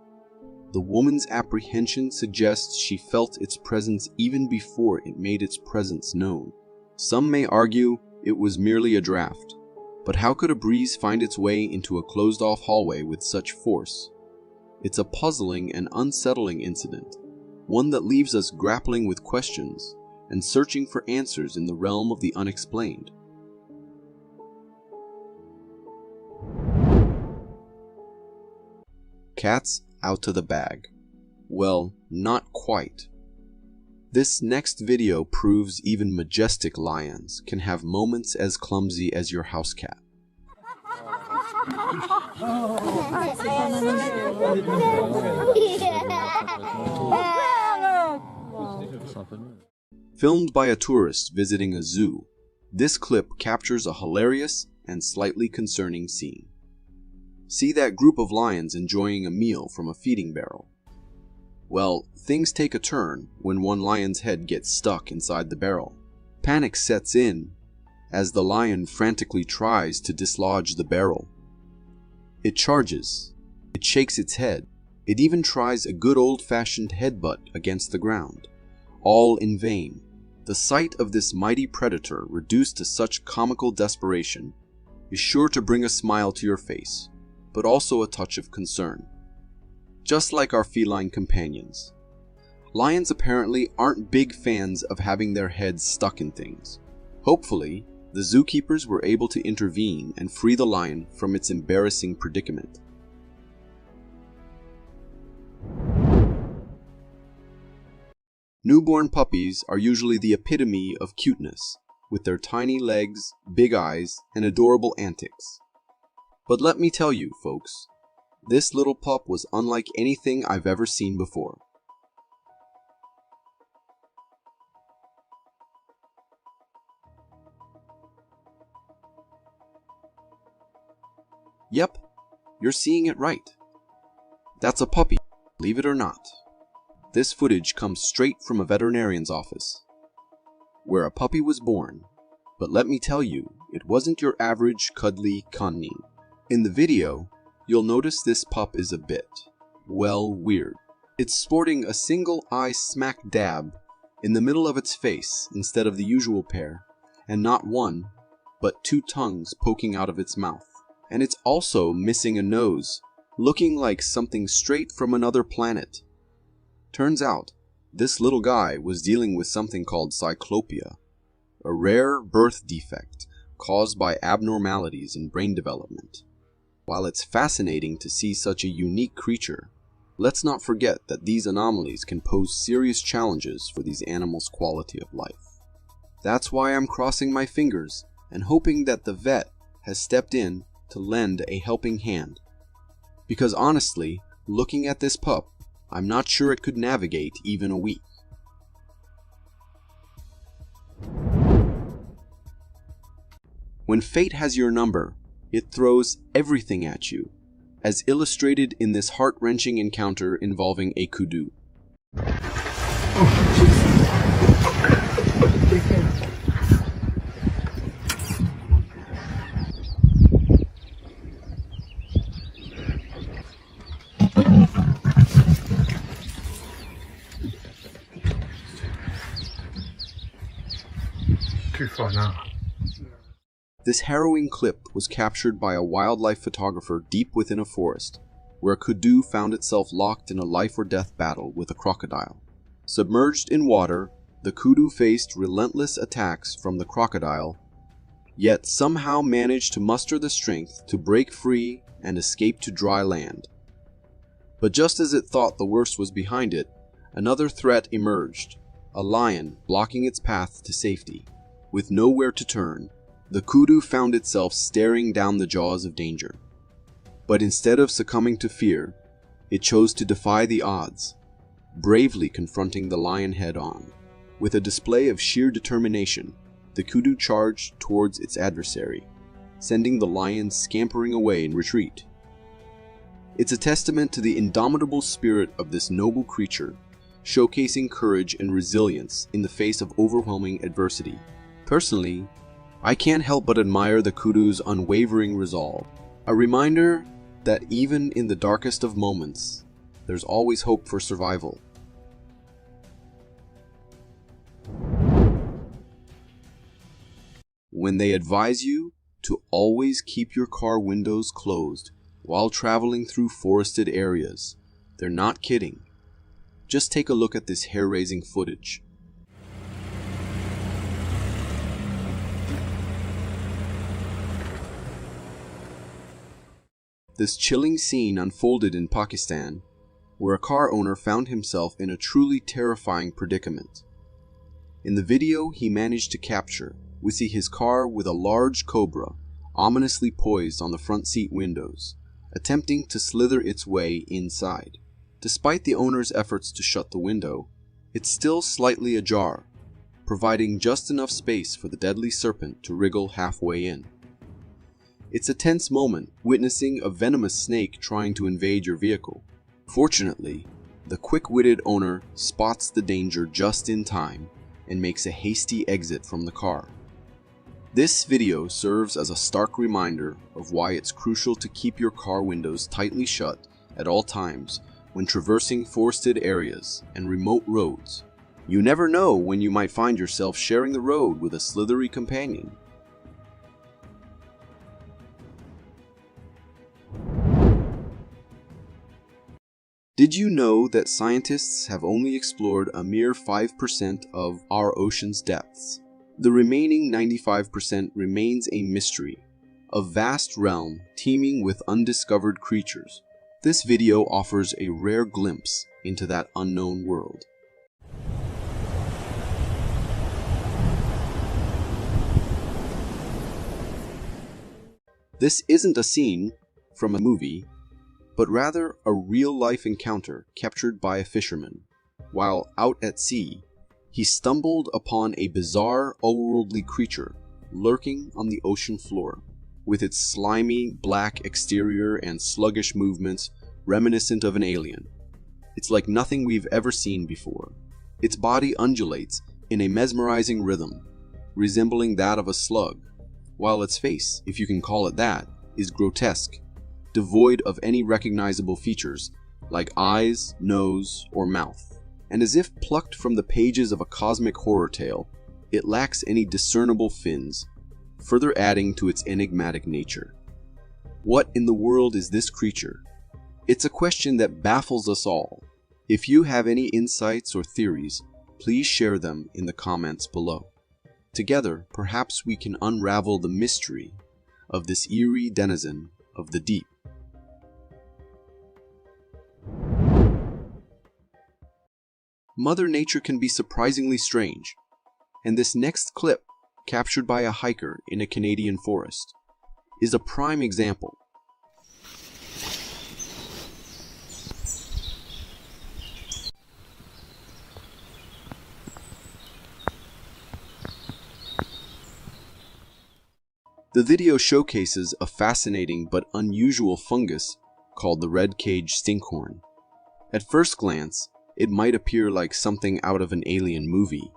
Speaker 1: The woman's apprehension suggests she felt its presence even before it made its presence known. Some may argue it was merely a draft, but how could a breeze find its way into a closed-off hallway with such force? It's a puzzling and unsettling incident, one that leaves us grappling with questions and searching for answers in the realm of the unexplained. Cats out to the bag. Well, not quite. This next video proves even majestic lions can have moments as clumsy as your house cat. Filmed by a tourist visiting a zoo, this clip captures a hilarious and slightly concerning scene. See that group of lions enjoying a meal from a feeding barrel. Well, things take a turn when one lion's head gets stuck inside the barrel. Panic sets in as the lion frantically tries to dislodge the barrel. It charges, it shakes its head, it even tries a good old-fashioned headbutt against the ground. All in vain. The sight of this mighty predator reduced to such comical desperation is sure to bring a smile to your face, but also a touch of concern. Just like our feline companions, lions apparently aren't big fans of having their heads stuck in things. Hopefully, the zookeepers were able to intervene and free the lion from its embarrassing predicament. Newborn puppies are usually the epitome of cuteness, with their tiny legs, big eyes, and adorable antics. But let me tell you, folks, this little pup was unlike anything I've ever seen before. Yep, you're seeing it right. That's a puppy, believe it or not. This footage comes straight from a veterinarian's office, where a puppy was born. But let me tell you, it wasn't your average cuddly cunning. In the video, you'll notice this pup is a bit, well, weird. It's sporting a single eye smack dab in the middle of its face instead of the usual pair, and not one, but two tongues poking out of its mouth. And it's also missing a nose, looking like something straight from another planet. Turns out, this little guy was dealing with something called cyclopia, a rare birth defect caused by abnormalities in brain development. While it's fascinating to see such a unique creature, let's not forget that these anomalies can pose serious challenges for these animals' quality of life. That's why I'm crossing my fingers and hoping that the vet has stepped in to lend a helping hand. Because honestly, looking at this pup, I'm not sure it could navigate even a week. When fate has your number, it throws everything at you, as illustrated in this heart-wrenching encounter involving a kudu.
Speaker 8: Too far now.
Speaker 1: This harrowing clip was captured by a wildlife photographer deep within a forest, where a kudu found itself locked in a life-or-death battle with a crocodile. Submerged in water, the kudu faced relentless attacks from the crocodile, yet somehow managed to muster the strength to break free and escape to dry land. But just as it thought the worst was behind it, another threat emerged, a lion blocking its path to safety. With nowhere to turn, the kudu found itself staring down the jaws of danger. But instead of succumbing to fear, it chose to defy the odds. bravely confronting the lion head-on. With a display of sheer determination, the kudu charged towards its adversary, sending the lion scampering away in retreat. It's a testament to the indomitable spirit of this noble creature, showcasing courage and resilience in the face of overwhelming adversity. Personally, I can't help but admire the kudu's unwavering resolve, a reminder that even in the darkest of moments, there's always hope for survival. When they advise you to always keep your car windows closed while traveling through forested areas, they're not kidding. Just take a look at this hair-raising footage. This chilling scene unfolded in Pakistan, where a car owner found himself in a truly terrifying predicament. In the video he managed to capture, we see his car with a large cobra ominously poised on the front seat windows, attempting to slither its way inside. Despite the owner's efforts to shut the window, it's still slightly ajar, providing just enough space for the deadly serpent to wriggle halfway in. It's a tense moment, witnessing a venomous snake trying to invade your vehicle. Fortunately, the quick-witted owner spots the danger just in time and makes a hasty exit from the car. This video serves as a stark reminder of why it's crucial to keep your car windows tightly shut at all times when traversing forested areas and remote roads. You never know when you might find yourself sharing the road with a slithery companion. Did you know that scientists have only explored a mere 5% of our ocean's depths? The remaining 95% remains a mystery, a vast realm teeming with undiscovered creatures. This video offers a rare glimpse into that unknown world. This isn't a scene from a movie, but rather a real-life encounter captured by a fisherman. While out at sea, he stumbled upon a bizarre, otherworldly creature lurking on the ocean floor, with its slimy, black exterior and sluggish movements reminiscent of an alien. It's like nothing we've ever seen before. Its body undulates in a mesmerizing rhythm, resembling that of a slug, while its face, if you can call it that, is grotesque, devoid of any recognizable features like eyes, nose, or mouth. And as if plucked from the pages of a cosmic horror tale, it lacks any discernible fins, further adding to its enigmatic nature. What in the world is this creature? It's a question that baffles us all. If you have any insights or theories, please share them in the comments below. Together, perhaps we can unravel the mystery of this eerie denizen of the deep. Mother Nature can be surprisingly strange, and this next clip, captured by a hiker in a Canadian forest, is a prime example. The video showcases a fascinating but unusual fungus called the red cage stinkhorn. At first glance, it might appear like something out of an alien movie.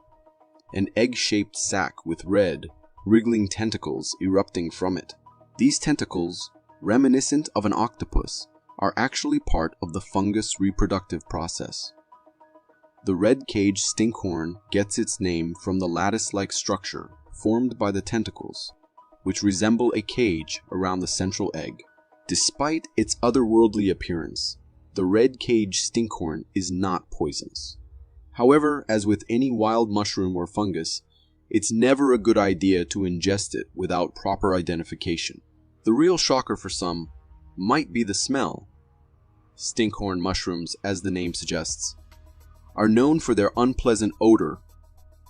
Speaker 1: An egg-shaped sac with red, wriggling tentacles erupting from it. These tentacles, reminiscent of an octopus, are actually part of the fungus reproductive process. The red cage stinkhorn gets its name from the lattice-like structure formed by the tentacles, which resemble a cage around the central egg. Despite its otherworldly appearance, the red cage stinkhorn is not poisonous. However, as with any wild mushroom or fungus, it's never a good idea to ingest it without proper identification. The real shocker for some might be the smell. Stinkhorn mushrooms, as the name suggests, are known for their unpleasant odor,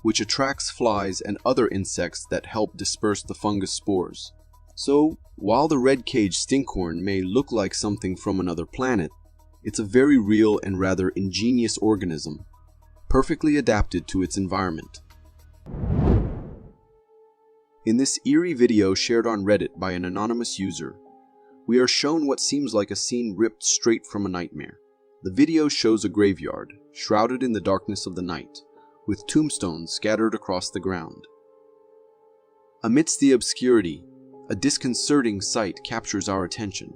Speaker 1: which attracts flies and other insects that help disperse the fungus spores. So, while the red cage stinkhorn may look like something from another planet, It's a very real and rather ingenious organism, perfectly adapted to its environment. In this eerie video shared on Reddit by an anonymous user, we are shown what seems like a scene ripped straight from a nightmare. The video shows a graveyard, shrouded in the darkness of the night, with tombstones scattered across the ground. Amidst the obscurity, a disconcerting sight captures our attention.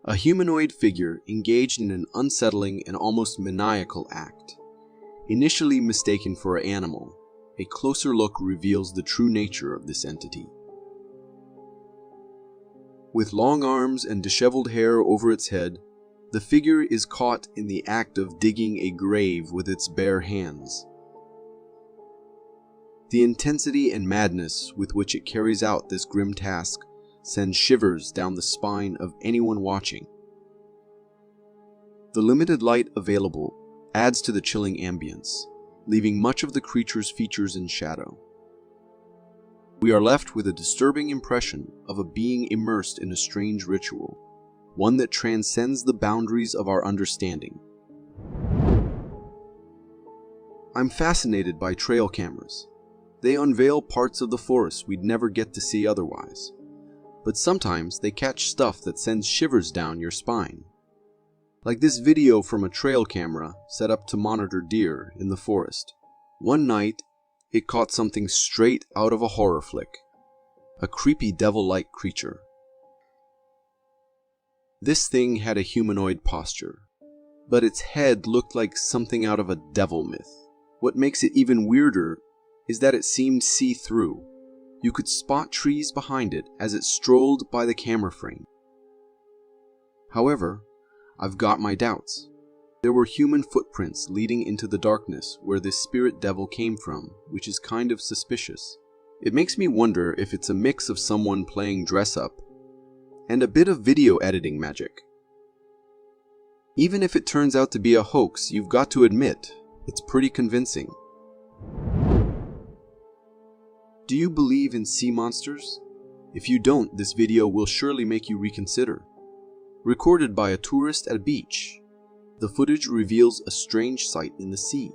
Speaker 1: A humanoid figure engaged in an unsettling and almost maniacal act. Initially mistaken for an animal, a closer look reveals the true nature of this entity. With long arms and disheveled hair over its head, the figure is caught in the act of digging a grave with its bare hands. The intensity and madness with which it carries out this grim task sends shivers down the spine of anyone watching. The limited light available adds to the chilling ambience, leaving much of the creature's features in shadow. We are left with a disturbing impression of a being immersed in a strange ritual, one that transcends the boundaries of our understanding. I'm fascinated by trail cameras. They unveil parts of the forest we'd never get to see otherwise. But sometimes they catch stuff that sends shivers down your spine. Like this video from a trail camera set up to monitor deer in the forest. One night, it caught something straight out of a horror flick. A creepy devil-like creature. This thing had a humanoid posture, but its head looked like something out of a devil myth. What makes it even weirder is that it seemed see-through. You could spot trees behind it as it strolled by the camera frame. However, I've got my doubts. There were human footprints leading into the darkness where this spirit devil came from, which is kind of suspicious. It makes me wonder if it's a mix of someone playing dress-up and a bit of video editing magic. Even if it turns out to be a hoax, you've got to admit, it's pretty convincing. Do you believe in sea monsters? If you don't, this video will surely make you reconsider. Recorded by a tourist at a beach, the footage reveals a strange sight in the sea.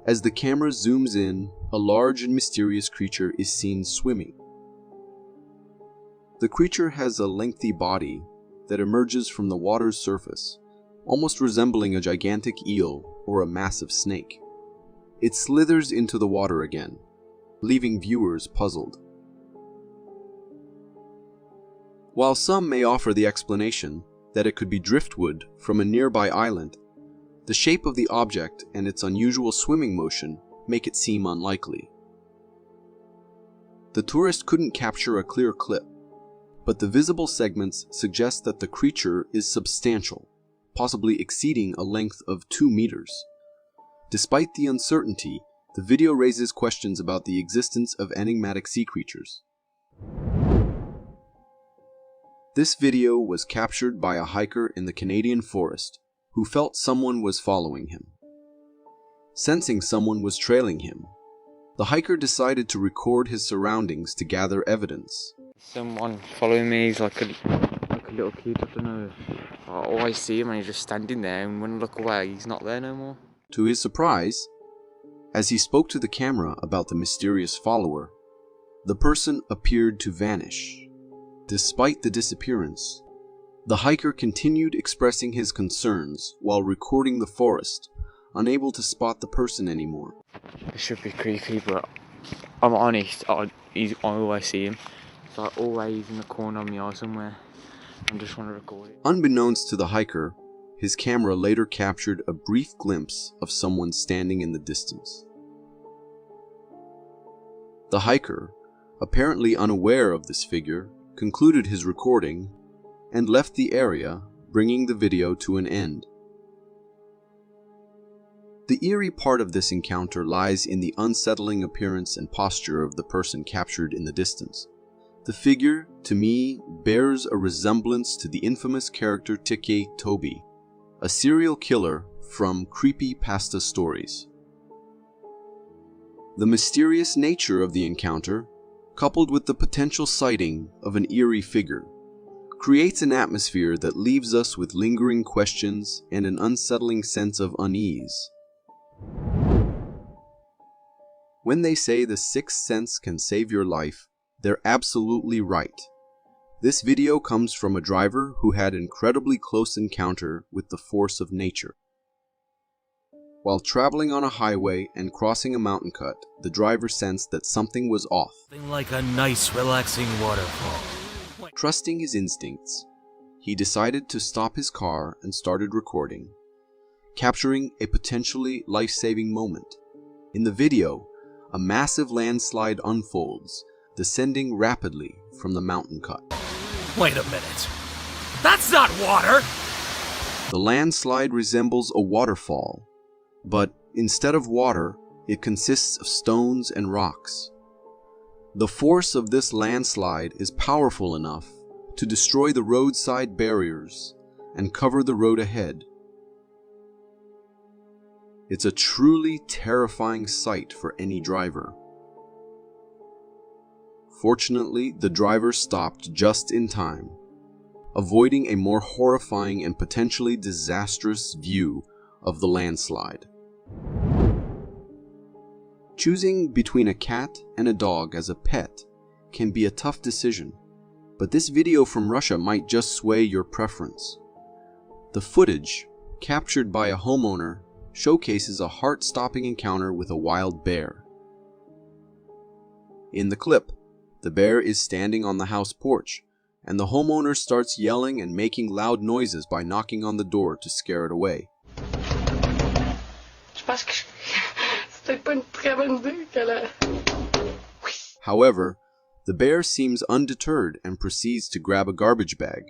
Speaker 1: As the camera zooms in, a large and mysterious creature is seen swimming. The creature has a lengthy body that emerges from the water's surface, almost resembling a gigantic eel or a massive snake. It slithers into the water again, leaving viewers puzzled. While some may offer the explanation that it could be driftwood from a nearby island, the shape of the object and its unusual swimming motion make it seem unlikely. The tourist couldn't capture a clear clip, but the visible segments suggest that the creature is substantial, possibly exceeding a length of 2 meters. Despite the uncertainty, the video raises questions about the existence of enigmatic sea creatures. This video was captured by a hiker in the Canadian forest who felt someone was following him. Sensing someone was trailing him, the hiker decided to record his surroundings to gather evidence.
Speaker 12: Someone following me, he's like a little kid, I don't know. I always see him and he's just standing there, and when I look away, he's not there no more.
Speaker 1: To his surprise, as he spoke to the camera about the mysterious follower, the person appeared to vanish. Despite the disappearance, the hiker continued expressing his concerns while recording the forest, unable to spot the person anymore.
Speaker 12: It should be creepy, but I'm honest, I always see him. It's like always in the corner of my eye somewhere. I just want to record it.
Speaker 1: Unbeknownst to the hiker, his camera later captured a brief glimpse of someone standing in the distance. The hiker, apparently unaware of this figure, concluded his recording and left the area, bringing the video to an end. The eerie part of this encounter lies in the unsettling appearance and posture of the person captured in the distance. The figure, to me, bears a resemblance to the infamous character Tiki Toby, a serial killer from creepypasta stories. The mysterious nature of the encounter, coupled with the potential sighting of an eerie figure, creates an atmosphere that leaves us with lingering questions and an unsettling sense of unease. When they say the sixth sense can save your life, they're absolutely right. This video comes from a driver who had an incredibly close encounter with the force of nature. While traveling on a highway and crossing a mountain cut, the driver sensed that something was off.
Speaker 13: Like a nice, relaxing waterfall.
Speaker 1: Trusting his instincts, he decided to stop his car and started recording, capturing a potentially life-saving moment. In the video, a massive landslide unfolds, descending rapidly from the mountain cut.
Speaker 13: Wait a minute. That's not water!
Speaker 1: The landslide resembles a waterfall, but instead of water, it consists of stones and rocks. The force of this landslide is powerful enough to destroy the roadside barriers and cover the road ahead. It's a truly terrifying sight for any driver. Fortunately, the driver stopped just in time, avoiding a more horrifying and potentially disastrous view of the landslide. Choosing between a cat and a dog as a pet can be a tough decision, but this video from Russia might just sway your preference. The footage, captured by a homeowner, showcases a heart-stopping encounter with a wild bear. In the clip, the bear is standing on the house porch, and the homeowner starts yelling and making loud noises by knocking on the door to scare it away. However, the bear seems undeterred and proceeds to grab a garbage bag.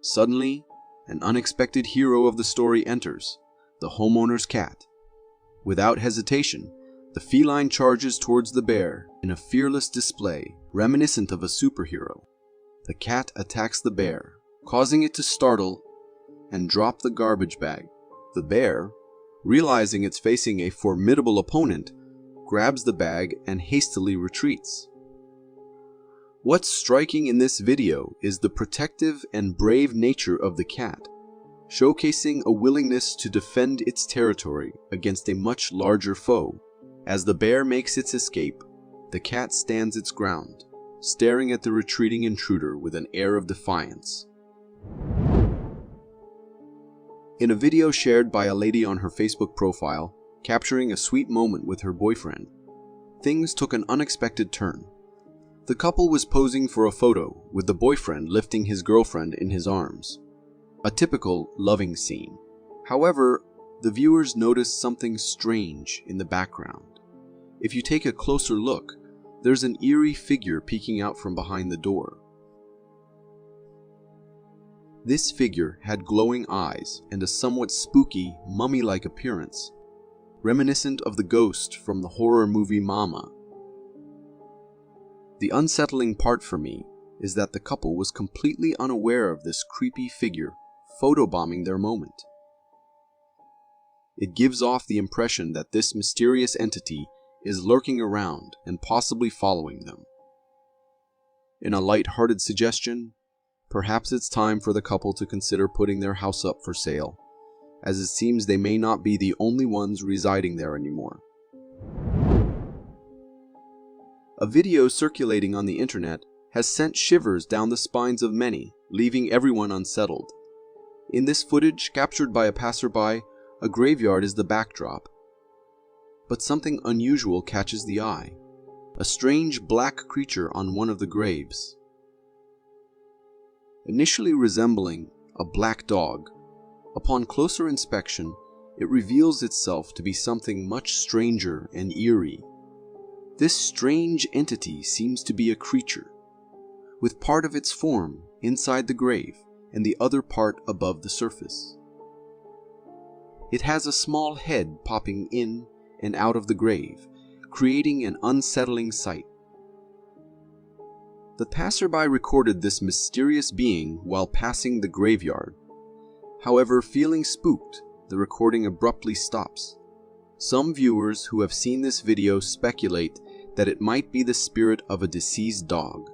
Speaker 1: Suddenly, an unexpected hero of the story enters, the homeowner's cat. Without hesitation, the feline charges towards the bear in a fearless display reminiscent of a superhero. The cat attacks the bear, causing it to startle and drop the garbage bag. The bear, realizing it's facing a formidable opponent, grabs the bag and hastily retreats. What's striking in this video is the protective and brave nature of the cat, showcasing a willingness to defend its territory against a much larger foe. As the bear makes its escape, the cat stands its ground, staring at the retreating intruder with an air of defiance. In a video shared by a lady on her Facebook profile, capturing a sweet moment with her boyfriend, things took an unexpected turn. The couple was posing for a photo with the boyfriend lifting his girlfriend in his arms. A typical loving scene. However, the viewers noticed something strange in the background. If you take a closer look, there's an eerie figure peeking out from behind the door. This figure had glowing eyes and a somewhat spooky, mummy-like appearance, reminiscent of the ghost from the horror movie Mama. The unsettling part for me is that the couple was completely unaware of this creepy figure photobombing their moment. It gives off the impression that this mysterious entity is lurking around and possibly following them. In a light-hearted suggestion, perhaps it's time for the couple to consider putting their house up for sale, as it seems they may not be the only ones residing there anymore. A video circulating on the internet has sent shivers down the spines of many, leaving everyone unsettled. In this footage captured by a passerby, a graveyard is the backdrop. But something unusual catches the eye. A strange black creature on one of the graves. Initially resembling a black dog, upon closer inspection, it reveals itself to be something much stranger and eerie. This strange entity seems to be a creature, with part of its form inside the grave and the other part above the surface. It has a small head popping in and out of the grave, creating an unsettling sight. The passerby recorded this mysterious being while passing the graveyard. However, feeling spooked, the recording abruptly stops. Some viewers who have seen this video speculate that it might be the spirit of a deceased dog.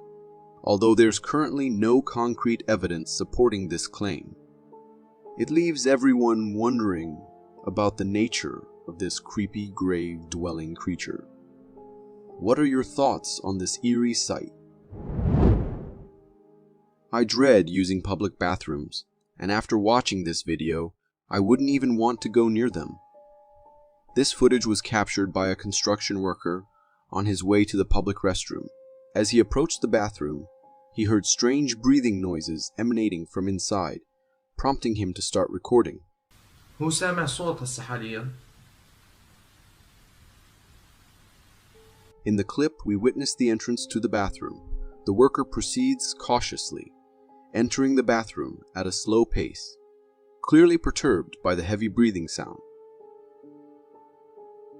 Speaker 1: although there's currently no concrete evidence supporting this claim. It leaves everyone wondering about the nature of this creepy grave-dwelling creature. What are your thoughts on this eerie sight? I dread using public bathrooms, and after watching this video, I wouldn't even want to go near them. This footage was captured by a construction worker on his way to the public restroom. As he approached the bathroom, he heard strange breathing noises emanating from inside, prompting him to start recording.
Speaker 14: هو سامع صوت هسه حاليا.
Speaker 1: In the clip, we witness the entrance to the bathroom. The worker proceeds cautiously, entering the bathroom at a slow pace, clearly perturbed by the heavy breathing sound.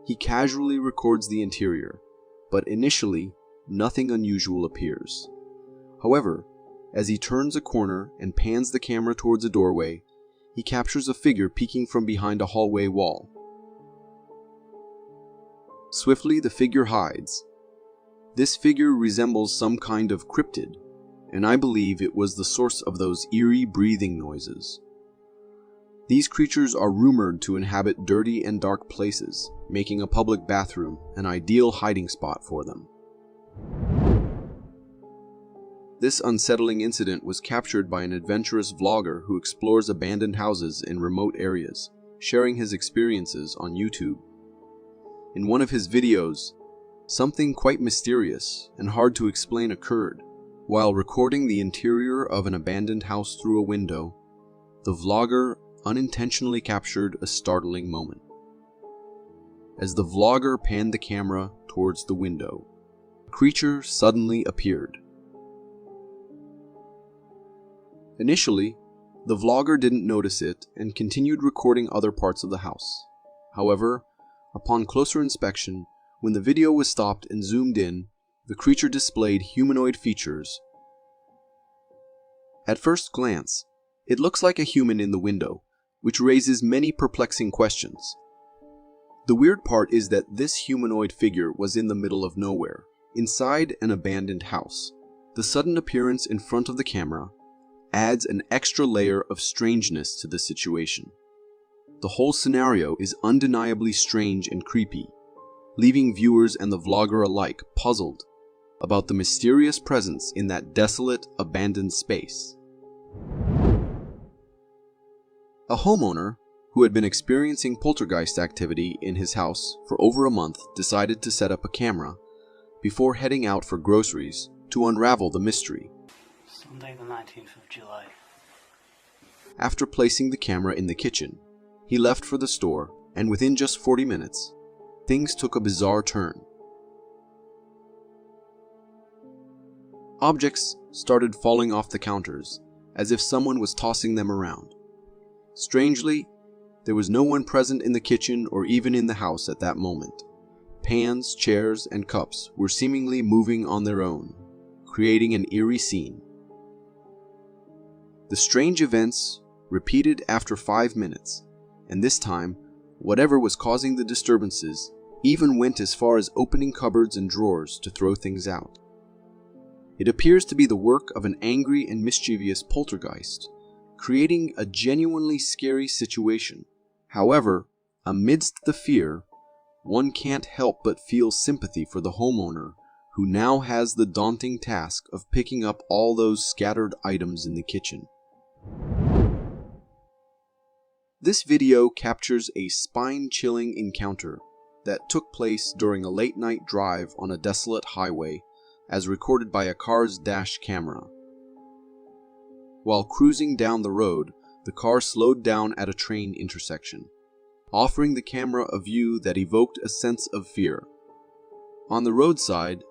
Speaker 1: He casually records the interior, but initially, nothing unusual appears. However, as he turns a corner and pans the camera towards a doorway, he captures a figure peeking from behind a hallway wall. Swiftly, the figure hides. This figure resembles some kind of cryptid, and I believe it was the source of those eerie breathing noises. These creatures are rumored to inhabit dirty and dark places, making a public bathroom an ideal hiding spot for them. This unsettling incident was captured by an adventurous vlogger who explores abandoned houses in remote areas, sharing his experiences on YouTube. In one of his videos, something quite mysterious and hard to explain occurred. While recording the interior of an abandoned house through a window, the vlogger unintentionally captured a startling moment. As the vlogger panned the camera towards the window, a creature suddenly appeared. Initially, the vlogger didn't notice it and continued recording other parts of the house. However, upon closer inspection, when the video was stopped and zoomed in, the creature displayed humanoid features. At first glance, it looks like a human in the window, which raises many perplexing questions. The weird part is that this humanoid figure was in the middle of nowhere, inside an abandoned house. The sudden appearance in front of the camera adds an extra layer of strangeness to the situation. The whole scenario is undeniably strange and creepy, leaving viewers and the vlogger alike puzzled about the mysterious presence in that desolate, abandoned space. A homeowner who had been experiencing poltergeist activity in his house for over a month decided to set up a camera before heading out for groceries to unravel the mystery.
Speaker 15: Sunday the 19th of July.
Speaker 1: After placing the camera in the kitchen, he left for the store, and within just 40 minutes, things took a bizarre turn. Objects started falling off the counters, as if someone was tossing them around. Strangely, there was no one present in the kitchen or even in the house at that moment. Pans, chairs, and cups were seemingly moving on their own, creating an eerie scene. The strange events repeated after 5 minutes, and this time, whatever was causing the disturbances even went as far as opening cupboards and drawers to throw things out. It appears to be the work of an angry and mischievous poltergeist, creating a genuinely scary situation. However, amidst the fear, one can't help but feel sympathy for the homeowner who now has the daunting task of picking up all those scattered items in the kitchen. This video captures a spine-chilling encounter that took place during a late-night drive on a desolate highway, as recorded by a car's dash camera. While cruising down the road, the car slowed down at a train intersection, offering the camera a view that evoked a sense of fear. On the roadside,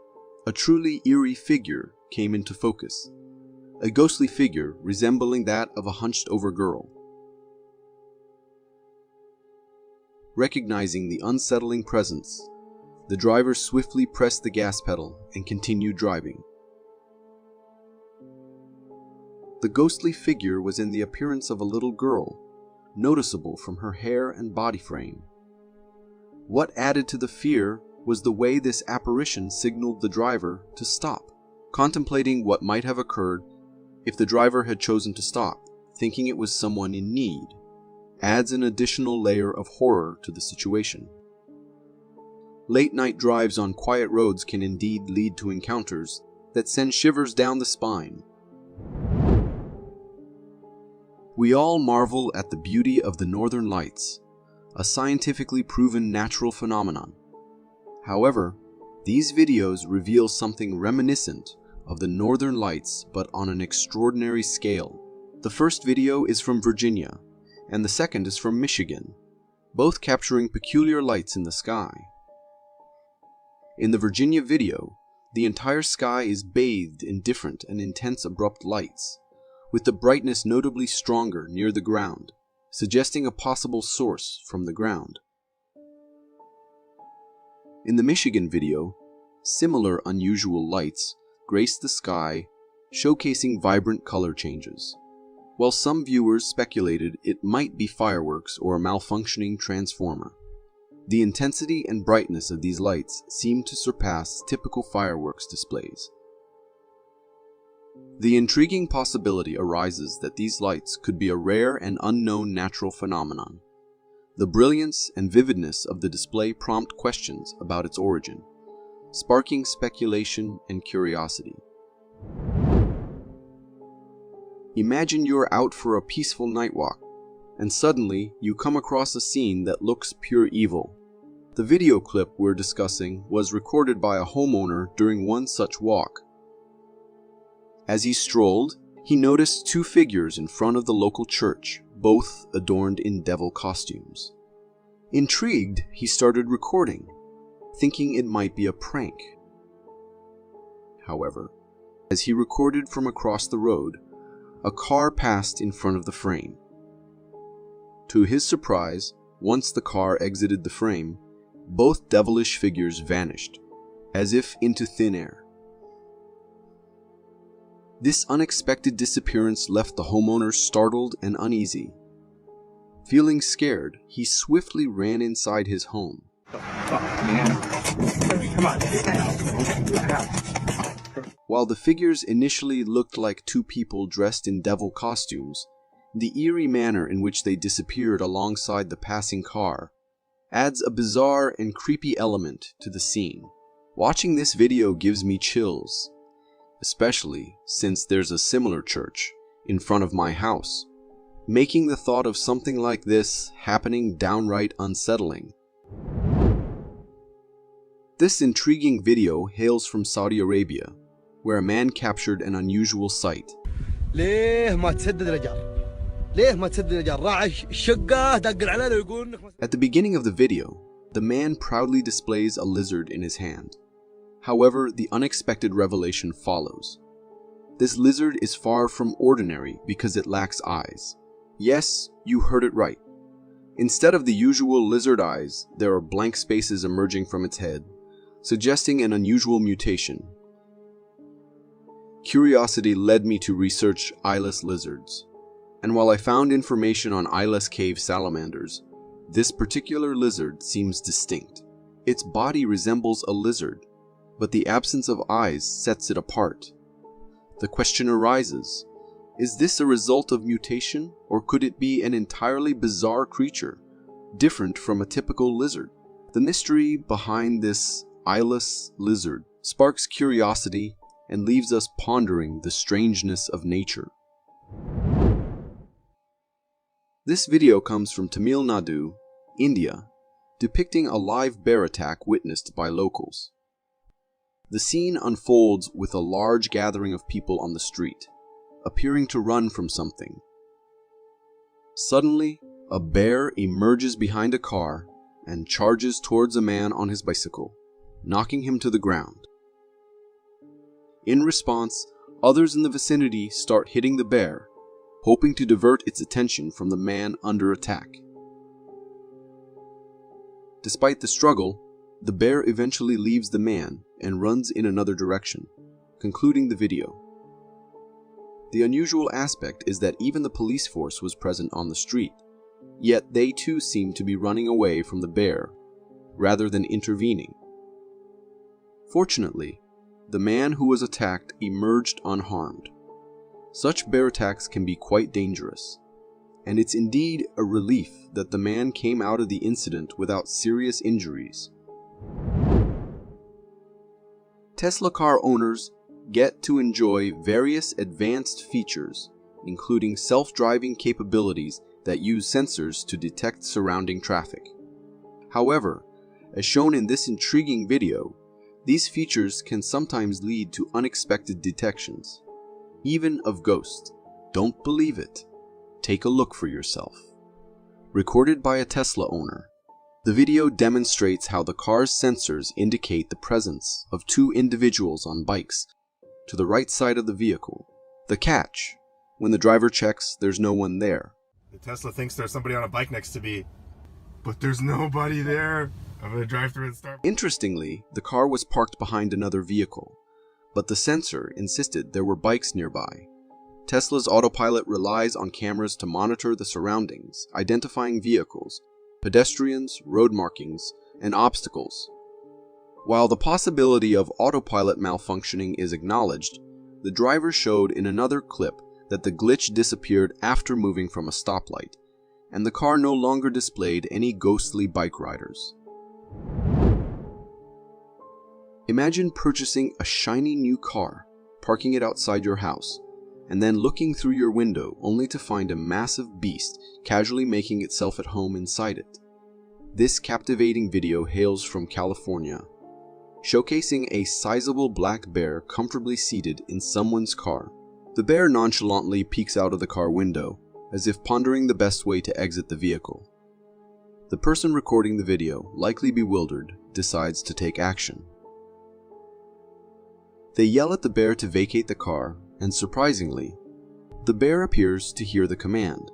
Speaker 1: a truly eerie figure came into focus, a ghostly figure resembling that of a hunched-over girl. Recognizing the unsettling presence, the driver swiftly pressed the gas pedal and continued driving. The ghostly figure was in the appearance of a little girl, noticeable from her hair and body frame. What added to the fear was the way this apparition signaled the driver to stop. contemplating what might have occurred if the driver had chosen to stop, thinking it was someone in need, adds an additional layer of horror to the situation. Late-night drives on quiet roads can indeed lead to encounters that send shivers down the spine. We all marvel at the beauty of the Northern Lights, a scientifically proven natural phenomenon. However, these videos reveal something reminiscent of the Northern Lights but on an extraordinary scale. The first video is from Virginia, and the second is from Michigan, both capturing peculiar lights in the sky. In the Virginia video, the entire sky is bathed in different and intense abrupt lights, with the brightness notably stronger near the ground, suggesting a possible source from the ground. In the Michigan video, similar unusual lights grace the sky, showcasing vibrant color changes, while some viewers speculated it might be fireworks or a malfunctioning transformer. The intensity and brightness of these lights seem to surpass typical fireworks displays. The intriguing possibility arises that these lights could be a rare and unknown natural phenomenon. The brilliance and vividness of the display prompt questions about its origin, sparking speculation and curiosity. Imagine you're out for a peaceful night walk, and suddenly you come across a scene that looks pure evil. The video clip we're discussing was recorded by a homeowner during one such walk. As he strolled, he noticed two figures in front of the local church, both adorned in devil costumes. Intrigued, he started recording, thinking it might be a prank. However, as he recorded from across the road, a car passed in front of the frame. To his surprise, once the car exited the frame, both devilish figures vanished, as if into thin air. This unexpected disappearance left the homeowner startled and uneasy. Feeling scared, he swiftly ran inside his home. While the figures initially looked like two people dressed in devil costumes, the eerie manner in which they disappeared alongside the passing car adds a bizarre and creepy element to the scene. Watching this video gives me chills, especially since there's a similar church in front of my house, making the thought of something like this happening downright unsettling. This intriguing video hails from Saudi Arabia, where a man captured an unusual sight. At the beginning of the video, the man proudly displays a lizard in his hand. However, the unexpected revelation follows. This lizard is far from ordinary because it lacks eyes. Yes, you heard it right. Instead of the usual lizard eyes, there are blank spaces emerging from its head, suggesting an unusual mutation. Curiosity led me to research eyeless lizards, and while I found information on eyeless cave salamanders, this particular lizard seems distinct. Its body resembles a lizard, but the absence of eyes sets it apart. The question arises, is this a result of mutation, or could it be an entirely bizarre creature, different from a typical lizard? The mystery behind this eyeless lizard sparks curiosity and leaves us pondering the strangeness of nature. This video comes from Tamil Nadu, India, depicting a live bear attack witnessed by locals. The scene unfolds with a large gathering of people on the street, appearing to run from something. Suddenly, a bear emerges behind a car and charges towards a man on his bicycle, knocking him to the ground. In response, others in the vicinity start hitting the bear, hoping to divert its attention from the man under attack. Despite the struggle, the bear eventually leaves the man and runs in another direction, concluding the video. The unusual aspect is that even the police force was present on the street, yet they too seem to be running away from the bear rather than intervening. Fortunately, the man who was attacked emerged unharmed. Such bear attacks can be quite dangerous, and it's indeed a relief that the man came out of the incident without serious injuries. Tesla car owners get to enjoy various advanced features, including self-driving capabilities that use sensors to detect surrounding traffic. However, as shown in this intriguing video, these features can sometimes lead to unexpected detections, even of ghosts. Don't believe it. Take a look for yourself. Recorded by a Tesla owner, the video demonstrates how the car's sensors indicate the presence of two individuals on bikes to the right side of the vehicle. The catch: when the driver checks, there's no one there.
Speaker 16: The Tesla thinks there's somebody on a bike next to me, but there's nobody there. I'm gonna drive through and start.
Speaker 1: Interestingly, the car was parked behind another vehicle, but the sensor insisted there were bikes nearby. Tesla's autopilot relies on cameras to monitor the surroundings, identifying vehicles, pedestrians, road markings, and obstacles. While the possibility of autopilot malfunctioning is acknowledged, the driver showed in another clip that the glitch disappeared after moving from a stoplight, and the car no longer displayed any ghostly bike riders. Imagine purchasing a shiny new car, parking it outside your house, and then looking through your window only to find a massive beast casually making itself at home inside it. This captivating video hails from California, showcasing a sizable black bear comfortably seated in someone's car. The bear nonchalantly peeks out of the car window, as if pondering the best way to exit the vehicle. The person recording the video, likely bewildered, decides to take action. They yell at the bear to vacate the car, and surprisingly, the bear appears to hear the command.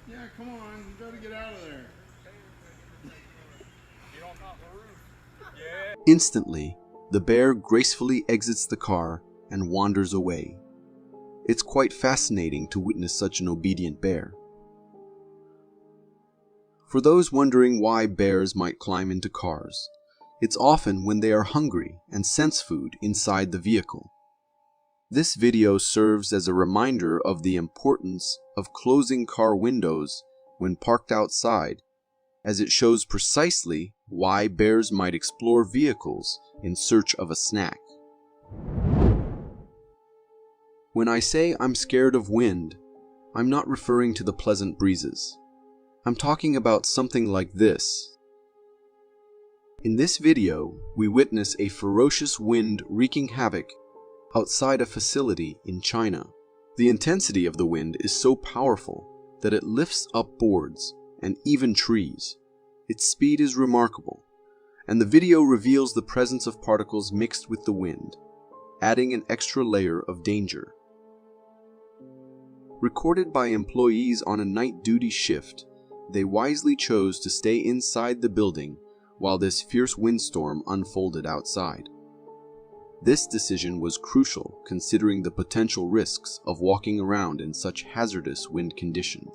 Speaker 10: Yeah, come on, you gotta get out of there.
Speaker 1: Instantly, the bear gracefully exits the car and wanders away. It's quite fascinating to witness such an obedient bear. For those wondering why bears might climb into cars, it's often when they are hungry and sense food inside the vehicle. This video serves as a reminder of the importance of closing car windows when parked outside, as it shows precisely why bears might explore vehicles in search of a snack. When I say I'm scared of wind, I'm not referring to the pleasant breezes. I'm talking about something like this. In this video, we witness a ferocious wind wreaking havoc outside a facility in China. The intensity of the wind is so powerful that it lifts up boards and even trees. Its speed is remarkable, and the video reveals the presence of particles mixed with the wind, adding an extra layer of danger. Recorded by employees on a night duty shift, they wisely chose to stay inside the building while this fierce windstorm unfolded outside. This decision was crucial considering the potential risks of walking around in such hazardous wind conditions.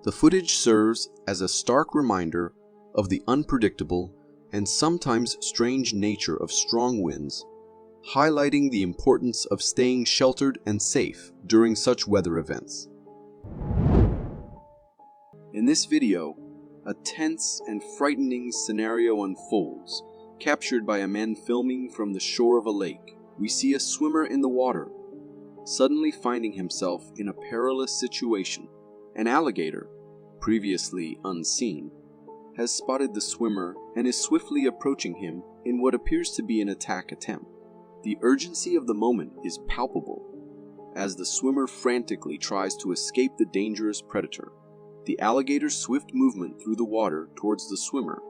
Speaker 1: The footage serves as a stark reminder of the unpredictable and sometimes strange nature of strong winds, highlighting the importance of staying sheltered and safe during such weather events. In this video, a tense and frightening scenario unfolds, captured by a man filming from the shore of a lake. We see a swimmer in the water, suddenly finding himself in a perilous situation. An alligator, previously unseen, has spotted the swimmer and is swiftly approaching him in what appears to be an attack attempt. The urgency of the moment is palpable, as the swimmer frantically tries to escape the dangerous predator. The alligator's swift movement through the water towards the swimmer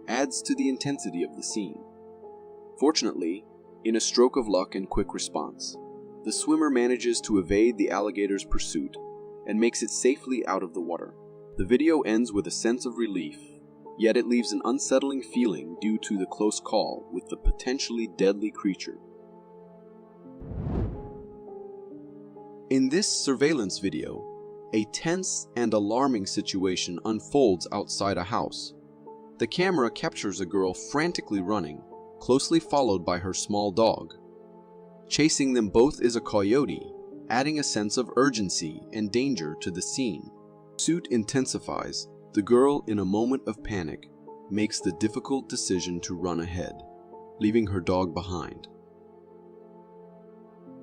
Speaker 1: adds to the intensity of the scene. Fortunately, in a stroke of luck and quick response, the swimmer manages to evade the alligator's pursuit and makes it safely out of the water. The video ends with a sense of relief, yet it leaves an unsettling feeling due to the close call with the potentially deadly creature. In this surveillance video, a tense and alarming situation unfolds outside a house. The camera captures a girl frantically running, closely followed by her small dog. Chasing them both is a coyote, adding a sense of urgency and danger to the scene. Pursuit intensifies. The girl, in a moment of panic, makes the difficult decision to run ahead, leaving her dog behind.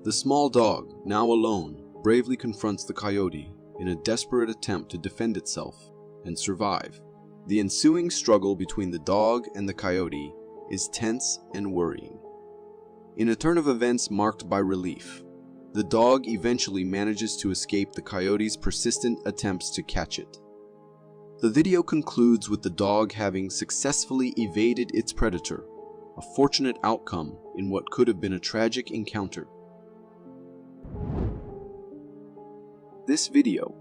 Speaker 1: The small dog, now alone, bravely confronts the coyote in a desperate attempt to defend itself and survive. The ensuing struggle between the dog and the coyote is tense and worrying. In a turn of events marked by relief, the dog eventually manages to escape the coyote's persistent attempts to catch it. The video concludes with the dog having successfully evaded its predator, a fortunate outcome in what could have been a tragic encounter. This video,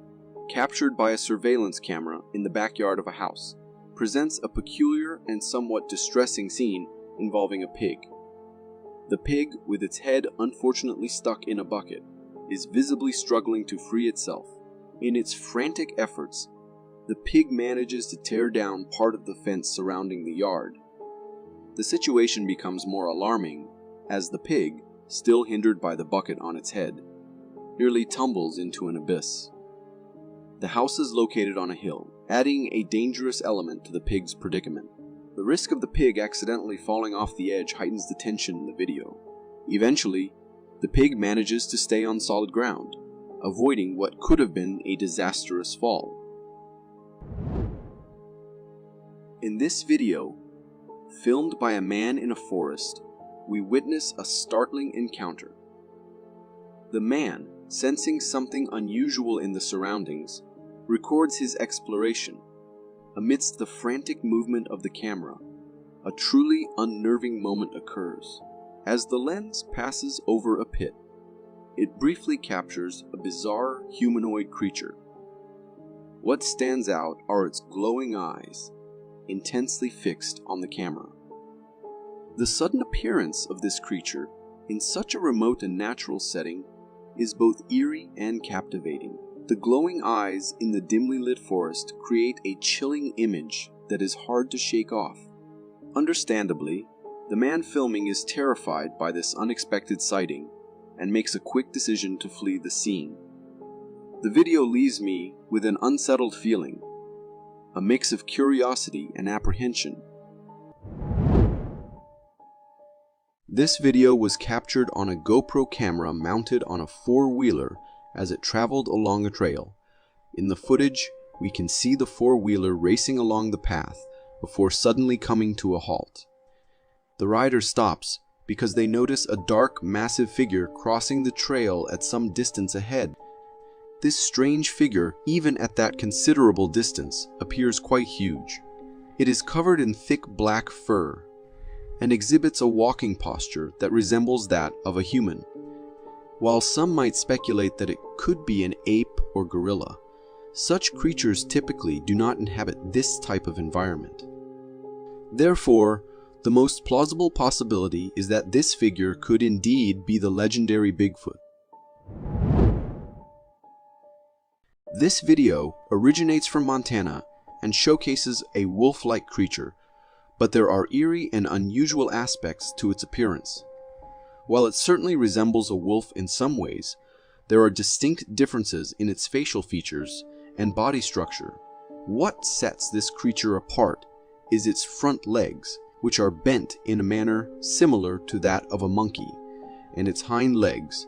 Speaker 1: captured by a surveillance camera in the backyard of a house, presents a peculiar and somewhat distressing scene involving a pig. The pig, with its head unfortunately stuck in a bucket, is visibly struggling to free itself. In its frantic efforts, the pig manages to tear down part of the fence surrounding the yard. The situation becomes more alarming as the pig, still hindered by the bucket on its head, nearly tumbles into an abyss. The house is located on a hill, adding a dangerous element to the pig's predicament. The risk of the pig accidentally falling off the edge heightens the tension in the video. Eventually, the pig manages to stay on solid ground, avoiding what could have been a disastrous fall. In this video, filmed by a man in a forest, we witness a startling encounter. The man, sensing something unusual in the surroundings, records his exploration. Amidst the frantic movement of the camera, a truly unnerving moment occurs. As the lens passes over a pit, it briefly captures a bizarre humanoid creature. What stands out are its glowing eyes, intensely fixed on the camera. The sudden appearance of this creature in such a remote and natural setting is both eerie and captivating. The glowing eyes in the dimly lit forest create a chilling image that is hard to shake off. Understandably, the man filming is terrified by this unexpected sighting and makes a quick decision to flee the scene. The video leaves me with an unsettled feeling, a mix of curiosity and apprehension. This video was captured on a GoPro camera mounted on a four-wheeler as it traveled along a trail. In the footage, we can see the four-wheeler racing along the path before suddenly coming to a halt. The rider stops because they notice a dark, massive figure crossing the trail at some distance ahead. This strange figure, even at that considerable distance, appears quite huge. It is covered in thick black fur and exhibits a walking posture that resembles that of a human. While some might speculate that it could be an ape or gorilla, such creatures typically do not inhabit this type of environment. Therefore, the most plausible possibility is that this figure could indeed be the legendary Bigfoot. This video originates from Montana and showcases a wolf-like creature, but there are eerie and unusual aspects to its appearance. While it certainly resembles a wolf in some ways, there are distinct differences in its facial features and body structure. What sets this creature apart is its front legs, which are bent in a manner similar to that of a monkey, and its hind legs,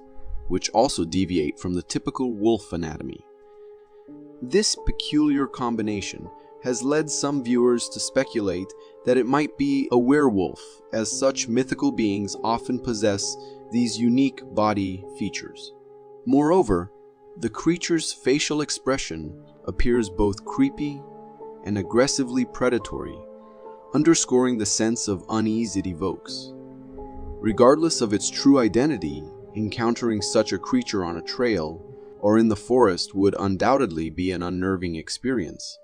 Speaker 1: which also deviate from the typical wolf anatomy. This peculiar combination has led some viewers to speculate that it might be a werewolf, as such mythical beings often possess these unique body features. Moreover, the creature's facial expression appears both creepy and aggressively predatory, underscoring the sense of unease it evokes. Regardless of its true identity, encountering such a creature on a trail or in the forest would undoubtedly be an unnerving experience.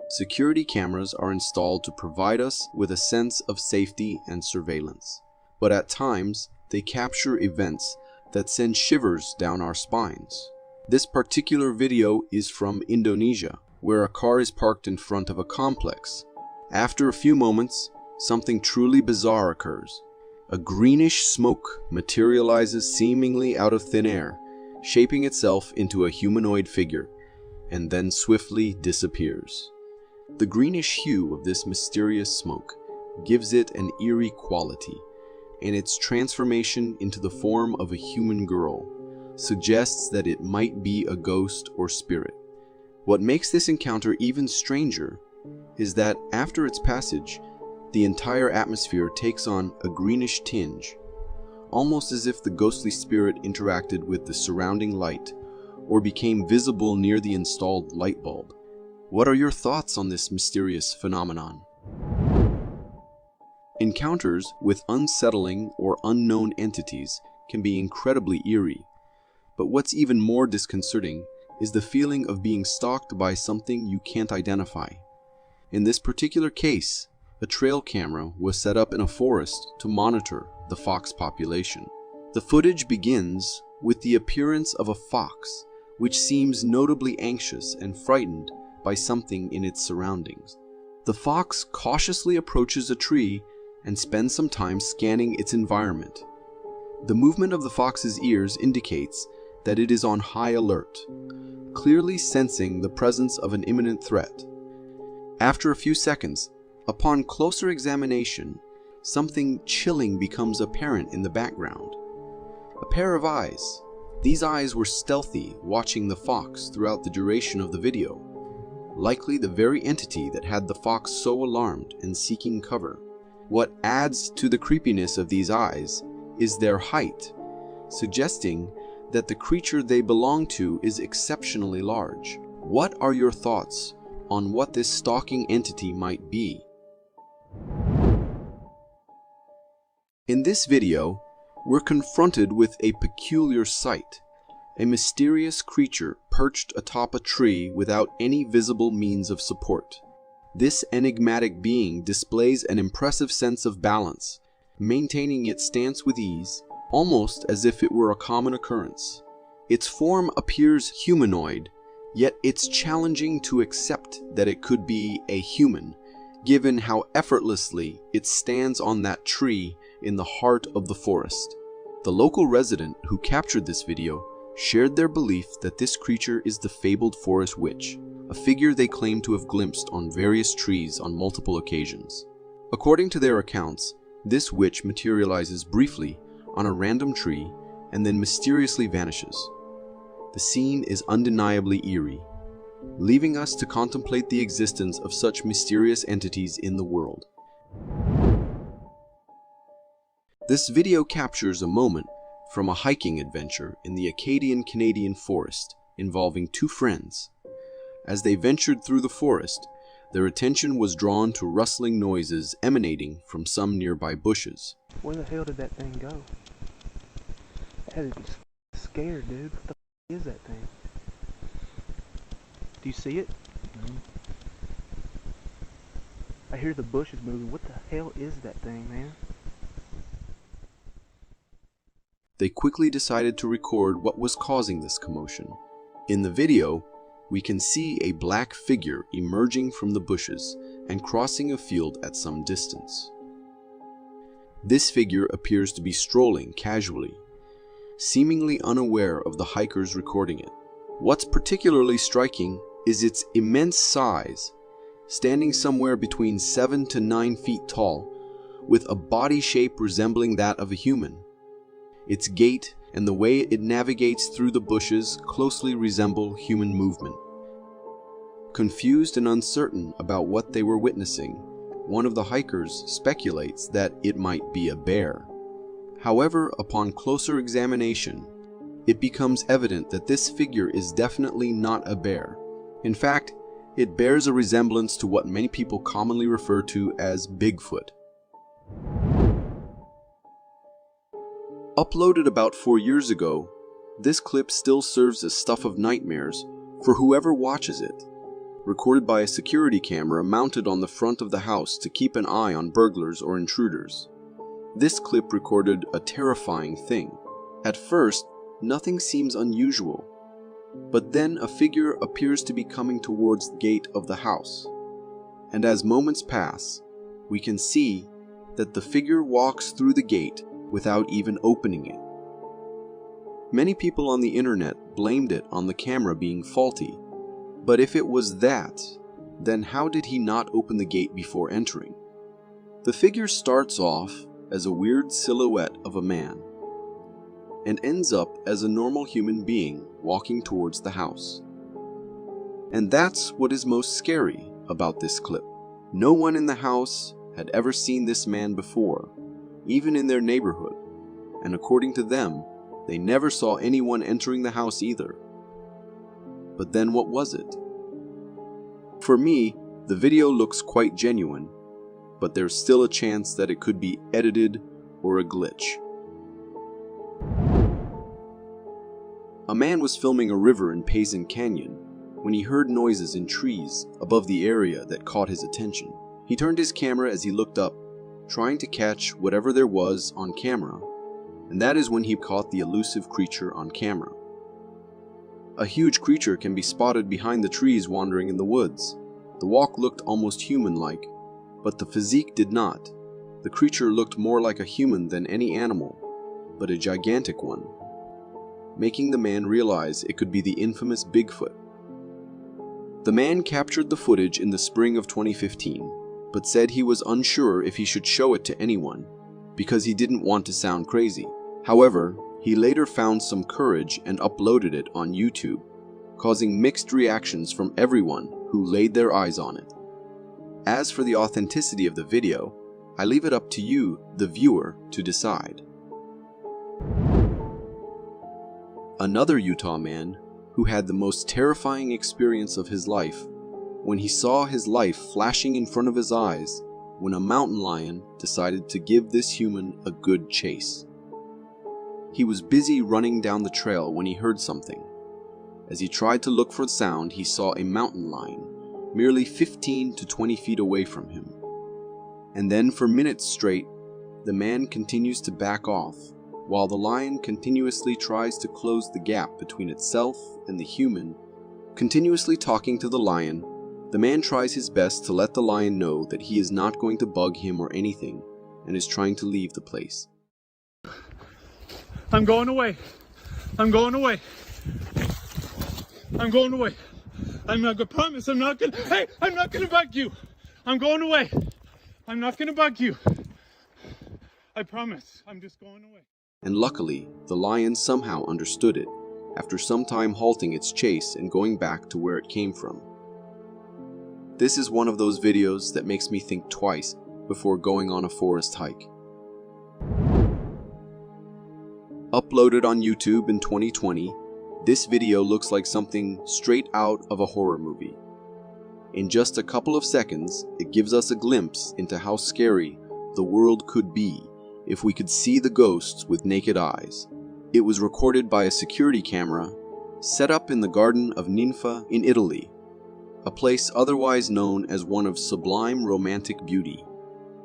Speaker 1: Security cameras are installed to provide us with a sense of safety and surveillance, but at times they capture events that send shivers down our spines. This particular video is from Indonesia, where a car is parked in front of a complex. After a few moments, something truly bizarre occurs. A greenish smoke materializes seemingly out of thin air, shaping itself into a humanoid figure, and then swiftly disappears. The greenish hue of this mysterious smoke gives it an eerie quality, and its transformation into the form of a human girl suggests that it might be a ghost or spirit. What makes this encounter even stranger is that after its passage, the entire atmosphere takes on a greenish tinge, almost as if the ghostly spirit interacted with the surrounding light or became visible near the installed light bulb. What are your thoughts on this mysterious phenomenon? Encounters with unsettling or unknown entities can be incredibly eerie, but what's even more disconcerting is the feeling of being stalked by something you can't identify. In this particular case, a trail camera was set up in a forest to monitor the fox population. The footage begins with the appearance of a fox, which seems notably anxious and frightened by something in its surroundings. The fox cautiously approaches a tree and spends some time scanning its environment. The movement of the fox's ears indicates that it is on high alert, clearly sensing the presence of an imminent threat. After a few seconds, upon closer examination, something chilling becomes apparent in the background. A pair of eyes. These eyes were stealthy, watching the fox throughout the duration of the video, likely the very entity that had the fox so alarmed and seeking cover. What adds to the creepiness of these eyes is their height, suggesting that the creature they belong to is exceptionally large. What are your thoughts on what this stalking entity might be? In this video, we're confronted with a peculiar sight, a mysterious creature perched atop a tree without any visible means of support. This enigmatic being displays an impressive sense of balance, maintaining its stance with ease, almost as if it were a common occurrence. Its form appears humanoid, yet it's challenging to accept that it could be a human, given how effortlessly it stands on that tree in the heart of the forest. The local resident who captured this video shared their belief that this creature is the fabled forest witch, a figure they claim to have glimpsed on various trees on multiple occasions. According to their accounts, this witch materializes briefly on a random tree and then mysteriously vanishes. The scene is undeniably eerie, leaving us to contemplate the existence of such mysterious entities in the world. This video captures a moment from a hiking adventure in the Acadian Canadian forest involving two friends. As they ventured through the forest, their attention was drawn to rustling noises emanating from some nearby bushes.
Speaker 8: Where the hell did that thing go? I had to be scared, dude. What the f is that thing? Do you see it? No. I hear the bushes moving. What the hell is that thing, man?
Speaker 1: They quickly decided to record what was causing this commotion. In the video, we can see a black figure emerging from the bushes and crossing a field at some distance. This figure appears to be strolling casually, seemingly unaware of the hikers recording it. What's particularly striking is its immense size, standing somewhere between 7 to 9 feet tall, with a body shape resembling that of a human. Its gait and the way it navigates through the bushes closely resemble human movement. Confused and uncertain about what they were witnessing, one of the hikers speculates that it might be a bear. However, upon closer examination, it becomes evident that this figure is definitely not a bear. In fact, it bears a resemblance to what many people commonly refer to as Bigfoot. Uploaded about 4 years ago, this clip still serves as stuff of nightmares for whoever watches it. Recorded by a security camera mounted on the front of the house to keep an eye on burglars or intruders. This clip recorded a terrifying thing. At first, nothing seems unusual, but then a figure appears to be coming towards the gate of the house. and as moments pass, we can see that the figure walks through the gate without even opening it. Many people on the internet blamed it on the camera being faulty, but if it was that, then how did he not open the gate before entering? The figure starts off as a weird silhouette of a man and ends up as a normal human being walking towards the house. And that's what is most scary about this clip. No one in the house had ever seen this man before, even in their neighborhood, and according to them, they never saw anyone entering the house either. But then what was it? For me, the video looks quite genuine, but there's still a chance that it could be edited or a glitch. A man was filming a river in Payson Canyon when he heard noises in trees above the area that caught his attention. He turned his camera as he looked up, trying to catch whatever there was on camera, and that is when he caught the elusive creature on camera. A huge creature can be spotted behind the trees wandering in the woods. The walk looked almost human-like, but the physique did not. The creature looked more like a human than any animal, but a gigantic one, making the man realize it could be the infamous Bigfoot. The man captured the footage in the spring of 2015, but said he was unsure if he should show it to anyone, because he didn't want to sound crazy. However, he later found some courage and uploaded it on YouTube, causing mixed reactions from everyone who laid their eyes on it. As for the authenticity of the video, I leave it up to you, the viewer, to decide. Another Utah man who had the most terrifying experience of his life when he saw his life flashing in front of his eyes when a mountain lion decided to give this human a good chase. He was busy running down the trail when he heard something. As he tried to look for the sound, he saw a mountain lion merely 15 to 20 feet away from him. And then for minutes straight, the man continues to back off, while the lion continuously tries to close the gap between itself and the human. Continuously talking to the lion, the man tries his best to let the lion know that he is not going to bug him or anything, and is trying to leave the place.
Speaker 5: I'm going away. I'm going away. I'm going away. I'm not gonna promise. I'm not gonna. Hey, I'm not gonna bug you. I'm going away. I'm not gonna bug you. I promise. I'm just going away.
Speaker 1: And luckily, the lion somehow understood it, after some time halting its chase and going back to where it came from. This is one of those videos that makes me think twice before going on a forest hike. Uploaded on YouTube in 2020, this video looks like something straight out of a horror movie. In just a couple of seconds, it gives us a glimpse into how scary the world could be if we could see the ghosts with naked eyes. It was recorded by a security camera set up in the Garden of Ninfa in Italy, a place otherwise known as one of sublime romantic beauty.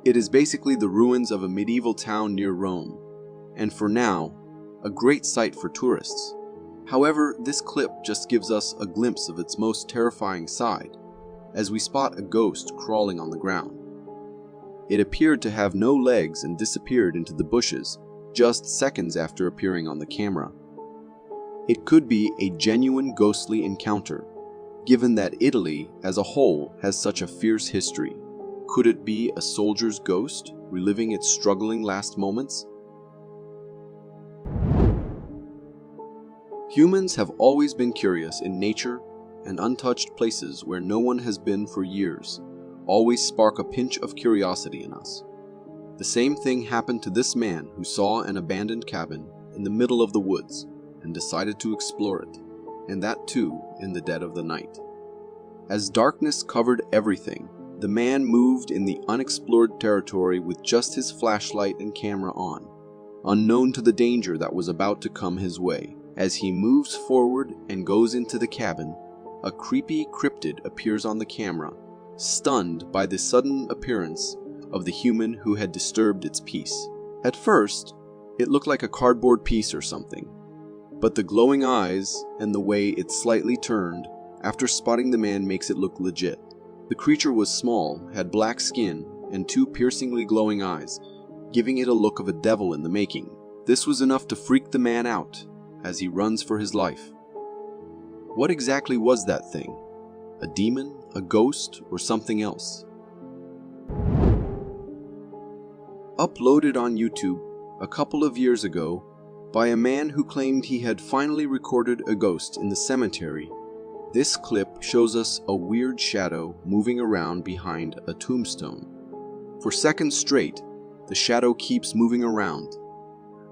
Speaker 1: It is basically the ruins of a medieval town near Rome, and for now, a great sight for tourists. However, this clip just gives us a glimpse of its most terrifying side, as we spot a ghost crawling on the ground. It appeared to have no legs and disappeared into the bushes just seconds after appearing on the camera. It could be a genuine ghostly encounter, given that Italy as a whole has such a fierce history. Could it be a soldier's ghost reliving its struggling last moments? Humans have always been curious in nature, and untouched places where no one has been for years always spark a pinch of curiosity in us. The same thing happened to this man who saw an abandoned cabin in the middle of the woods and decided to explore it, and that too in the dead of the night. As darkness covered everything, the man moved in the unexplored territory with just his flashlight and camera on, unknown to the danger that was about to come his way. As he moves forward and goes into the cabin, a creepy cryptid appears on the camera, stunned by the sudden appearance of the human who had disturbed its peace. At first, it looked like a cardboard piece or something, but the glowing eyes and the way it slightly turned after spotting the man makes it look legit. The creature was small, had black skin, and 2 piercingly glowing eyes, giving it a look of a devil in the making. This was enough to freak the man out as he runs for his life. What exactly was that thing? A demon, a ghost, or something else? Uploaded on YouTube a couple of years ago by a man who claimed he had finally recorded a ghost in the cemetery, this clip shows us a weird shadow moving around behind a tombstone. For seconds straight, the shadow keeps moving around.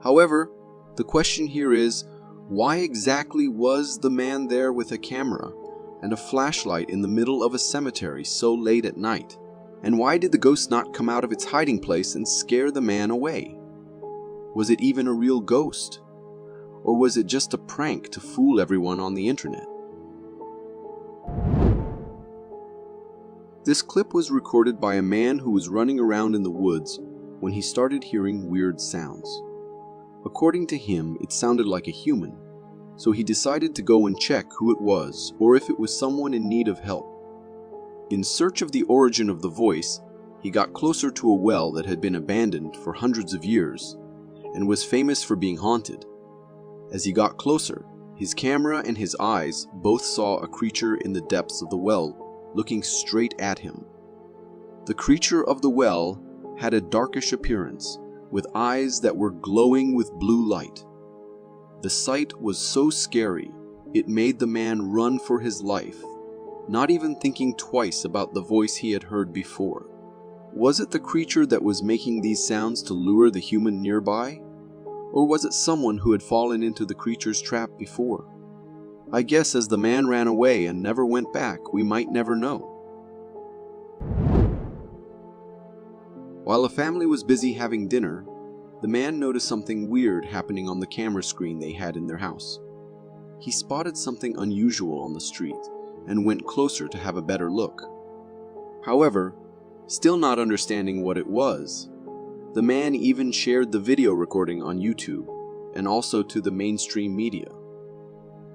Speaker 1: However, the question here is, why exactly was the man there with a camera and a flashlight in the middle of a cemetery so late at night? And why did the ghost not come out of its hiding place and scare the man away? Was it even a real ghost? Or was it just a prank to fool everyone on the internet? This clip was recorded by a man who was running around in the woods when he started hearing weird sounds. According to him, it sounded like a human, so he decided to go and check who it was or if it was someone in need of help. In search of the origin of the voice, he got closer to a well that had been abandoned for hundreds of years and was famous for being haunted. As he got closer, his camera and his eyes both saw a creature in the depths of the well looking straight at him. The creature of the well had a darkish appearance, with eyes that were glowing with blue light. The sight was so scary, it made the man run for his life, not even thinking twice about the voice he had heard before. Was it the creature that was making these sounds to lure the human nearby? Or was it someone who had fallen into the creature's trap before? I guess as the man ran away and never went back, we might never know. While a family was busy having dinner, the man noticed something weird happening on the camera screen they had in their house. He spotted something unusual on the street and went closer to have a better look. However, still not understanding what it was, the man even shared the video recording on YouTube and also to the mainstream media.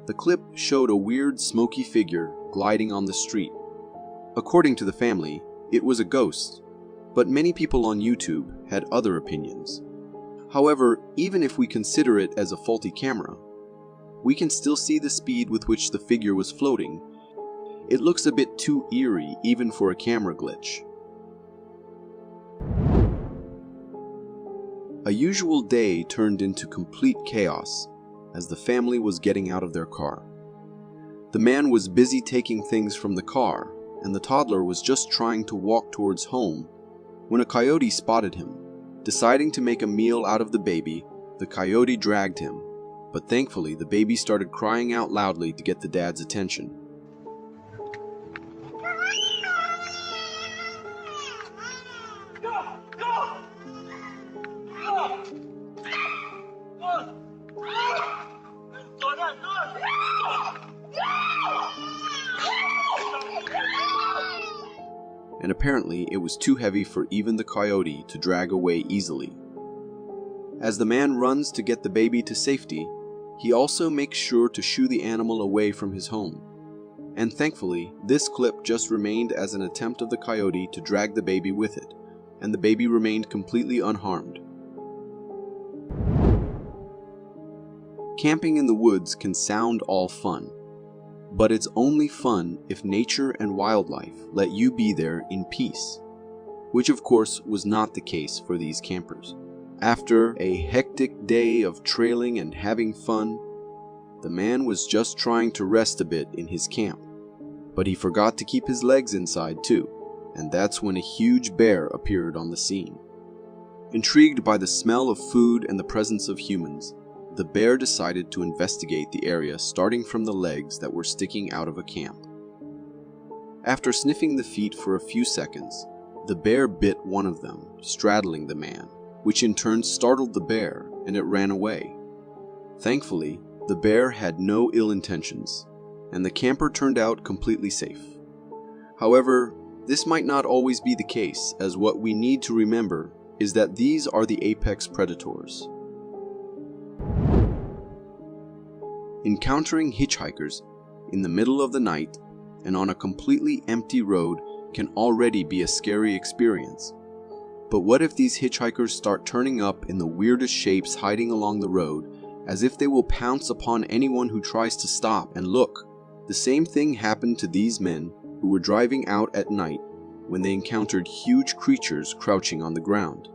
Speaker 1: The clip showed a weird smoky figure gliding on the street. According to the family, it was a ghost, but many people on YouTube had other opinions. However, even if we consider it as a faulty camera, we can still see the speed with which the figure was floating. It looks a bit too eerie even for a camera glitch. A usual day turned into complete chaos as the family was getting out of their car. The man was busy taking things from the car, and the toddler was just trying to walk towards home when a coyote spotted him. Deciding to make a meal out of the baby, the coyote dragged him, but thankfully the baby started crying out loudly to get the dad's attention. And apparently it was too heavy for even the coyote to drag away easily. As the man runs to get the baby to safety, he also makes sure to shoo the animal away from his home. And thankfully, this clip just remained as an attempt of the coyote to drag the baby with it, and the baby remained completely unharmed. Camping in the woods can sound all fun, but it's only fun if nature and wildlife let you be there in peace, which of course was not the case for these campers. After a hectic day of trailing and having fun, the man was just trying to rest a bit in his camp, but he forgot to keep his legs inside too, and that's when a huge bear appeared on the scene. Intrigued by the smell of food and the presence of humans, the bear decided to investigate the area starting from the legs that were sticking out of a camp. After sniffing the feet for a few seconds, the bear bit one of them, straddling the man, which in turn startled the bear and it ran away. Thankfully, the bear had no ill intentions, and the camper turned out completely safe. However, this might not always be the case, as what we need to remember is that these are the apex predators. Encountering hitchhikers in the middle of the night and on a completely empty road can already be a scary experience. But what if these hitchhikers start turning up in the weirdest shapes hiding along the road, as if they will pounce upon anyone who tries to stop? And look, the same thing happened to these men who were driving out at night when they encountered huge creatures crouching on the ground.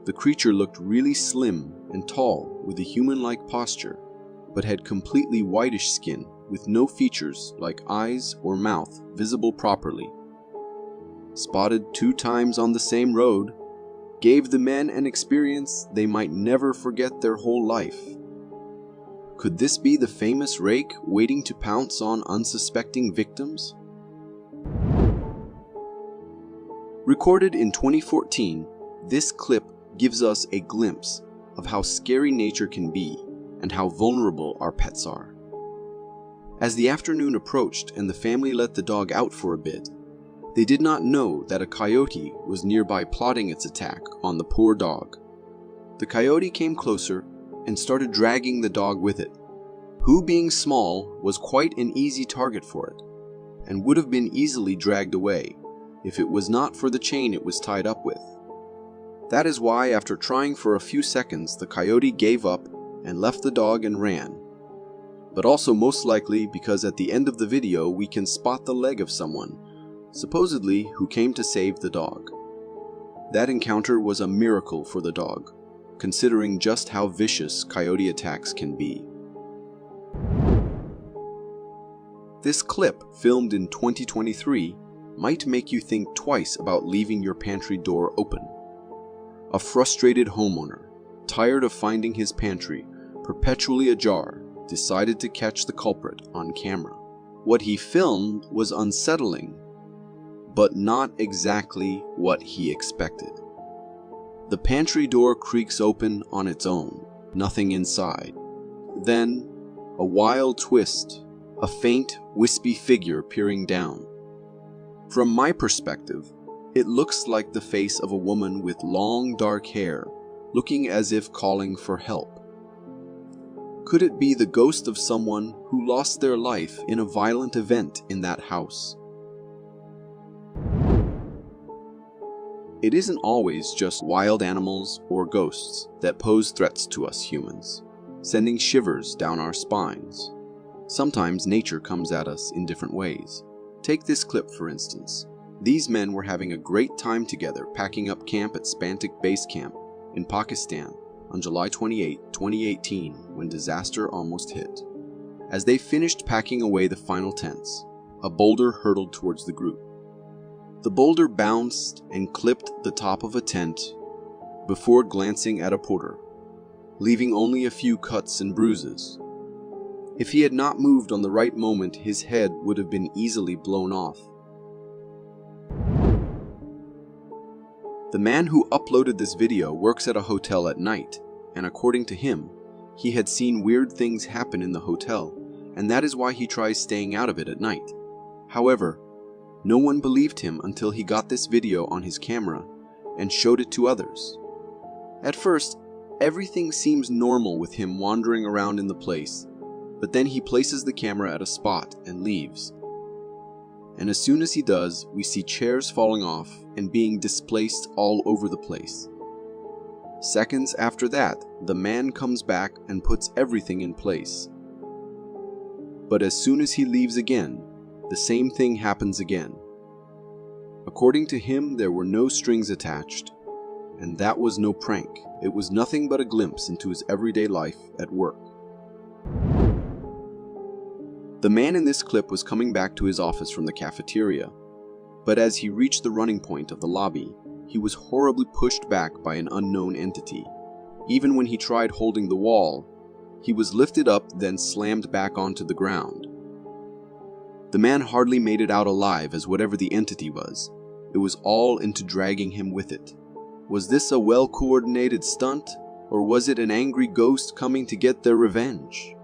Speaker 1: The creature looked really slim and tall with a human-like posture, but had completely whitish skin with no features like eyes or mouth visible properly. Spotted 2 times on the same road, gave the men an experience they might never forget their whole life. Could this be the famous rake waiting to pounce on unsuspecting victims? Recorded in 2014, this clip gives us a glimpse of how scary nature can be and how vulnerable our pets are. As the afternoon approached and the family let the dog out for a bit, they did not know that a coyote was nearby plotting its attack on the poor dog. The coyote came closer and started dragging the dog with it, who, being small, was quite an easy target for it, and would have been easily dragged away if it was not for the chain it was tied up with. That is why, after trying for a few seconds, the coyote gave up and left the dog and ran. But also most likely because at the end of the video we can spot the leg of someone, supposedly who came to save the dog. That encounter was a miracle for the dog, considering just how vicious coyote attacks can be. This clip, filmed in 2023, might make you think twice about leaving your pantry door open. A frustrated homeowner, tired of finding his pantry perpetually ajar, decided to catch the culprit on camera. What he filmed was unsettling, but not exactly what he expected. The pantry door creaks open on its own, nothing inside. Then, a wild twist, a faint, wispy figure peering down. From my perspective, it looks like the face of a woman with long dark hair, looking as if calling for help. Could it be the ghost of someone who lost their life in a violent event in that house? It isn't always just wild animals or ghosts that pose threats to us humans, sending shivers down our spines. Sometimes nature comes at us in different ways. Take this clip for instance. These men were having a great time together packing up camp at Spantic Base Camp in Pakistan on July 28, 2018, when disaster almost hit. As they finished packing away the final tents, a boulder hurtled towards the group. The boulder bounced and clipped the top of a tent before glancing at a porter, leaving only a few cuts and bruises. If he had not moved on the right moment, his head would have been easily blown off. The man who uploaded this video works at a hotel at night, and according to him, he had seen weird things happen in the hotel, and that is why he tries staying out of it at night. However, no one believed him until he got this video on his camera and showed it to others. At first, everything seems normal with him wandering around in the place, but then he places the camera at a spot and leaves. And as soon as he does, we see chairs falling off and being displaced all over the place. Seconds after that, the man comes back and puts everything in place. But as soon as he leaves again, the same thing happens again. According to him, there were no strings attached, and that was no prank. It was nothing but a glimpse into his everyday life at work. The man in this clip was coming back to his office from the cafeteria, but as he reached the running point of the lobby, he was horribly pushed back by an unknown entity. Even when he tried holding the wall, he was lifted up then slammed back onto the ground. The man hardly made it out alive, as whatever the entity was, it was all into dragging him with it. Was this a well-coordinated stunt, or was it an angry ghost coming to get their revenge?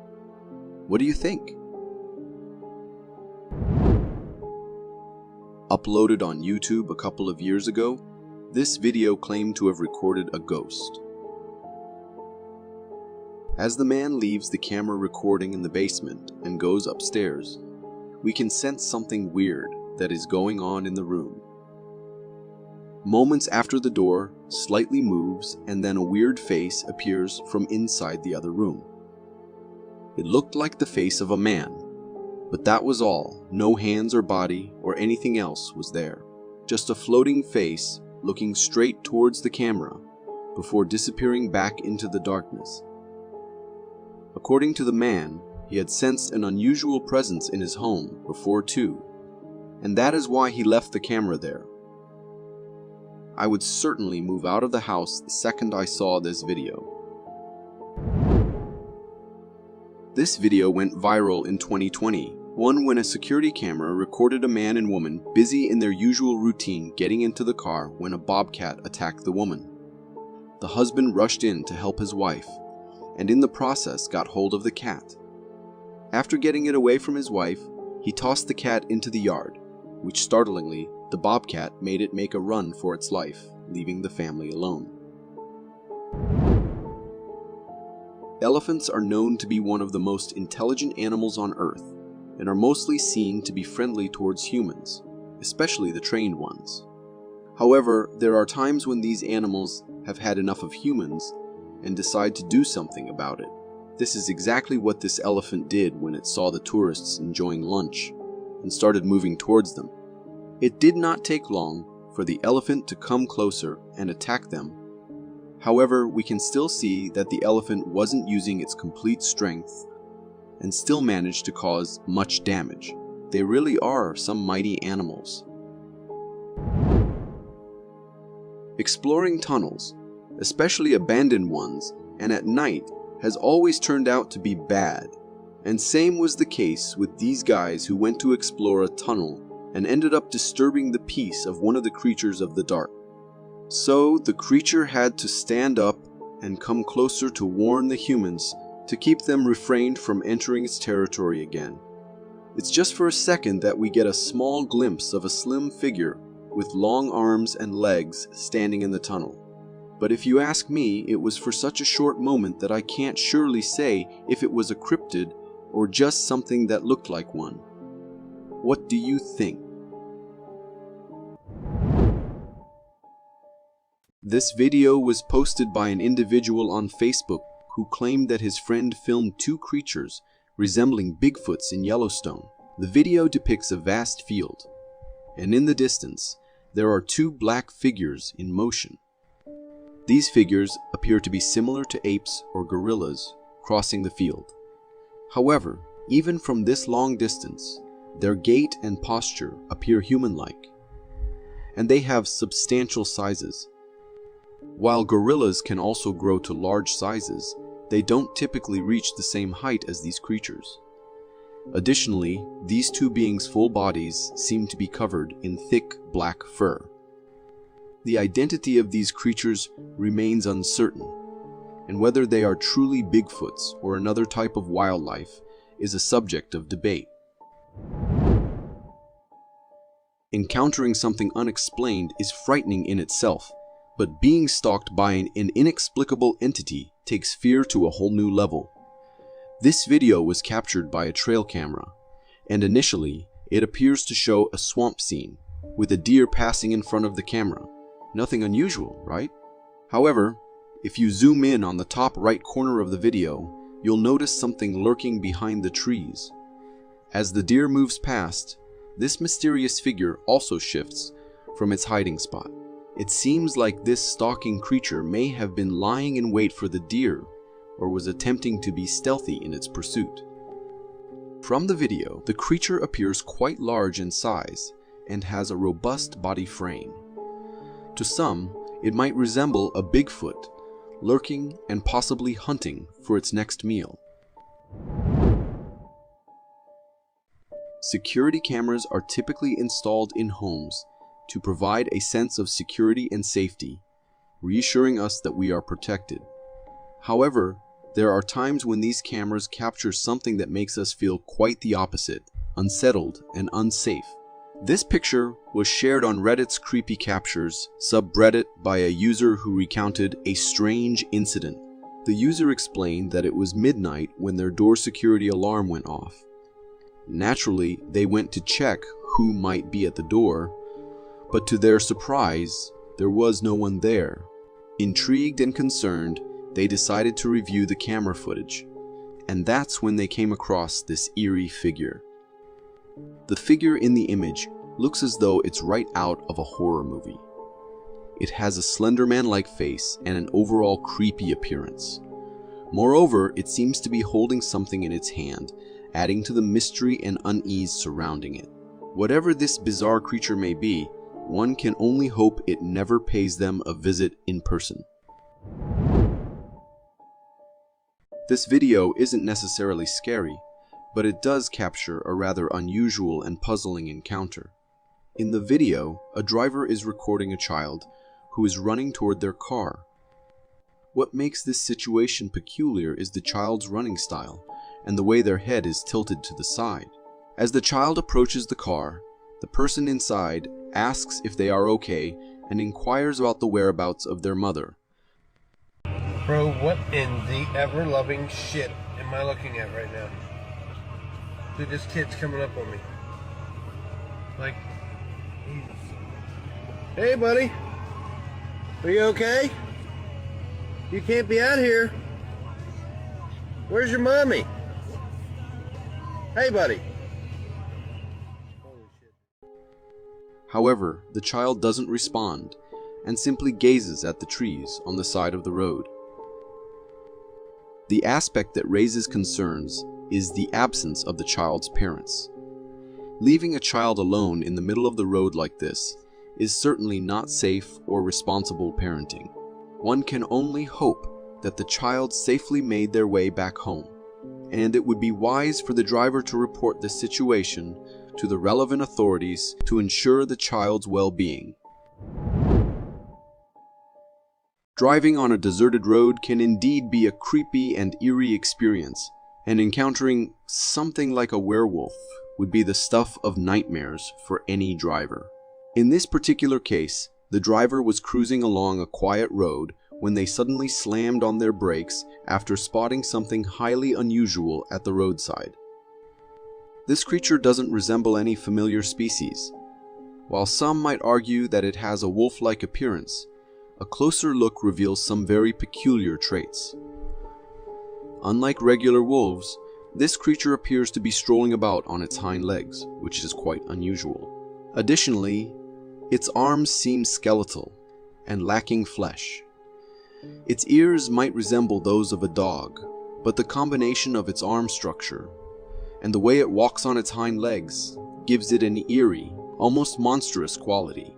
Speaker 1: What do you think? Uploaded on YouTube a couple of years ago, this video claimed to have recorded a ghost. As the man leaves the camera recording in the basement and goes upstairs, we can sense something weird that is going on in the room. Moments after the door slightly moves and then a weird face appears from inside the other room. It looked like the face of a man, but that was all. No hands or body or anything else was there. Just a floating face looking straight towards the camera before disappearing back into the darkness. According to the man, he had sensed an unusual presence in his home before too, and that is why he left the camera there. I would certainly move out of the house the second I saw this video. This video went viral in 2020, one when a security camera recorded a man and woman busy in their usual routine getting into the car when a bobcat attacked the woman. The husband rushed in to help his wife, and in the process got hold of the cat. After getting it away from his wife, he tossed the cat into the yard, which startlingly, the bobcat made it make a run for its life, leaving the family alone. Elephants are known to be one of the most intelligent animals on Earth, and are mostly seen to be friendly towards humans, especially the trained ones. However, there are times when these animals have had enough of humans and decide to do something about it. This is exactly what this elephant did when it saw the tourists enjoying lunch and started moving towards them. It did not take long for the elephant to come closer and attack them. However, we can still see that the elephant wasn't using its complete strength and still managed to cause much damage. They really are some mighty animals. Exploring tunnels, especially abandoned ones, and at night has always turned out to be bad. And same was the case with these guys who went to explore a tunnel and ended up disturbing the peace of one of the creatures of the dark. So the creature had to stand up and come closer to warn the humans to keep them refrained from entering its territory again. It's just for a second that we get a small glimpse of a slim figure with long arms and legs standing in the tunnel. But if you ask me, it was for such a short moment that I can't surely say if it was a cryptid or just something that looked like one. What do you think? This video was posted by an individual on Facebook who claimed that his friend filmed two creatures resembling Bigfoots in Yellowstone. The video depicts a vast field, and in the distance, there are two black figures in motion. These figures appear to be similar to apes or gorillas crossing the field. However, even from this long distance, their gait and posture appear human-like, and they have substantial sizes. While gorillas can also grow to large sizes, they don't typically reach the same height as these creatures. Additionally, these two beings' full bodies seem to be covered in thick black fur. The identity of these creatures remains uncertain, and whether they are truly Bigfoots or another type of wildlife is a subject of debate. Encountering something unexplained is frightening in itself, but being stalked by an inexplicable entity takes fear to a whole new level. This video was captured by a trail camera, and initially, it appears to show a swamp scene, with a deer passing in front of the camera. Nothing unusual, right? However, if you zoom in on the top right corner of the video, you'll notice something lurking behind the trees. As the deer moves past, this mysterious figure also shifts from its hiding spot. It seems like this stalking creature may have been lying in wait for the deer or was attempting to be stealthy in its pursuit. From the video, the creature appears quite large in size and has a robust body frame. To some, it might resemble a Bigfoot, lurking and possibly hunting for its next meal. Security cameras are typically installed in homes to provide a sense of security and safety, reassuring us that we are protected. However, there are times when these cameras capture something that makes us feel quite the opposite, unsettled and unsafe. This picture was shared on Reddit's Creepy Captures subreddit by a user who recounted a strange incident. The user explained that it was midnight when their door security alarm went off. Naturally, they went to check who might be at the door, but to their surprise, there was no one there. Intrigued and concerned, they decided to review the camera footage, and that's when they came across this eerie figure. The figure in the image looks as though it's right out of a horror movie. It has a Slender Man-like face and an overall creepy appearance. Moreover, it seems to be holding something in its hand, adding to the mystery and unease surrounding it. Whatever this bizarre creature may be, one can only hope it never pays them a visit in person. This video isn't necessarily scary, but it does capture a rather unusual and puzzling encounter. In the video, a driver is recording a child who is running toward their car. What makes this situation peculiar is the child's running style and the way their head is tilted to the side. As the child approaches the car, the person inside asks if they are okay and inquires about the whereabouts of their mother.
Speaker 17: Bro, what in the ever-loving shit am I looking at right now? Dude, this kid's coming up on me. Like, hey buddy, are you okay? You can't be out here. Where's your mommy? Hey buddy.
Speaker 1: However, the child doesn't respond and simply gazes at the trees on the side of the road. The aspect that raises concerns is the absence of the child's parents. Leaving a child alone in the middle of the road like this is certainly not safe or responsible parenting. One can only hope that the child safely made their way back home, and it would be wise for the driver to report the situation to the relevant authorities to ensure the child's well-being. Driving on a deserted road can indeed be a creepy and eerie experience, and encountering something like a werewolf would be the stuff of nightmares for any driver. In this particular case, the driver was cruising along a quiet road when they suddenly slammed on their brakes after spotting something highly unusual at the roadside. This creature doesn't resemble any familiar species. While some might argue that it has a wolf-like appearance, a closer look reveals some very peculiar traits. Unlike regular wolves, this creature appears to be strolling about on its hind legs, which is quite unusual. Additionally, its arms seem skeletal and lacking flesh. Its ears might resemble those of a dog, but the combination of its arm structure and the way it walks on its hind legs gives it an eerie, almost monstrous quality.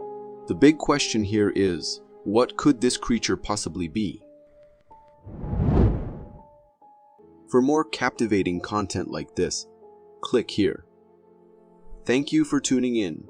Speaker 1: The big question here is, what could this creature possibly be? For more captivating content like this, click here. Thank you for tuning in.